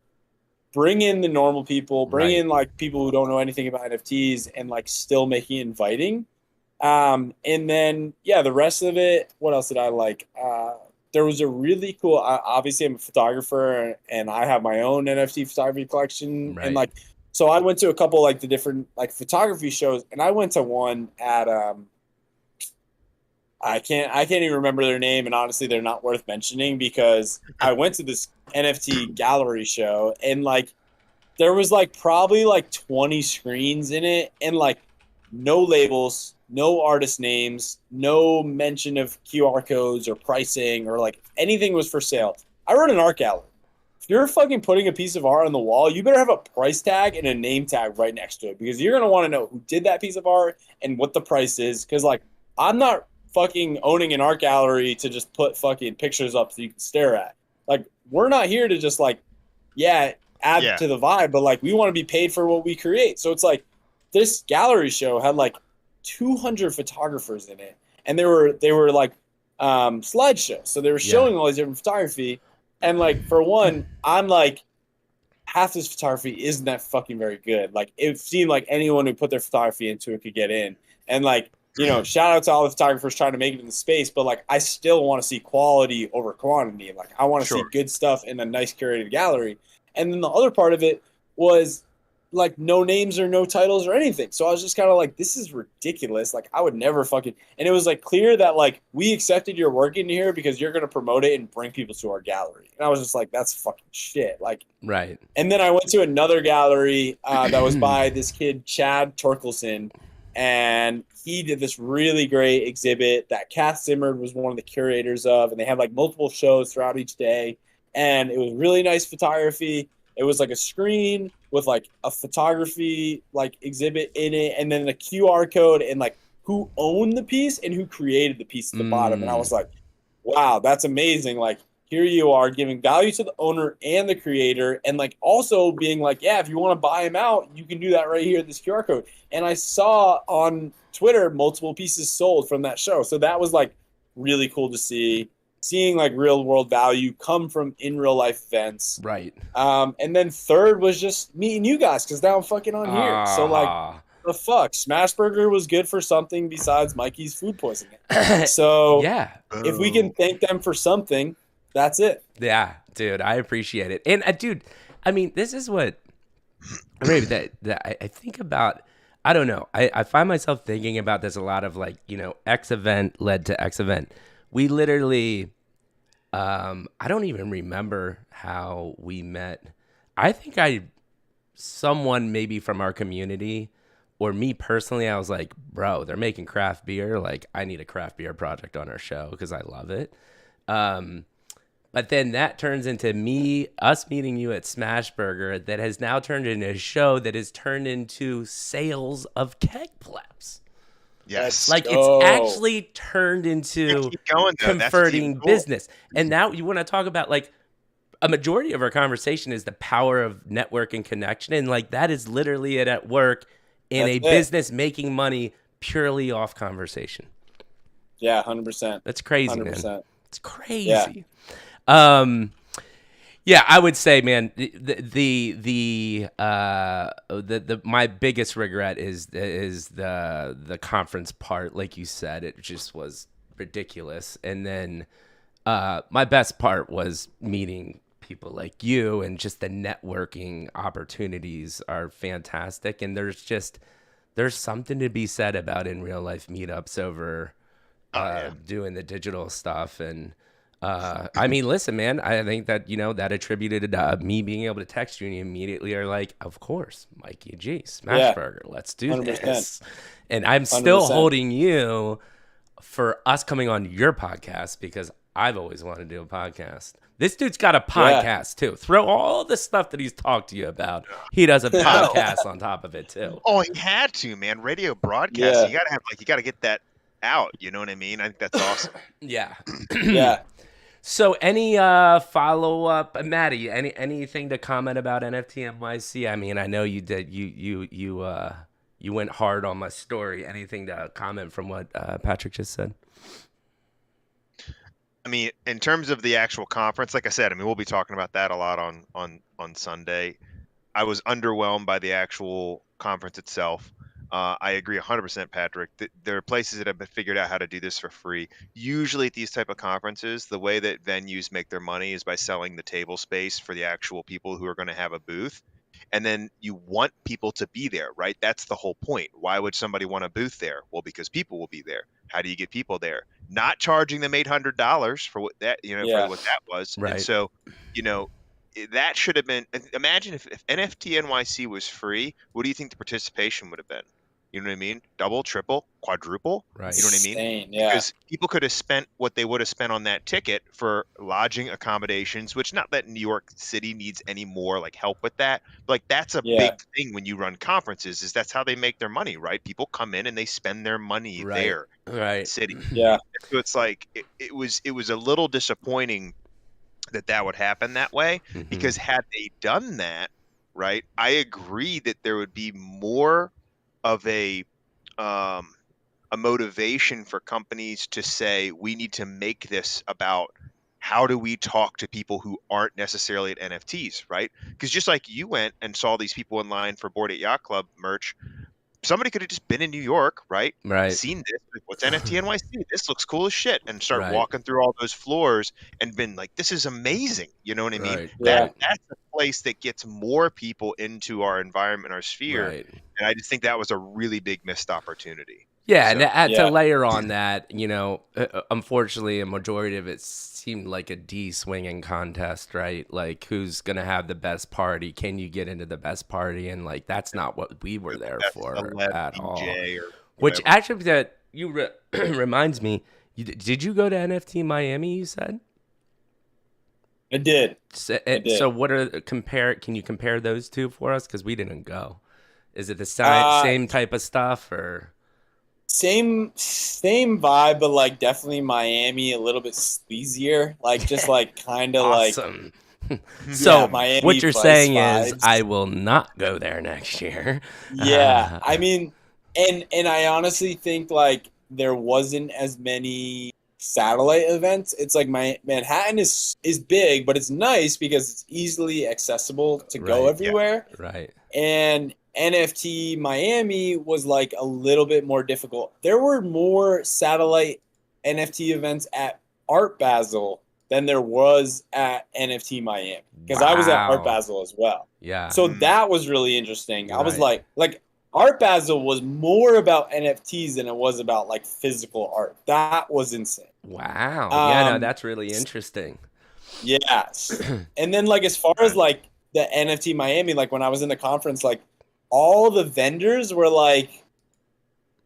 bring in the normal people, bring in like people who don't know anything about NFTs, and like still making it inviting. And then, the rest of it, what else did I like? There was a really cool, obviously I'm a photographer and I have my own NFT photography collection. Right. And like, so I went to a couple like the different like photography shows, and I went to one at I can't even remember their name, and honestly they're not worth mentioning because I went to this NFT gallery show, and like there was like probably like 20 screens in it, and like no labels, no artist names, no mention of QR codes or pricing or like anything was for sale. I run an art gallery. If you're fucking putting a piece of art on the wall, you better have a price tag and a name tag right next to it, because you're going to want to know who did that piece of art and what the price is. Because like, I'm not fucking owning an art gallery to just put fucking pictures up so you can stare at. Like, we're not here to just like, add to the vibe, but like we want to be paid for what we create. So it's like this gallery show had like 200 photographers in it, and they were like slideshows. So they were showing all these different photography. And like, for one, I'm like, half this photography isn't that fucking very good. Like, it seemed like anyone who put their photography into it could get in. And like, shout out to all the photographers trying to make it in the space, but like, I still want to see quality over quantity. Like, I want to see good stuff in a nice curated gallery. And then the other part of it was like no names or no titles or anything. So I was just kind of like, this is ridiculous. Like, I would never fucking, and it was like clear that like we accepted your work in here because you're going to promote it and bring people to our gallery. And I was just like, that's fucking shit. Like, right. And then I went to another gallery that was by this kid, Chad Torkelson, and he did this really great exhibit that Kath Zimmer was one of the curators of, and they had like multiple shows throughout each day. And it was really nice photography. It was like a screen with like a photography like exhibit in it, and then the QR code and like who owned the piece and who created the piece at the bottom. And I was like, wow, that's amazing. Like, here you are giving value to the owner and the creator, and like also being like, if you want to buy them out, you can do that right here, this QR code. And I saw on Twitter multiple pieces sold from that show. So that was like really cool to see. Seeing like real world value come from in real life events. Right. And then third was just meeting you guys, because now I'm fucking on here. So like, the fuck, Smashburger was good for something besides Mikey's food poisoning. So if we can thank them for something, that's it. Yeah, dude, I appreciate it. And dude, I mean, this is what that I think about. I don't know. I find myself thinking about this a lot of like, X event led to X event. We literally, I don't even remember how we met. I think someone maybe from our community, or me personally, I was like, bro, they're making craft beer. Like, I need a craft beer project on our show because I love it. But then that turns into us meeting you at Smashburger that has now turned into a show that has turned into sales of Keg Plebs. Yes. Like it's actually turned into keep going, converting cool. business. And now you want to talk about like a majority of our conversation is the power of network and connection. And like that is literally it at work in business making money purely off conversation. Yeah, 100%. That's crazy, 100%. man. It's crazy. Yeah. Yeah, I would say, man, my biggest regret is the conference part. Like you said, it just was ridiculous. And then my best part was meeting people like you, and just the networking opportunities are fantastic. And there's something to be said about in real life meetups over doing the digital stuff. And I mean, listen, man, I think that, that attributed to me being able to text you and you immediately are like, of course, Mikey G, Smashburger, let's do 100%. This. And I'm still 100%. Holding you for us coming on your podcast because I've always wanted to do a podcast. This dude's got a podcast too. Throw all the stuff that he's talked to you about. He does a podcast on top of it too. Oh, he had to, man. Radio broadcast. You gotta get that out. You know what I mean? I think that's awesome. Yeah. Yeah. So any follow-up, Maddie, anything to comment about NFT NYC? I mean, I know you did. You went hard on my story. Anything to comment from what Patrick just said? I mean, in terms of the actual conference, like I said, I mean, we'll be talking about that a lot on Sunday. I was underwhelmed by the actual conference itself. I agree 100%, Patrick. There are places that have figured out how to do this for free. Usually at these type of conferences, the way that venues make their money is by selling the table space for the actual people who are going to have a booth. And then you want people to be there, right? That's the whole point. Why would somebody want a booth there? Well, because people will be there. How do you get people there? Not charging them $800 for what that, for what that was. Right. And so, that should have been, imagine if NFT NYC was free, what do you think the participation would have been? You know what I mean? Double, triple, quadruple. Right. You know what I mean? Insane, yeah. Because people could have spent what they would have spent on that ticket for lodging, accommodations, which not that New York City needs any more like help with that. But like that's a big thing when you run conferences, is that's how they make their money, right? People come in and they spend their money there in the city. Yeah. So it's like it was a little disappointing that would happen that way, because had they done that, right, I agree that there would be more of a motivation for companies to say, we need to make this about how do we talk to people who aren't necessarily at NFTs, right? Because just like you went and saw these people in line for Bored Ape Yacht Club merch, somebody could have just been in New York, right? Seen this, like, what's NFT NYC? This looks cool as shit, and start walking through all those floors and been like, this is amazing. You know what I mean? Right. That's a place that gets more people into our environment, our sphere. Right. And I just think that was a really big missed opportunity. Yeah, and to layer on that, unfortunately, a majority of it seemed like a D-swinging contest, right? Like, who's going to have the best party? Can you get into the best party? And, like, that's not what we were there for at all. Which actually, that reminds me, did you go to NFT Miami, you said? I did. So what can you compare those two for us? Because we didn't go. Is it the same type of stuff, or? Same vibe, but like definitely Miami a little bit sleazier, like just like kind of awesome. So Miami what you're saying vibes. is I will not go there next year. Yeah, I mean, and I honestly think like there wasn't as many satellite events. It's like Manhattan is big, but it's nice because it's easily accessible to go everywhere. Yeah. Right. And NFT Miami was like a little bit more difficult. There were more satellite NFT events at Art Basel than there was at NFT Miami, because I was at Art Basel as well. Yeah. So that was really interesting. I was like Art Basel was more about NFTs than it was about like physical art. That was insane. Wow. That's really interesting. Yes. And then like as far as like the NFT Miami, like when I was in the conference, like all the vendors were like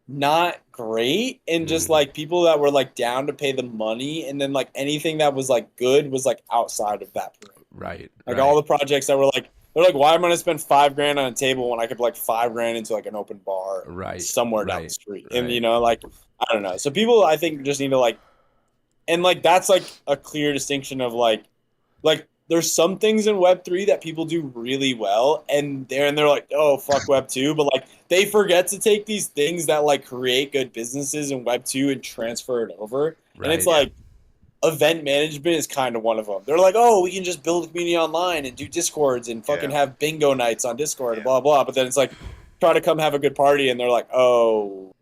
not great, and just like people that were like down to pay the money, and then like anything that was like good was like outside of that perimeter. Right. Like all the projects that were like, they're like, why am I gonna spend $5,000 on a table when I could put like $5,000 into like an open bar somewhere down the street? And you know, like, I don't know. So people, I think, just need to like, and like that's like a clear distinction of like there's some things in Web3 that people do really well, and they're like, oh, fuck Web2, but like they forget to take these things that like create good businesses in Web2 and transfer it over. And it's like event management is kind of one of them. They're like, oh, we can just build a community online and do Discords and fucking have bingo nights on Discord and blah, blah. But then it's like, try to come have a good party, and they're like, oh,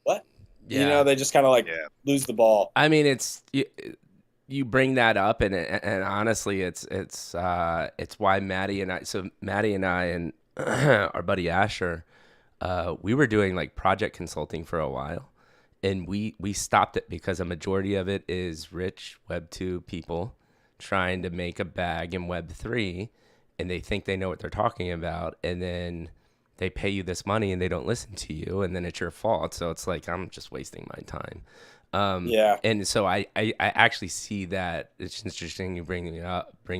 what? You know, they just kind of like lose the ball. I mean, it's... You bring that up, and honestly, it's why Maddie and I and our buddy Asher, we were doing like project consulting for a while, and we stopped it because a majority of it is rich Web2 people trying to make a bag in Web3, and they think they know what they're talking about, and then they pay you this money and they don't listen to you, and then it's your fault. So it's like, I'm just wasting my time. And so I actually see that. It's interesting you bring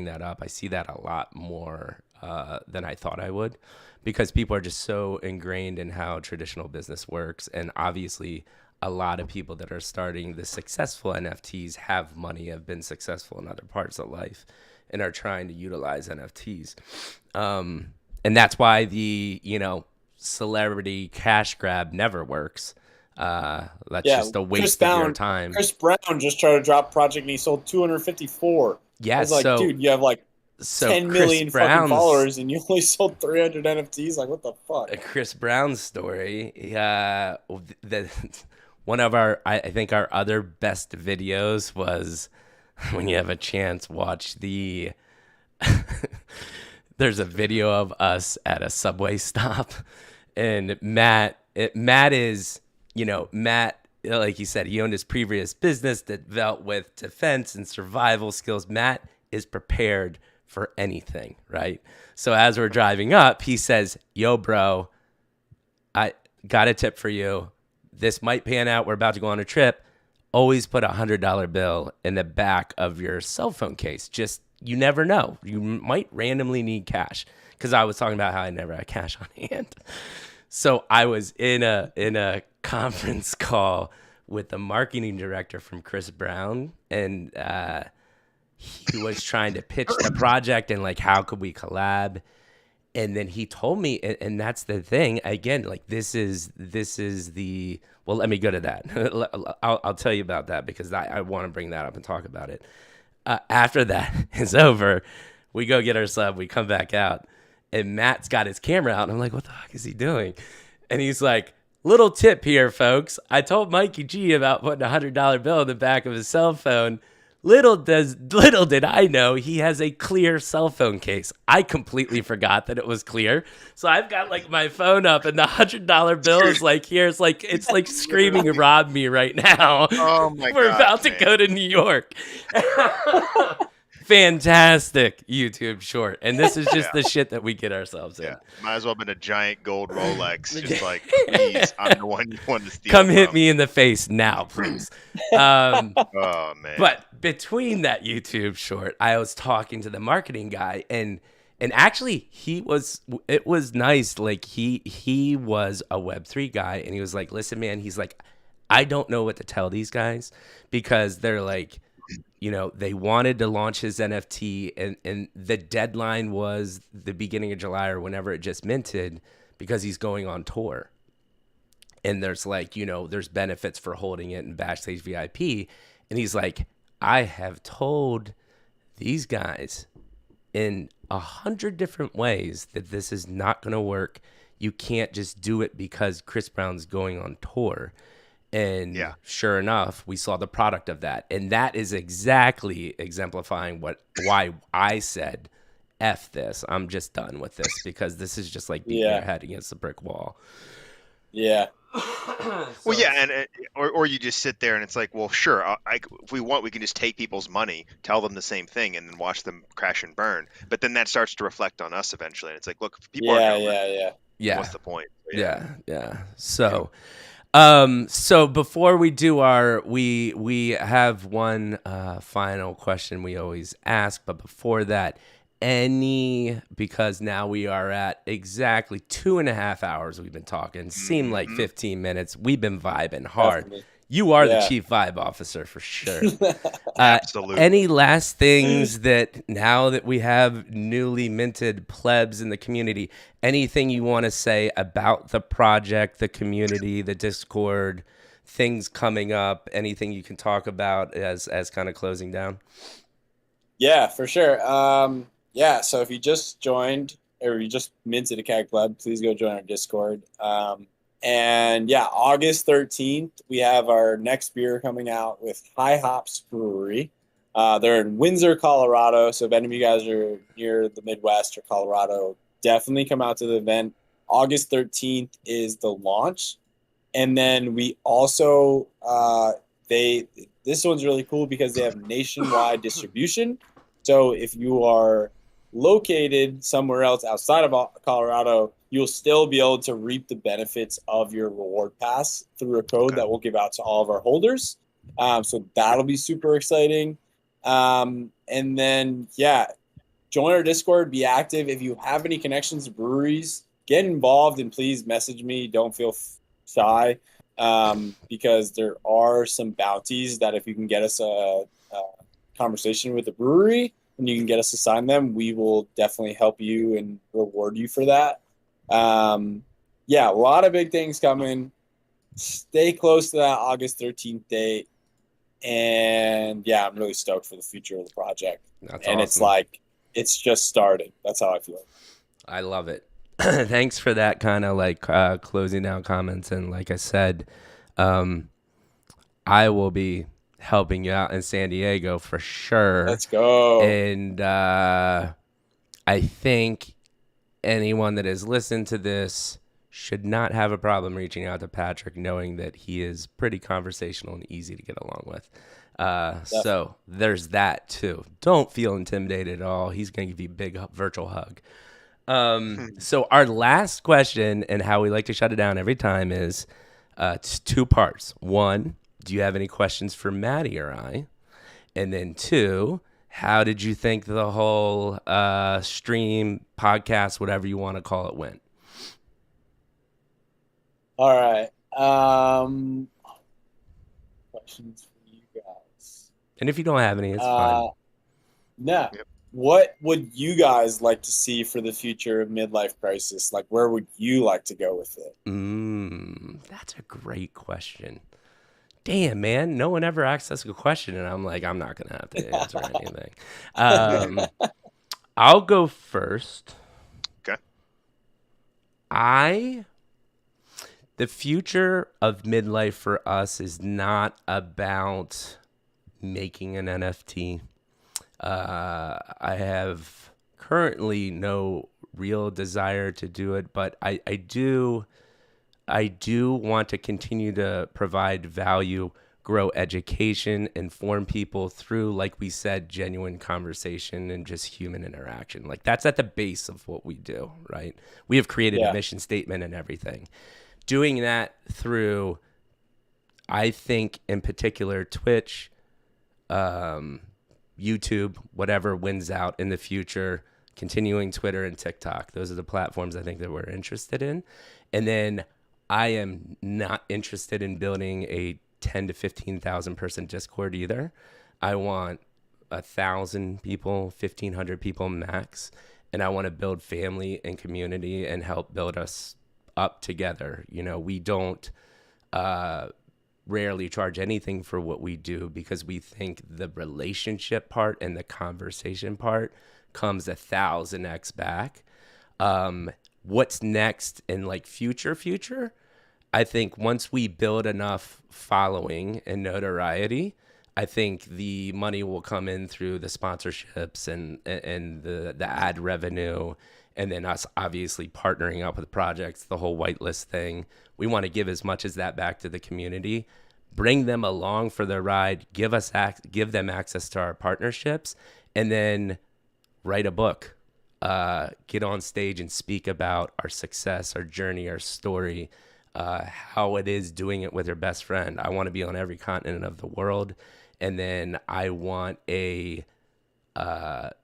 that up. I see that a lot more than I thought I would, because people are just so ingrained in how traditional business works. And obviously a lot of people that are starting the successful NFTs have money, have been successful in other parts of life, and are trying to utilize NFTs. And that's why the, celebrity cash grab never works. That's just a waste of your time. Chris Brown just tried to drop project and he sold 254. Yeah, I was like, dude, you have like 10 million fucking followers and you only sold 300 NFTs. Like, what the fuck? Chris Brown's story. One of I think our other best videos was, when you have a chance, watch the. There's a video of us at a subway stop, and Matt is. Matt, like he said, he owned his previous business that dealt with defense and survival skills. Matt is prepared for anything, right? So as we're driving up, he says, yo, bro, I got a tip for you. This might pan out. We're about to go on a trip. Always put $100 bill in the back of your cell phone case. Just, you never know. You might randomly need cash. Because I was talking about how I never had cash on hand. So I was in a conference call with the marketing director from Chris Brown, and he was trying to pitch the project and like, how could we collab? And then he told me, and that's the thing. Again, like this is the, well, let me go to that. I'll tell you about that, because I want to bring that up and talk about it. After that is over, we go get our sub, we come back out. And Matt's got his camera out, and I'm like, what the fuck is he doing? And he's like, little tip here, folks. I told Mikey G about putting $100 bill in the back of his cell phone. Little did I know he has a clear cell phone case. I completely forgot that it was clear. So I've got like my phone up, and the $100 bill is like here. It's like screaming, rob me right now. Oh my God. We're about to go to New York. Fantastic YouTube short, and this is just the shit that we get ourselves in. Might as well have been a giant gold Rolex, just like, please, I'm the one you want to steal. Come hit me in the face now, please. Oh man! But between that YouTube short, I was talking to the marketing guy, and actually it was nice. Like he was a Web3 guy, and he was like, listen, man, he's like, I don't know what to tell these guys, because they're like, they wanted to launch his NFT, and the deadline was the beginning of July or whenever it just minted, because he's going on tour. And there's like, there's benefits for holding it in backstage VIP. And he's like, I have told these guys in 100 different ways that this is not going to work. You can't just do it because Chris Brown's going on tour. And sure enough, we saw the product of that. And that is exactly exemplifying why I said, F this. I'm just done with this, because this is just like beating your head against the brick wall. Yeah. Well, yeah, and or you just sit there and it's like, well, sure, if we want, we can just take people's money, tell them the same thing, and then watch them crash and burn. But then that starts to reflect on us eventually. And it's like, look, if people aren't what's the point? Yeah. So So before we do we have one final question we always ask, but before that, because now we are at exactly 2.5 hours we've been talking. Seemed like 15 minutes. We've been vibing hard. Definitely. You are the Cheif Vibe Officer for sure. Absolutely. Any last things that now that we have newly minted plebs in the community, anything you want to say about the project, the community, the Discord, things coming up, anything you can talk about as kind of closing down? Yeah, for sure. So if you just joined or you just minted a Keg Pleb, please go join our Discord. And yeah, August 13th, we have our next beer coming out with High Hops Brewery. They're in Windsor, Colorado. So if any of you guys are near the Midwest or Colorado, definitely come out to the event. August 13th is the launch. And then we also, this one's really cool because they have nationwide distribution. So if you are located somewhere else outside of Colorado, you'll still be able to reap the benefits of your reward pass through a code that we'll give out to all of our holders. So that'll be super exciting. And then, join our Discord, be active. If you have any connections to breweries, get involved and please message me. Don't feel shy because there are some bounties that if you can get us a conversation with the brewery and you can get us to sign them, we will definitely help you and reward you for that. A lot of big things coming. Stay close to that August 13th date. And I'm really stoked for the future of the project. That's and awesome. It's just starting. That's how I feel. I love it. Thanks for that kind of closing down comments. And like I said, I will be helping you out in San Diego for sure. Let's go. And I think anyone that has listened to this should not have a problem reaching out to Patrick, knowing that he is pretty conversational and easy to get along with. So there's that too. Don't feel intimidated at all. He's going to give you a big virtual hug. So our last question and how we like to shut it down every time is it's 2 parts. 1, do you have any questions for Maddie or I? And then 2, how did you think the whole stream, podcast, whatever you want to call it, went? All right. Questions for you guys. And if you don't have any, it's fine. No. Yep. What would you guys like to see for the future of Midlife Crisis? Like, where would you like to go with it? That's a great question. Damn, man, no one ever asks us a question, and I'm like, I'm not going to have to answer anything. I'll go first. Okay. The future of midlife for us is not about making an NFT. I have currently no real desire to do it, but I do want to continue to provide value, grow education, inform people through, like we said, genuine conversation and just human interaction. Like that's at the base of what we do, right? We have created a mission statement and everything. Doing that through, I think in particular, Twitch, YouTube, whatever wins out in the future, continuing Twitter and TikTok. Those are the platforms I think that we're interested in. And then I am not interested in building a 10 to 15,000 person Discord either. I want 1,000 people, 1,500 people max. And I want to build family and community and help build us up together. You know, we don't rarely charge anything for what we do because we think the relationship part and the conversation part comes 1,000x back. What's next in like future? I think once we build enough following and notoriety, I think the money will come in through the sponsorships and the ad revenue. And then us obviously partnering up with projects, the whole whitelist thing. We want to give as much as that back to the community, bring them along for the ride, give them access to our partnerships, and then write a book, get on stage and speak about our success, our journey, our story, how it is doing it with her best friend. I want to be on every continent of the world. And then I want a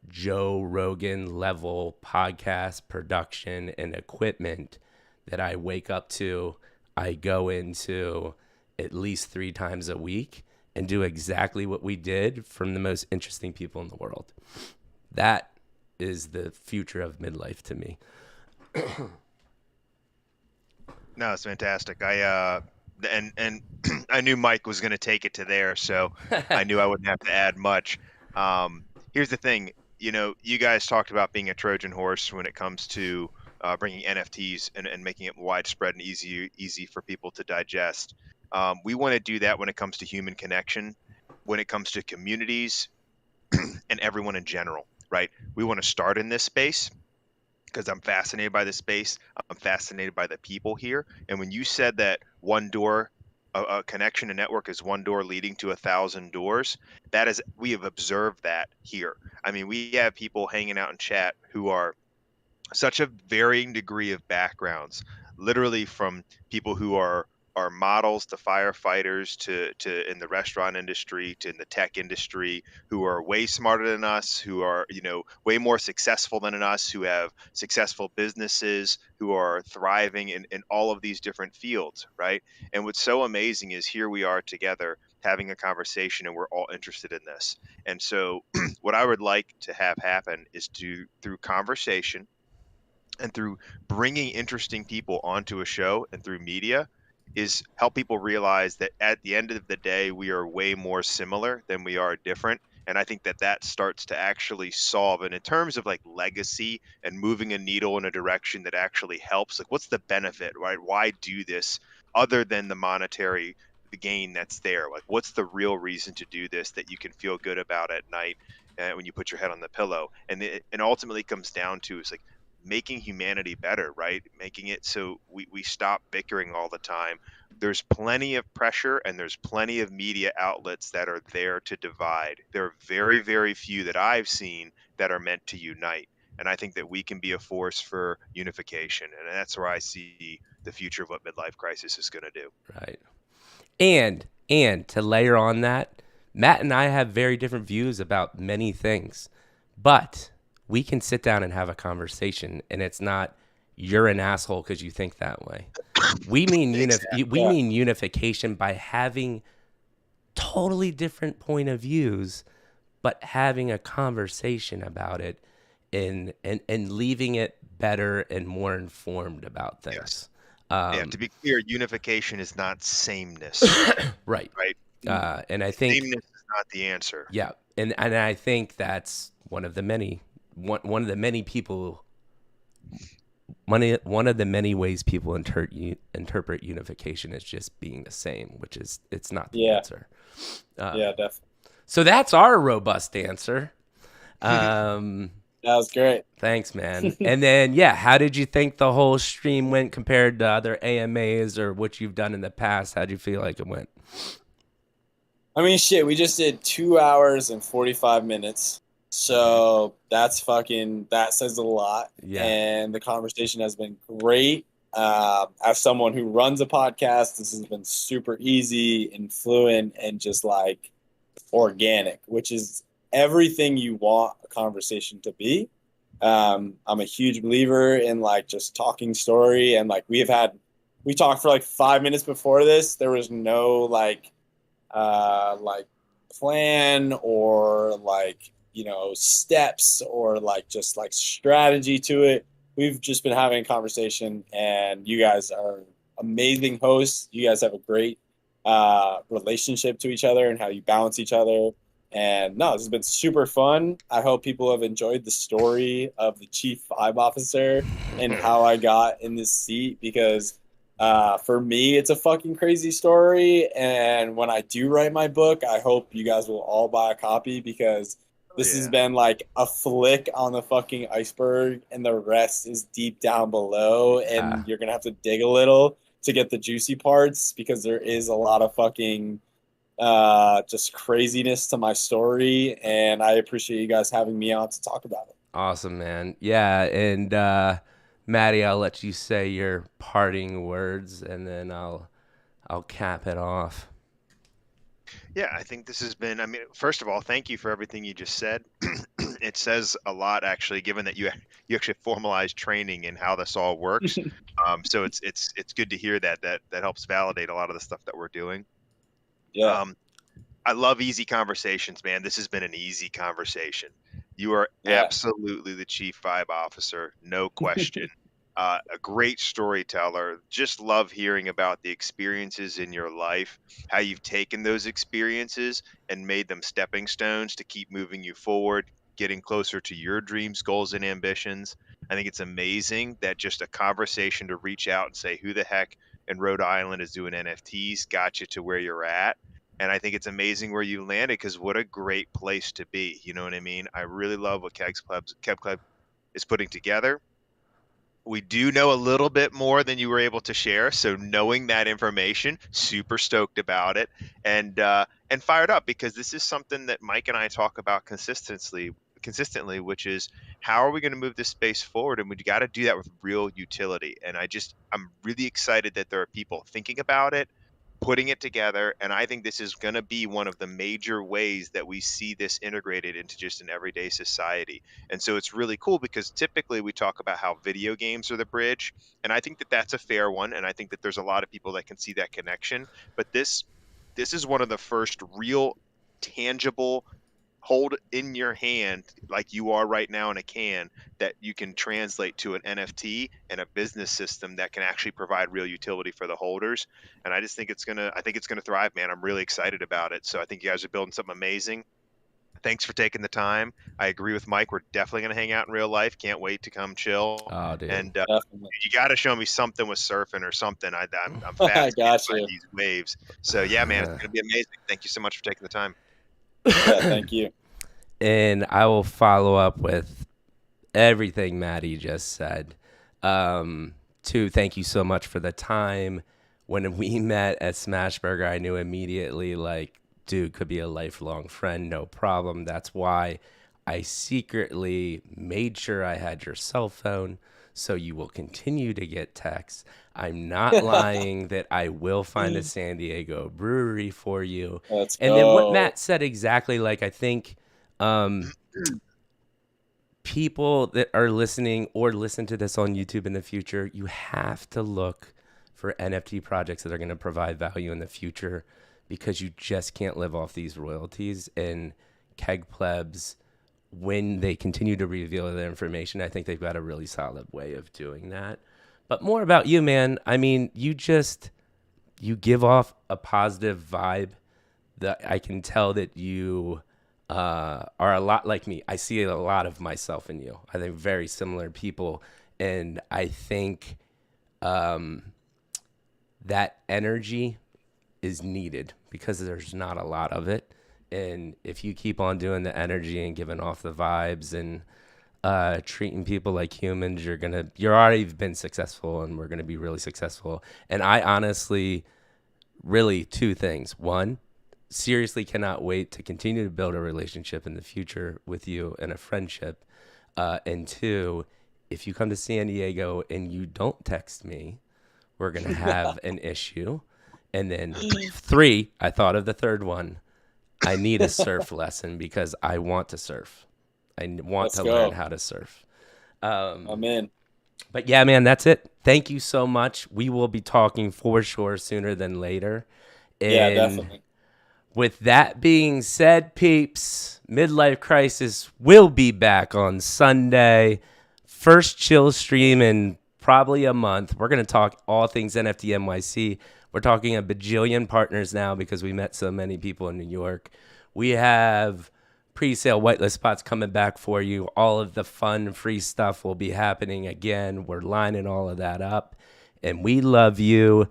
Joe Rogan level podcast production and equipment that I wake up to, I go into at least 3 times a week and do exactly what we did from the most interesting people in the world. That is the future of midlife to me. No, it's fantastic. And I knew Mike was going to take it to there, so I knew I wouldn't have to add much. Here's the thing, you guys talked about being a Trojan horse when it comes to bringing NFTs and making it widespread and easy for people to digest. We want to do that when it comes to human connection, when it comes to communities, and everyone in general, right? We want to start in this space because I'm fascinated by the space. I'm fascinated by the people here. And when you said that one door, a connection and network is one door leading to 1,000 doors, we have observed that here. I mean, we have people hanging out in chat who are such a varying degree of backgrounds, literally from people who are models to firefighters to in the restaurant industry to in the tech industry, who are way smarter than us, who are way more successful than us, who have successful businesses, who are thriving in all of these different fields, right? And what's so amazing is here we are together having a conversation and we're all interested in this. And so what I would like to have happen is through conversation and through bringing interesting people onto a show and through media is help people realize that at the end of the day, we are way more similar than we are different. And I think that starts to actually solve. And in terms of like legacy and moving a needle in a direction that actually helps, like what's the benefit, right? Why do this other than the monetary, the gain that's there? Like what's the real reason to do this that you can feel good about at night when you put your head on the pillow? And it ultimately comes down to is like, making humanity better, right? Making it so we stop bickering all the time. There's plenty of pressure and there's plenty of media outlets that are there to divide. There are very, very few that I've seen that are meant to unite. And I think that we can be a force for unification. And that's where I see the future of what midlife crisis is going to do. Right. And to layer on that, Matt and I have very different views about many things, but we can sit down and have a conversation, and it's not you're an asshole because you think that way. We mean we mean unification by having totally different point of views, but having a conversation about it and leaving it better and more informed about things. Yes. To be clear, unification is not sameness. Right. Right. And I think sameness is not the answer. Yeah. And I think that's one of the many people, one of the many ways people interpret unification as just being the same, which is it's not the answer. Yeah, definitely. So that's our robust answer. That was great. Thanks, man. And then, how did you think the whole stream went compared to other AMAs or what you've done in the past? How'd you feel like it went? I mean, shit, we just did 2 hours and 45 minutes. So that says a lot. Yeah. And the conversation has been great. As someone who runs a podcast, this has been super easy and fluent and just like organic, which is everything you want a conversation to be. I'm a huge believer in like just talking story. And like we talked for like 5 minutes before this. There was no like plan or like, steps or like just like strategy to it. We've just been having a conversation and you guys are amazing hosts. You guys have a great relationship to each other and how you balance each other. And no, this has been super fun. I hope people have enjoyed the story of the Cheif Vibe Officer and how I got in this seat because for me, it's a fucking crazy story. And when I do write my book, I hope you guys will all buy a copy because this has been like a flick on the fucking iceberg and the rest is deep down below. And you're going to have to dig a little to get the juicy parts because there is a lot of fucking just craziness to my story. And I appreciate you guys having me on to talk about it. Awesome, man. Yeah. And Maddie, I'll let you say your parting words, and then I'll cap it off. Yeah, I think this has been, I mean, first of all, thank you for everything you just said. It says a lot, actually, given that you actually formalized training in how this all works. So it's good to hear that helps validate a lot of the stuff that we're doing. Yeah. I love easy conversations, man. This has been an easy conversation. You are absolutely the Cheif Vibe Officer, no question. A great storyteller. Just love hearing about the experiences in your life, how you've taken those experiences and made them stepping stones to keep moving you forward, getting closer to your dreams, goals, and ambitions. I think it's amazing that just a conversation to reach out and say, who the heck in Rhode Island is doing NFTs got you to where you're at. And I think it's amazing where you landed, because what a great place to be. You know what I mean? I really love what Keg Plebs is putting together. We do know a little bit more than you were able to share, so knowing that information, super stoked about it, and fired up, because this is something that Mike and I talk about consistently, which is how are we going to move this space forward, and we got to do that with real utility. And I'm really excited that there are people thinking about it, putting it together, and I think this is going to be one of the major ways that we see this integrated into just an everyday society. And so it's really cool, because typically we talk about how video games are the bridge, and I think that that's a fair one, and I think that there's a lot of people that can see that connection. But this is one of the first real tangible, hold in your hand like you are right now in a can, that you can translate to an NFT and a business system that can actually provide real utility for the holders. And I think it's gonna thrive, man. I'm really excited about it. So I think you guys are building something amazing. Thanks for taking the time. I agree with Mike. We're definitely going to hang out in real life. Can't wait to come chill. Oh, dude. And you got to show me something with surfing or something. I'm fascinated by these waves. So yeah, man, it's going to be amazing. Thank you so much for taking the time. Yeah, thank you. And I will follow up with everything Maddie just said. Thank you so much for the time. When we met at Smashburger, I knew immediately, like, dude could be a lifelong friend, no problem. That's why I secretly made sure I had your cell phone, so you will continue to get texts. I'm not lying that I will find a San Diego brewery for you. Let's and go. Then what Matt said exactly, like, I think people that are listening or listen to this on YouTube in the future, you have to look for NFT projects that are going to provide value in the future, because you just can't live off these royalties. And Keg Plebs, when they continue to reveal their information, I think they've got a really solid way of doing that. But more about you, man. I mean, you give off a positive vibe that I can tell that you are a lot like me. I see a lot of myself in you. I think very similar people. And I think that energy is needed, because there's not a lot of it. And if you keep on doing the energy and giving off the vibes and treating people like humans, you're already been successful, and we're going to be really successful. And I honestly, really, two things. One, seriously cannot wait to continue to build a relationship in the future with you, and a friendship. And two, if you come to San Diego and you don't text me, we're going to have an issue. And then three, I thought of the third one. I need a surf lesson, because I want to surf. I want to learn how to surf. I'm in. But yeah, man, that's it. Thank you so much. We will be talking for sure sooner than later. And yeah, definitely. With that being said, peeps, Midlife Crisis will be back on Sunday. First chill stream in probably a month. We're going to talk all things NFT NYC. We're talking a bajillion partners now, because we met so many people in New York. We have pre-sale whitelist spots coming back for you. All of the fun, free stuff will be happening again. We're lining all of that up. And we love you.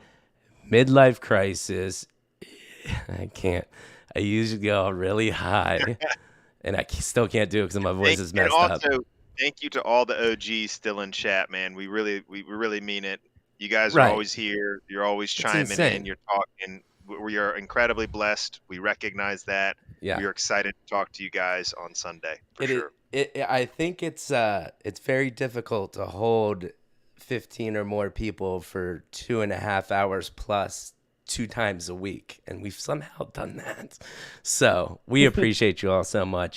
Midlife Crisis. I can't. I usually go really high. And I still can't do it because my voice is messed up. Thank you to all the OGs still in chat, man. We really mean it. You guys are always here. You're always chiming in. You're talking. We are incredibly blessed. We recognize that. Yeah. We are excited to talk to you guys on Sunday. For sure. I think it's very difficult to hold 15 or more people for 2.5 hours plus 2 times a week. And we've somehow done that. So we appreciate you all so much.